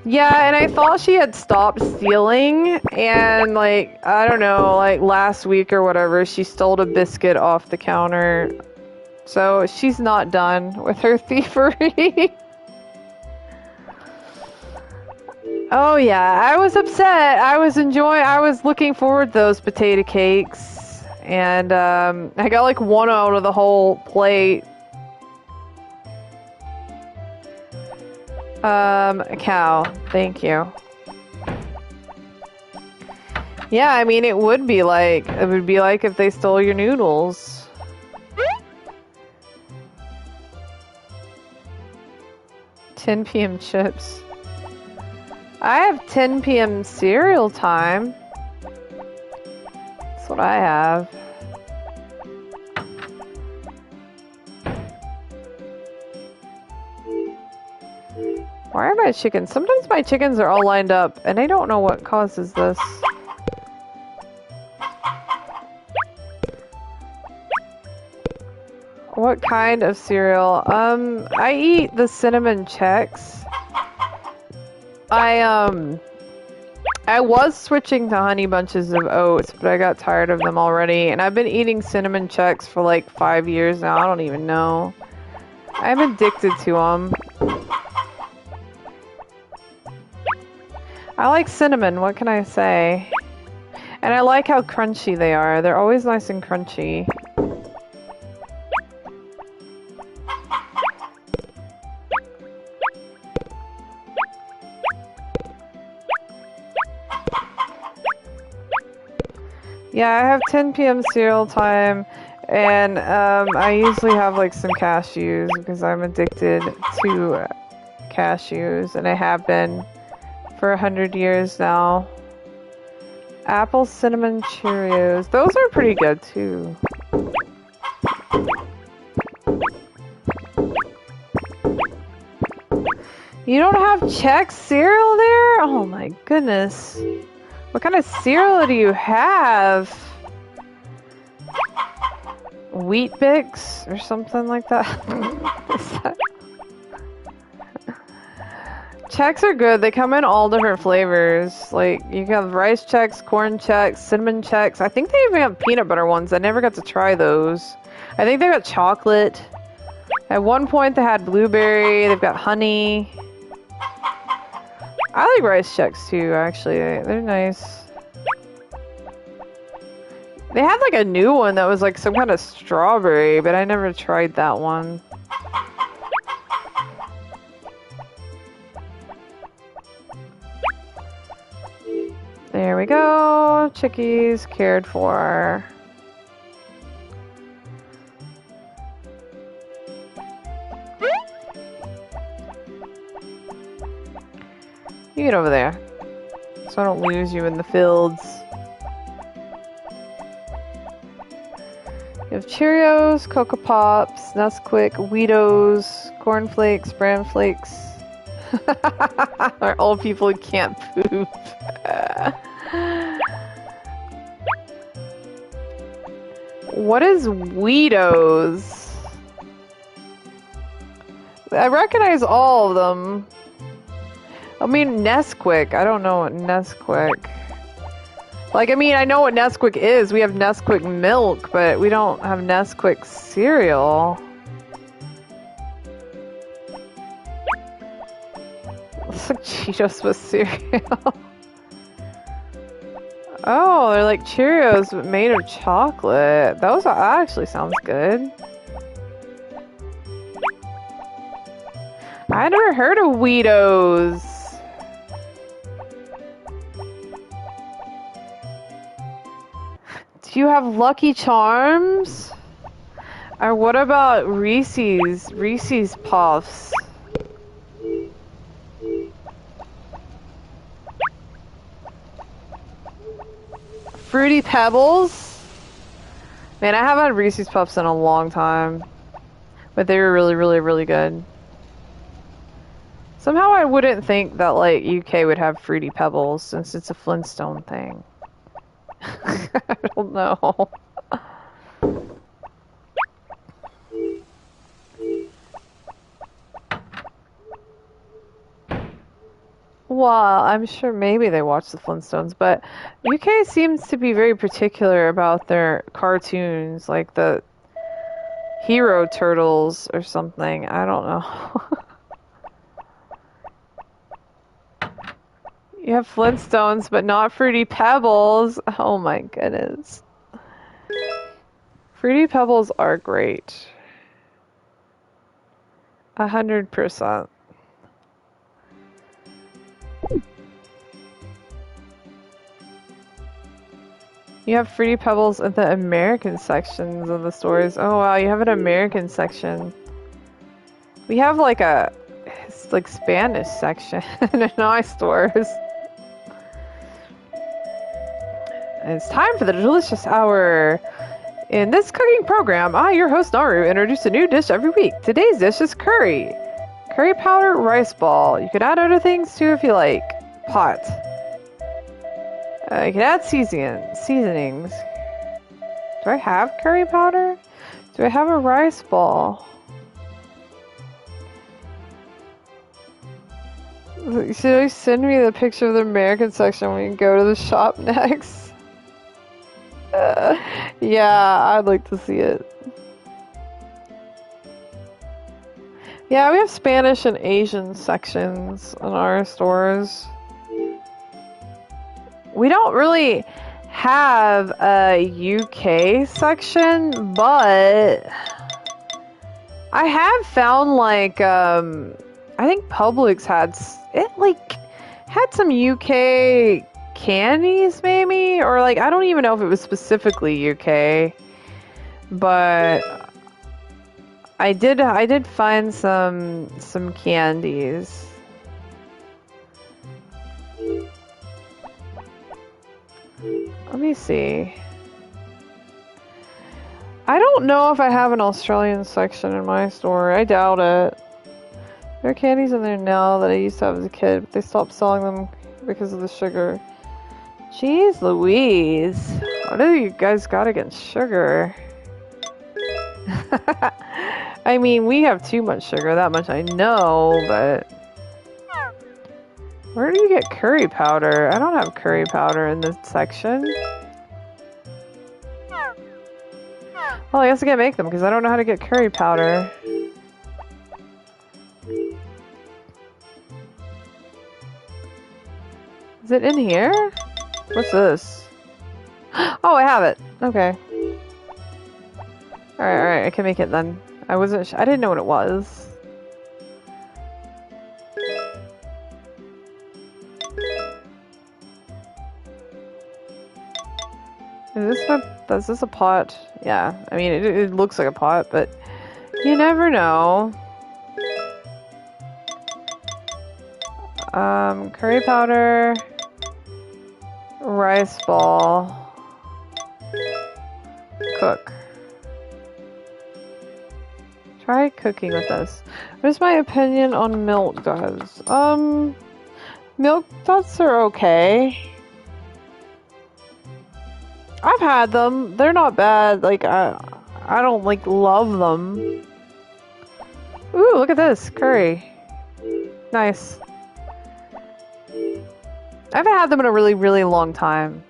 Yeah, and I thought she had stopped stealing, and like, I don't know, like last week or whatever, she stole a biscuit off the counter. So she's not done with her thievery. Oh yeah, I was upset. I was looking forward to those potato cakes, and I got like one out of the whole plate. A cow. Thank you. Yeah, I mean, it would be like if they stole your noodles. 10 p.m. chips. I have 10 p.m. cereal time. That's what I have. Why are my chickens? Sometimes my chickens are all lined up, and I don't know what causes this. What kind of cereal? I eat the cinnamon Chex. I was switching to Honey Bunches of Oats, but I got tired of them already, and I've been eating cinnamon Chex for like 5 years now. I don't even know. I'm addicted to them. I like cinnamon, what can I say? And I like how crunchy they are. They're always nice and crunchy. Yeah, I have 10 p.m. cereal time, and I usually have like some cashews because I'm addicted to cashews, and I have been for 100 years now. Apple cinnamon Cheerios. Those are pretty good too. You don't have Chex cereal there? Oh my goodness. What kind of cereal do you have? Wheat Bix or something like that? Chex are good. They come in all different flavors. Like, you have rice Chex, corn Chex, cinnamon Chex. I think they even have peanut butter ones. I never got to try those. I think they got chocolate. At one point they had blueberry. They've got honey. I like rice Chex too, actually. They're nice. They had like a new one that was like some kind of strawberry, but I never tried that one. There we go. Chickies cared for. You get over there, so I don't lose you in the fields. You have Cheerios, Cocoa Pops, Nesquik, Weetos, Corn Flakes, Bran Flakes. Are old people who can't poop. What is Weetos? I recognize all of them. I mean, Nesquik. I don't know what Nesquik. Like, I mean, I know what Nesquik is. We have Nesquik milk, but we don't have Nesquik cereal. Looks like Cheetos with cereal. Oh, they're like Cheerios but made of chocolate. That actually sounds good. I never heard of Weetos. Do you have Lucky Charms? Or what about Reese's? Reese's Puffs. Fruity Pebbles? Man, I haven't had Reese's Puffs in a long time. But they were really, really, really good. Somehow I wouldn't think that, like, UK would have Fruity Pebbles since it's a Flintstone thing. I don't know. Well, I'm sure maybe they watch the Flintstones, but UK seems to be very particular about their cartoons, like the Hero Turtles or something. I don't know. You have Flintstones, but not Fruity Pebbles. Oh my goodness. Fruity Pebbles are great. 100%. You have Fruity Pebbles in the American sections of the stores. Oh wow, you have an American section. We have like it's like Spanish section in our stores. And it's time for the delicious hour. In this cooking program, I, your host Naru, introduce a new dish every week. Today's dish is curry. Curry powder rice ball. You can add other things too if you like. Pot. You can add seasonings. Do I have curry powder? Do I have a rice ball? Should I send me the picture of the American section when you go to the shop next? Yeah, I'd like to see it. Yeah, we have Spanish and Asian sections in our stores. We don't really have a UK section, but I have found like I think Publix had some UK candies, maybe? Or like, I don't even know if it was specifically UK, but I did find some candies. Let me see. I don't know if I have an Australian section in my store. I doubt it. There are candies in there now that I used to have as a kid, but they stopped selling them because of the sugar. Jeez Louise. What do you guys got against sugar? I mean, we have too much sugar, that much I know, but... Where do you get curry powder? I don't have curry powder in this section. Well, I guess I can't make them because I don't know how to get curry powder. Is it in here? What's this? Oh, I have it. Okay. Alright, I can make it then. I wasn't I didn't know what it was. Is this a pot? Yeah, I mean, it looks like a pot, but you never know. Curry powder, rice ball, cook. Try cooking with this. What is my opinion on milk duds? Milk duds are okay. I've had them. They're not bad. Like, I don't, like, love them. Ooh, look at this. Curry. Nice. I haven't had them in a really, really long time.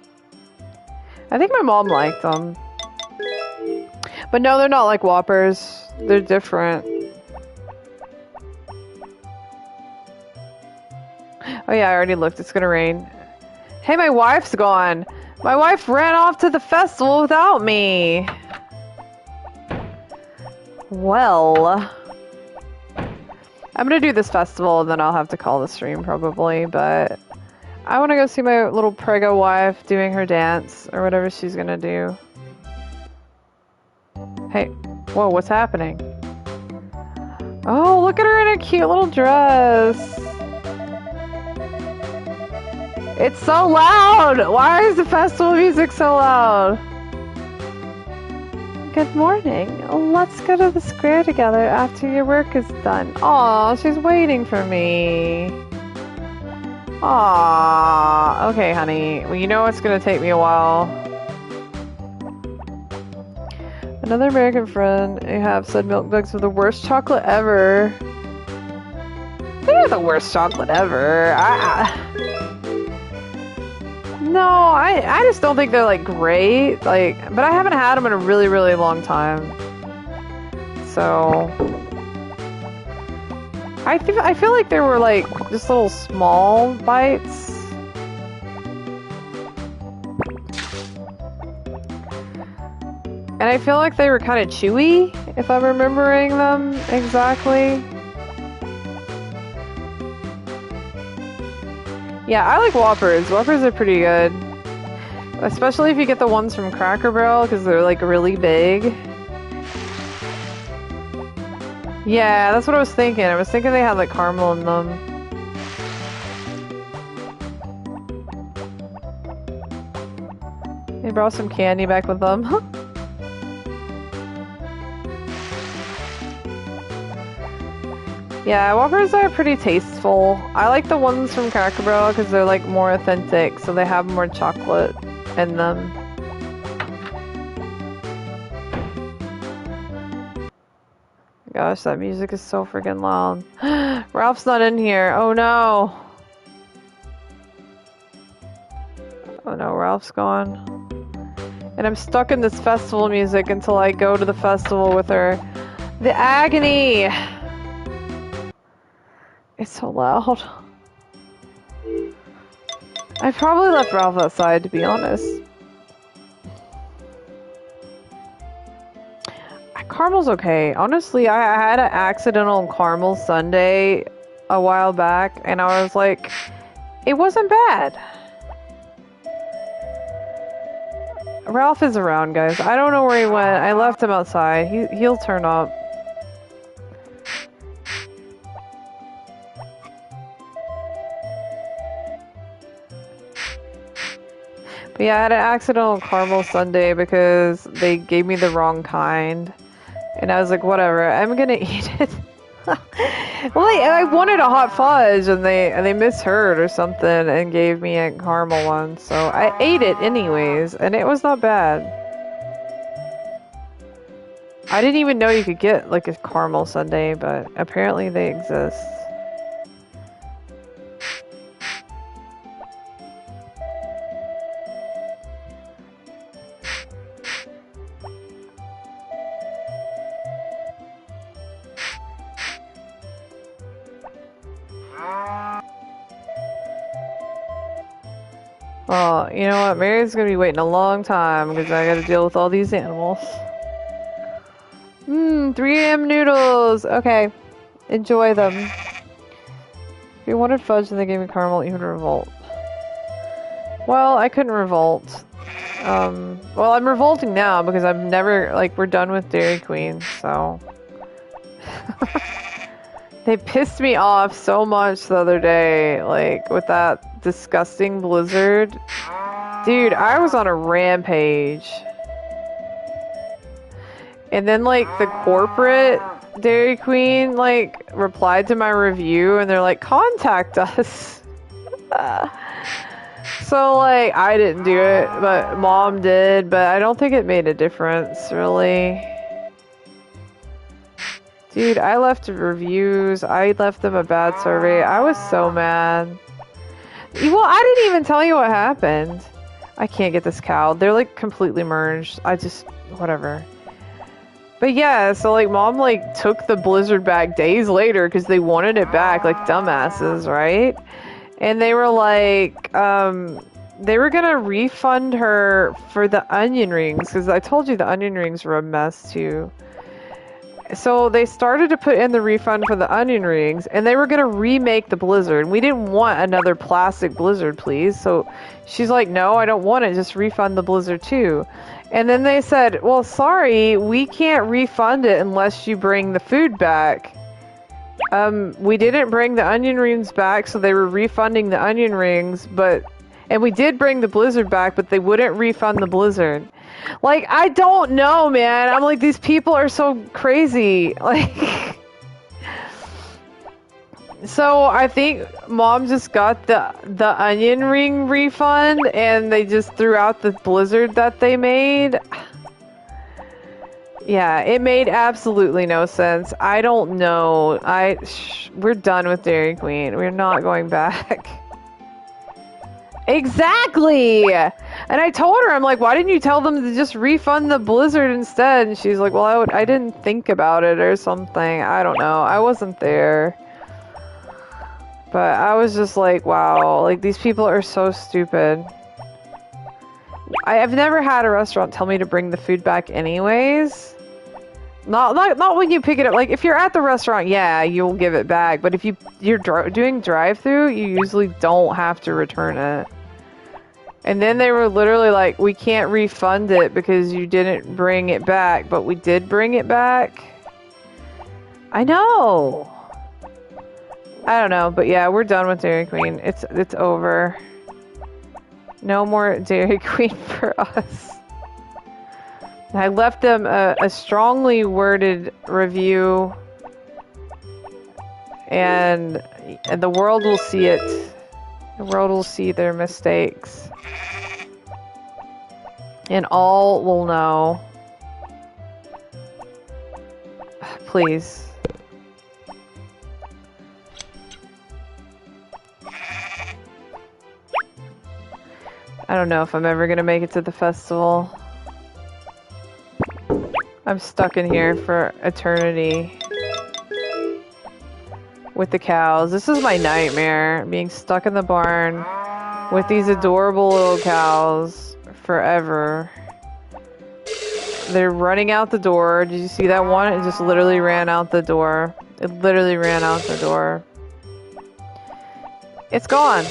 I think my mom liked them. But no, they're not like Whoppers. They're different. Oh yeah, I already looked. It's gonna rain. Hey, my wife's gone. My wife ran off to the festival without me. Well, I'm gonna do this festival and then I'll have to call the stream probably, but I want to go see my little prego wife doing her dance or whatever she's gonna do. Hey, whoa, what's happening? Oh, look at her in a cute little dress. It's so loud! Why is the festival music so loud? Good morning. Let's go to the square together after your work is done. Aw, she's waiting for me. Aw. Okay, honey. Well, you know it's gonna take me a while. Another American friend I have said milk duds are the worst chocolate ever. They're the worst chocolate ever. No, I just don't think they're like great. Like, but I haven't had them in a really, really long time. So I feel like they were like just little small bites. And I feel like they were kind of chewy, if I'm remembering them exactly. Yeah, I like Whoppers. Whoppers are pretty good. Especially if you get the ones from Cracker Barrel, because they're like really big. Yeah, that's what I was thinking. I was thinking they had like caramel in them. They brought some candy back with them. Yeah, Whoppers are pretty tasteful. I like the ones from Cracker Barrel because they're like more authentic, so they have more chocolate in them. Gosh, that music is so freaking loud. Ralph's not in here. Oh no. Oh no, Ralph's gone. And I'm stuck in this festival music until I go to the festival with her. The agony! It's so loud. I probably left Ralph outside, to be honest. Caramel's okay. Honestly, I had an accidental caramel sundae a while back, and I was like, it wasn't bad. Ralph is around, guys. I don't know where he went. I left him outside. He'll turn up. But yeah, I had an accidental caramel sundae because they gave me the wrong kind. And I was like, whatever, I'm gonna eat it. Well, I wanted a hot fudge and they misheard or something and gave me a caramel one. So I ate it anyways, and it was not bad. I didn't even know you could get like a caramel sundae, but apparently they exist. Oh, you know what? Mary's gonna be waiting a long time because I gotta deal with all these animals. 3 AM noodles! Okay. Enjoy them. If you wanted fudge and they gave me caramel, you would revolt. Well, I couldn't revolt. Well, I'm revolting now because I've never, like, we're done with Dairy Queen, so... They pissed me off so much the other day, like, with that disgusting blizzard. Dude, I was on a rampage. And then, like, the corporate Dairy Queen, like, replied to my review, and they're like, contact us. So, like, I didn't do it, but Mom did, but I don't think it made a difference, really. Dude, I left reviews, I left them a bad survey, I was so mad. Well, I didn't even tell you what happened. I can't get this cow. They're, like, completely merged. Whatever. But yeah, so, like, Mom, like, took the blizzard back days later because they wanted it back, like dumbasses, right? And they were like, they were gonna refund her for the onion rings because I told you the onion rings were a mess, too. So they started to put in the refund for the onion rings, and they were gonna remake the blizzard. We didn't want another plastic blizzard, please. So she's like, no, I don't want it. Just refund the blizzard too. And then they said, well, sorry, we can't refund it unless you bring the food back. We didn't bring the onion rings back, so they were refunding the onion rings, and we did bring the blizzard back, but they wouldn't refund the blizzard. Like, I don't know, man. I'm like, these people are so crazy. Like, so I think Mom just got the onion ring refund, and they just threw out the blizzard that they made. Yeah, it made absolutely no sense. I don't know. We're done with Dairy Queen. We're not going back. Exactly! And I told her, I'm like, why didn't you tell them to just refund the blizzard instead? And she's like, well, I didn't think about it or something. I don't know. I wasn't there. But I was just like, wow, like, these people are so stupid. I've never had a restaurant tell me to bring the food back anyways. Not when you pick it up. Like, if you're at the restaurant, yeah, you'll give it back. But if you're doing drive-thru, you usually don't have to return it. And then they were literally like, we can't refund it because you didn't bring it back, but we did bring it back. I know. I don't know, but yeah, we're done with Dairy Queen. It's over. No more Dairy Queen for us. I left them a strongly worded review, and the world will see it. The world will see their mistakes. And all will know. Please. I don't know if I'm ever gonna make it to the festival. I'm stuck in here for eternity. With the cows. This is my nightmare. Being stuck in the barn with these adorable little cows forever. They're running out the door. Did you see that one? It just literally ran out the door. It literally ran out the door. It's gone.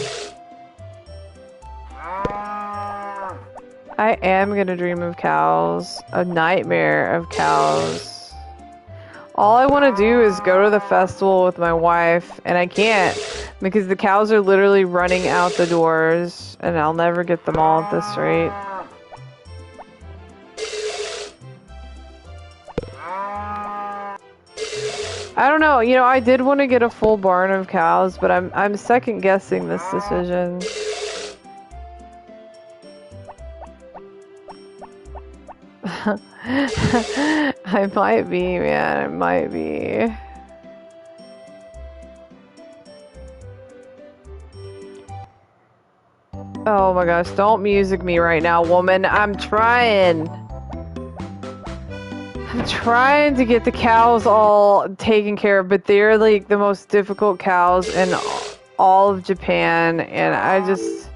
I am gonna dream of cows. A nightmare of cows. All I want to do is go to the festival with my wife, and I can't because the cows are literally running out the doors, and I'll never get them all at this rate. I don't know, you know, I did want to get a full barn of cows, but I'm second guessing this decision. I might be, man, I might be. Oh my gosh, don't music me right now, woman. I'm trying to get the cows all taken care of, but they're like the most difficult cows in all of Japan, and I just...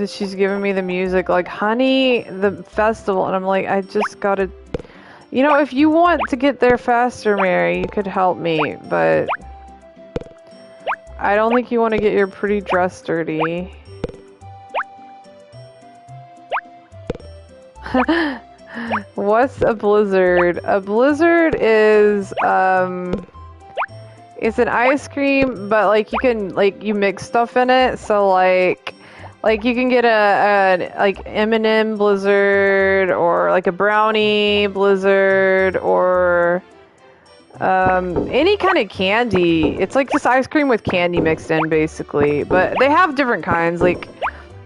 she's giving me the music like, honey, the festival, and I'm like, I just gotta... You know, if you want to get there faster, Mary, you could help me, but... I don't think you want to get your pretty dress dirty. What's a blizzard? A blizzard is, it's an ice cream, but like you can, like, you mix stuff in it, so like you can get a like M&M blizzard, or like a brownie blizzard, or any kind of candy. It's like this ice cream with candy mixed in, basically. But they have different kinds. Like,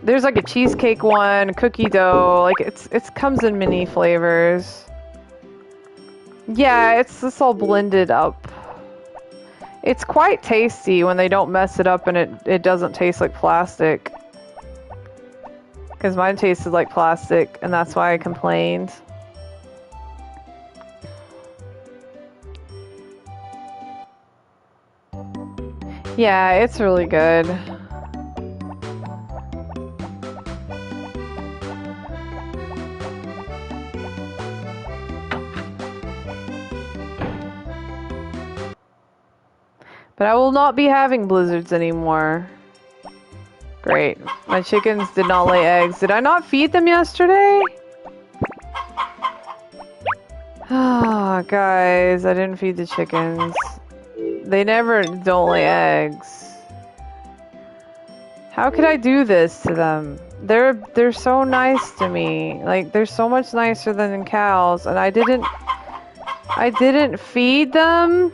there's like a cheesecake one, cookie dough. Like, it comes in many flavors. Yeah, it's all blended up. It's quite tasty when they don't mess it up and it doesn't taste like plastic. Because mine tasted like plastic, and that's why I complained. Yeah, it's really good. But I will not be having blizzards anymore. Great. My chickens did not lay eggs. Did I not feed them yesterday? Ah, guys, I didn't feed the chickens. They never don't lay eggs. How could I do this to them? They're so nice to me. Like, they're so much nicer than cows, and I didn't feed them?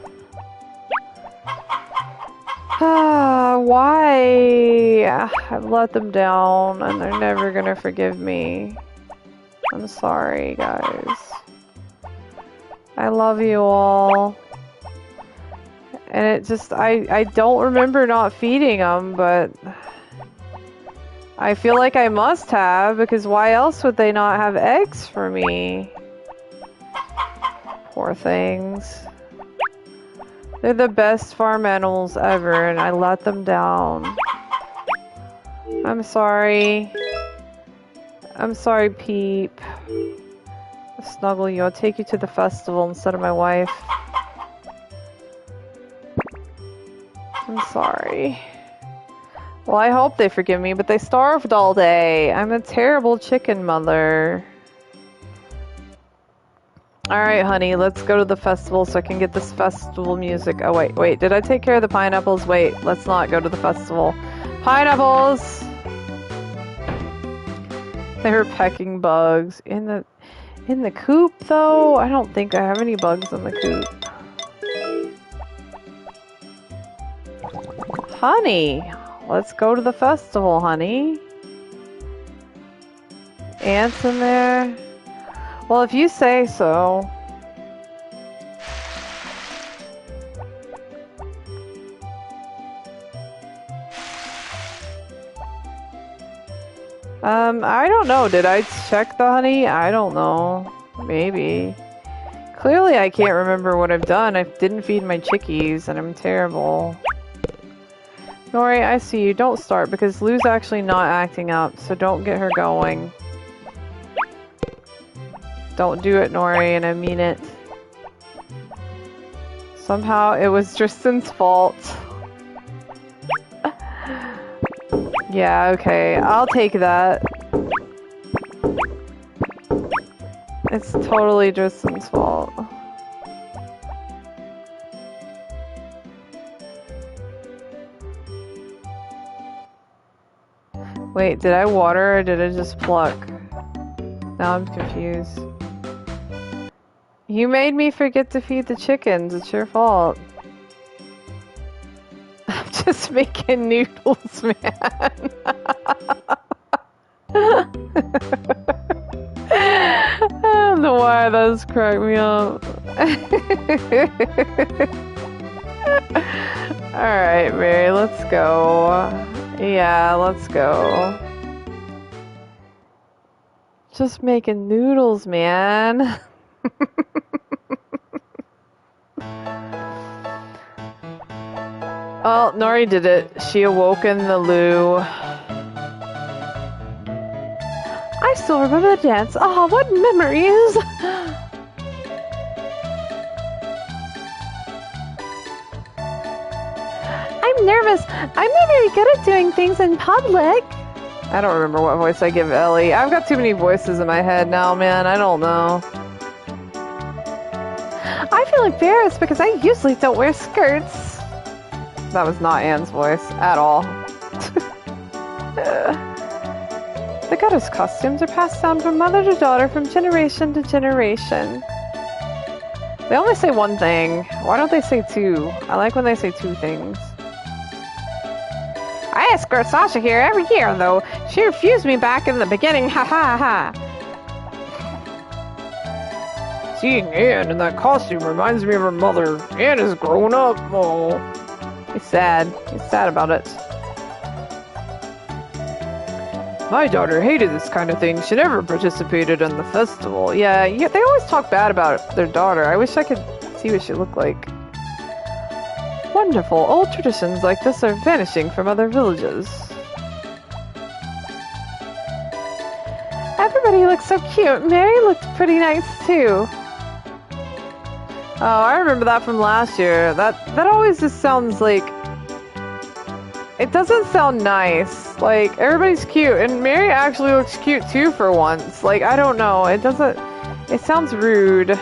Why? I've let them down, and they're never gonna forgive me. I'm sorry, guys. I love you all. And it just, I don't remember not feeding them, but I feel like I must have, because why else would they not have eggs for me? Poor things. They're the best farm animals ever, and I let them down. I'm sorry. I'm sorry, Peep. I'll snuggle you. I'll take you to the festival instead of my wife. I'm sorry. Well, I hope they forgive me, but they starved all day. I'm a terrible chicken mother. Alright, honey, let's go to the festival so I can get this festival music. Oh, wait, did I take care of the pineapples? Wait, let's not go to the festival. Pineapples! They were pecking bugs. In the coop, though? I don't think I have any bugs in the coop. Honey, let's go to the festival, honey. Ants in there? Well, if you say so. I don't know. Did I check the honey? I don't know. Maybe. Clearly, I can't remember what I've done. I didn't feed my chickies, and I'm terrible. Nori, I see you. Don't start, because Lou's actually not acting up, so don't get her going. Don't do it, Nori, and I mean it. Somehow it was Tristan's fault. Yeah, okay. I'll take that. It's totally Tristan's fault. Wait, did I water or did I just pluck? Now I'm confused. You made me forget to feed the chickens. It's your fault. I'm just making noodles, man. I don't know why that's cracked me up. Alright, Mary, let's go. Yeah, let's go. Just making noodles, man. Oh, Nori did it. She awoke in the loo. I still remember the dance. Oh, what memories! I'm nervous. I'm not very good at doing things in public. I don't remember what voice I give Ellie. I've got too many voices in my head now, man. I don't know. I feel embarrassed because I usually don't wear skirts. That was not Anne's voice at all. The goddess costumes are passed down from mother to daughter from generation to generation. They only say one thing. Why don't they say two? I like when they say two things. I escort Sasha here every year, though. She refused me back in the beginning. Ha ha ha. Seeing Anne in that costume reminds me of her mother. Anne is grown up. Oh. He's sad. He's sad about it. My daughter hated this kind of thing. She never participated in the festival. Yeah, they always talk bad about their daughter. I wish I could see what she looked like. Wonderful. Old traditions like this are vanishing from other villages. Everybody looks so cute. Mary looked pretty nice too. Oh, I remember that from last year. That always just sounds like... It doesn't sound nice. Like, everybody's cute, and Mary actually looks cute too for once. Like, I don't know. It doesn't... It sounds rude. The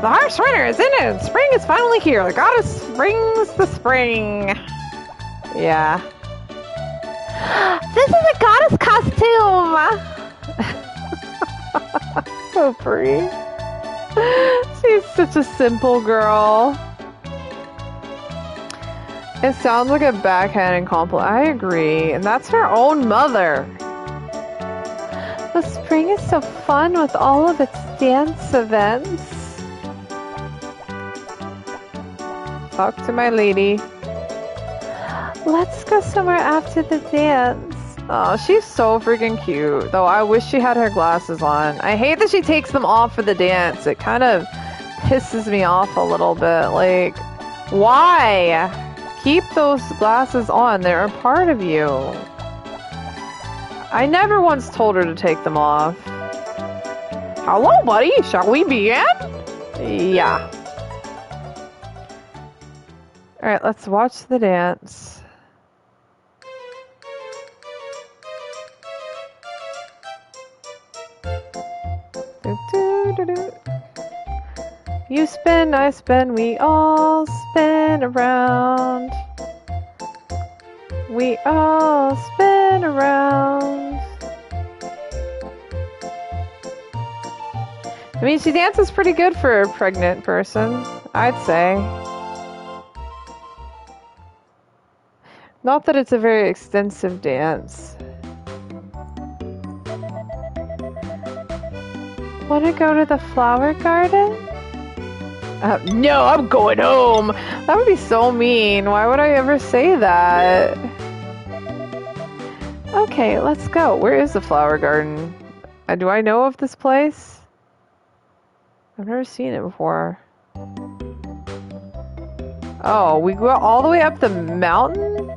harsh winter is in it, and spring is finally here. The goddess brings the spring. Yeah. This is a goddess costume! So pretty. She's such a simple girl. It sounds like a backhanded compliment. I agree. And that's her own mother. The spring is so fun with all of its dance events. Talk to my lady. Let's go somewhere after the dance. Oh, she's so freaking cute. Though I wish she had her glasses on. I hate that she takes them off for the dance. It kind of pisses me off a little bit. Like, why? Keep those glasses on. They're a part of you. I never once told her to take them off. Hello, buddy. Shall we begin? Yeah. Alright, let's watch the dance. You spin, I spin, we all spin around. We all spin around. I mean, she dances pretty good for a pregnant person, I'd say. Not that it's a very extensive dance. Wanna go to the flower garden? No, I'm going home! That would be so mean. Why would I ever say that? Okay, let's go. Where is the flower garden? Do I know of this place? I've never seen it before. Oh, we go all the way up the mountain?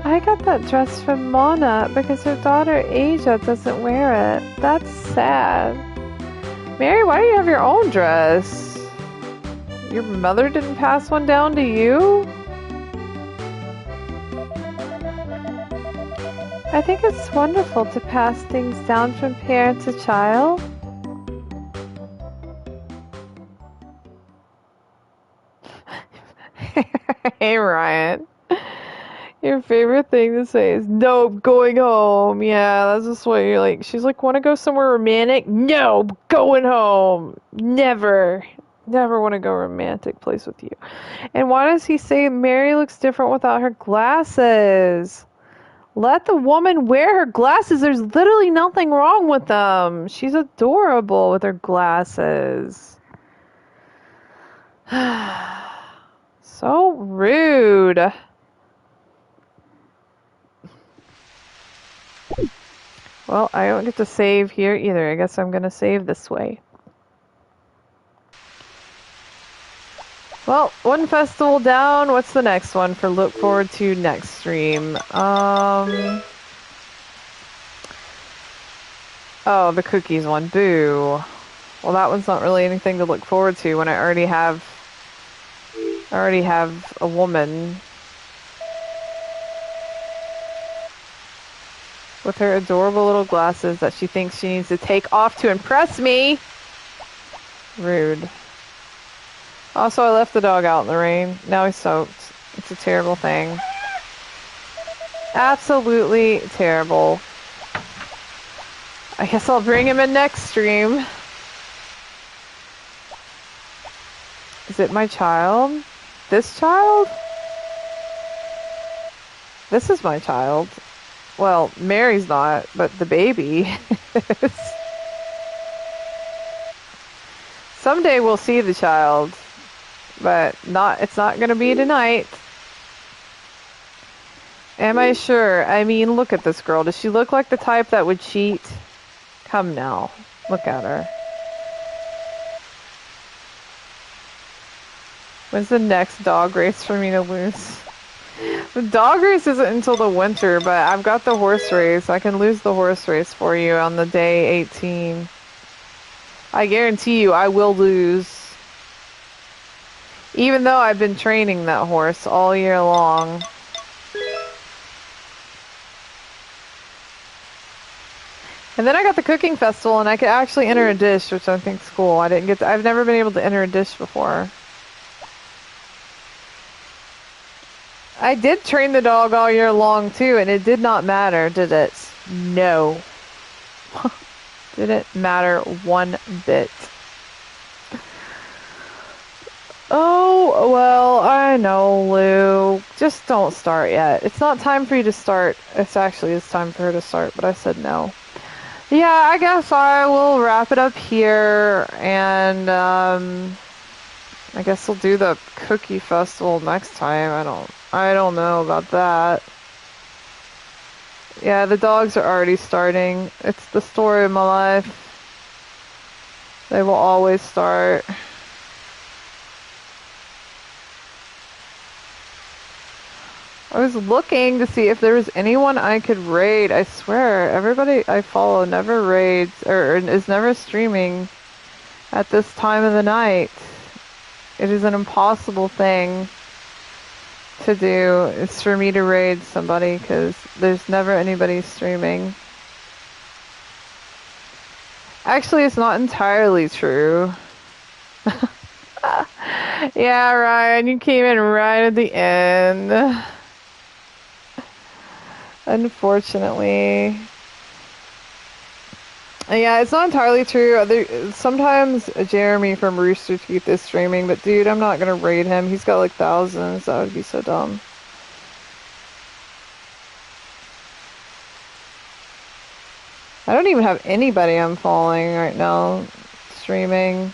I got that dress from Mona because her daughter Asia doesn't wear it. That's sad. Mary, why do you have your own dress? Your mother didn't pass one down to you? I think it's wonderful to pass things down from parent to child. Hey, Ryan. Your favorite thing to say is, nope, going home. Yeah, that's just what you're like. She's like, want to go somewhere romantic? No, going home. Never. Never want to go romantic place with you. And why does he say Mary looks different without her glasses? Let the woman wear her glasses. There's literally nothing wrong with them. She's adorable with her glasses. So rude. Well, I don't get to save here either. I guess I'm gonna save this way. Well, one festival down. What's the next one for look forward to next stream? Oh, the cookies one. Boo. Well, that one's not really anything to look forward to when I already have a woman with her adorable little glasses that she thinks she needs to take off to impress me. Rude. Also, I left the dog out in the rain. Now he's soaked. It's a terrible thing. Absolutely terrible. I guess I'll bring him in next stream. Is it my child? This child? This is my child. Well, Mary's not, but the baby is. Someday we'll see the child, but it's not gonna be tonight. Am I sure? I mean, look at this girl. Does she look like the type that would cheat? Come now. Look at her. When's the next dog race for me to lose? The dog race isn't until the winter, but I've got the horse race. I can lose the horse race for you on the day 18. I guarantee you I will lose. Even though I've been training that horse all year long. And then I got the cooking festival and I could actually enter a dish, which I think's cool. I've never been able to enter a dish before. I did train the dog all year long too, and it did not matter, did it? No. Didn't matter one bit. Oh, well, I know, Lou. Just don't start yet. It's not time for you to start. It's time for her to start, but I said no. Yeah, I guess I will wrap it up here, and I guess we'll do the cookie festival next time. I don't know about that. Yeah, the dogs are already starting. It's the story of my life. They will always start. I was looking to see if there was anyone I could raid. I swear, everybody I follow never raids, or is never streaming at this time of the night. It is an impossible thing to do. It's for me to raid somebody, because there's never anybody streaming. Actually, it's not entirely true. Yeah, Ryan, you came in right at the end. Unfortunately. Yeah, it's not entirely true. Sometimes Jeremy from Rooster Teeth is streaming, but dude, I'm not gonna raid him. He's got like thousands. That would be so dumb. I don't even have anybody I'm following right now streaming.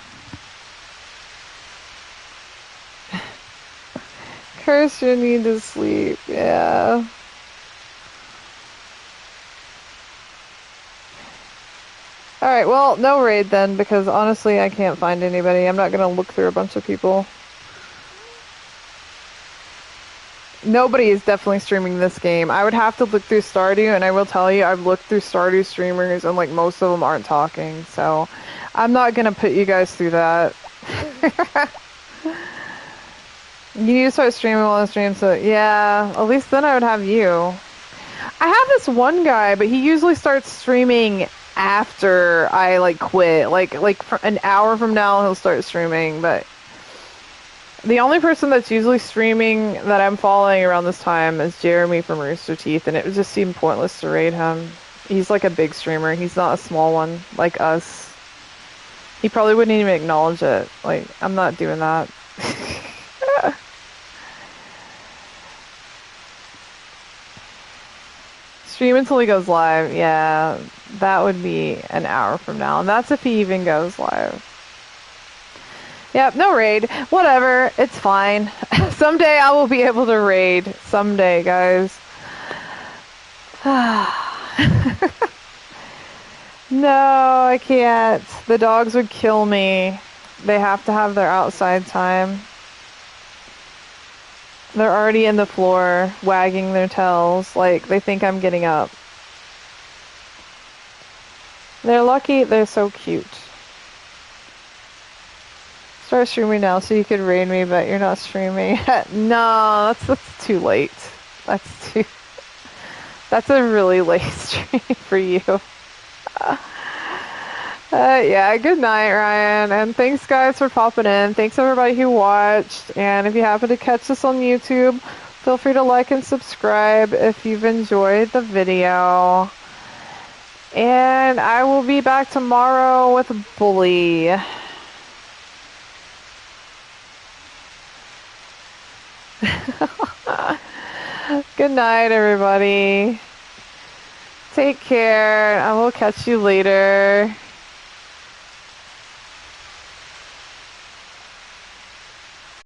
Curse your need to sleep. Yeah. Alright, well, no raid then, because honestly I can't find anybody. I'm not gonna look through a bunch of people. Nobody is definitely streaming this game. I would have to look through Stardew, and I will tell you, I've looked through Stardew streamers, and like most of them aren't talking, so I'm not gonna put you guys through that. You need to start streaming while I stream, so yeah, at least then I would have you. I have this one guy, but he usually starts streaming after I like quit. Like for an hour from now he'll start streaming, but the only person that's usually streaming that I'm following around this time is Jeremy from Rooster Teeth, and it would just seem pointless to raid him. He's like a big streamer. He's not a small one like us. He probably wouldn't even acknowledge it. Like, I'm not doing that. Stream until he goes live. Yeah, that would be an hour from now. And that's if he even goes live. Yep, no raid. Whatever. It's fine. Someday I will be able to raid. Someday, guys. No, I can't. The dogs would kill me. They have to have their outside time. They're already in the floor, wagging their tails, like they think I'm getting up. They're lucky, they're so cute. Start streaming now so you could raid me, but you're not streaming. No, that's too late. That's a really late stream for you. Yeah, good night, Ryan. And thanks, guys, for popping in. Thanks, everybody who watched. And if you happen to catch this on YouTube, feel free to like and subscribe if you've enjoyed the video. And I will be back tomorrow with Bully. Good night, everybody. Take care. I will catch you later.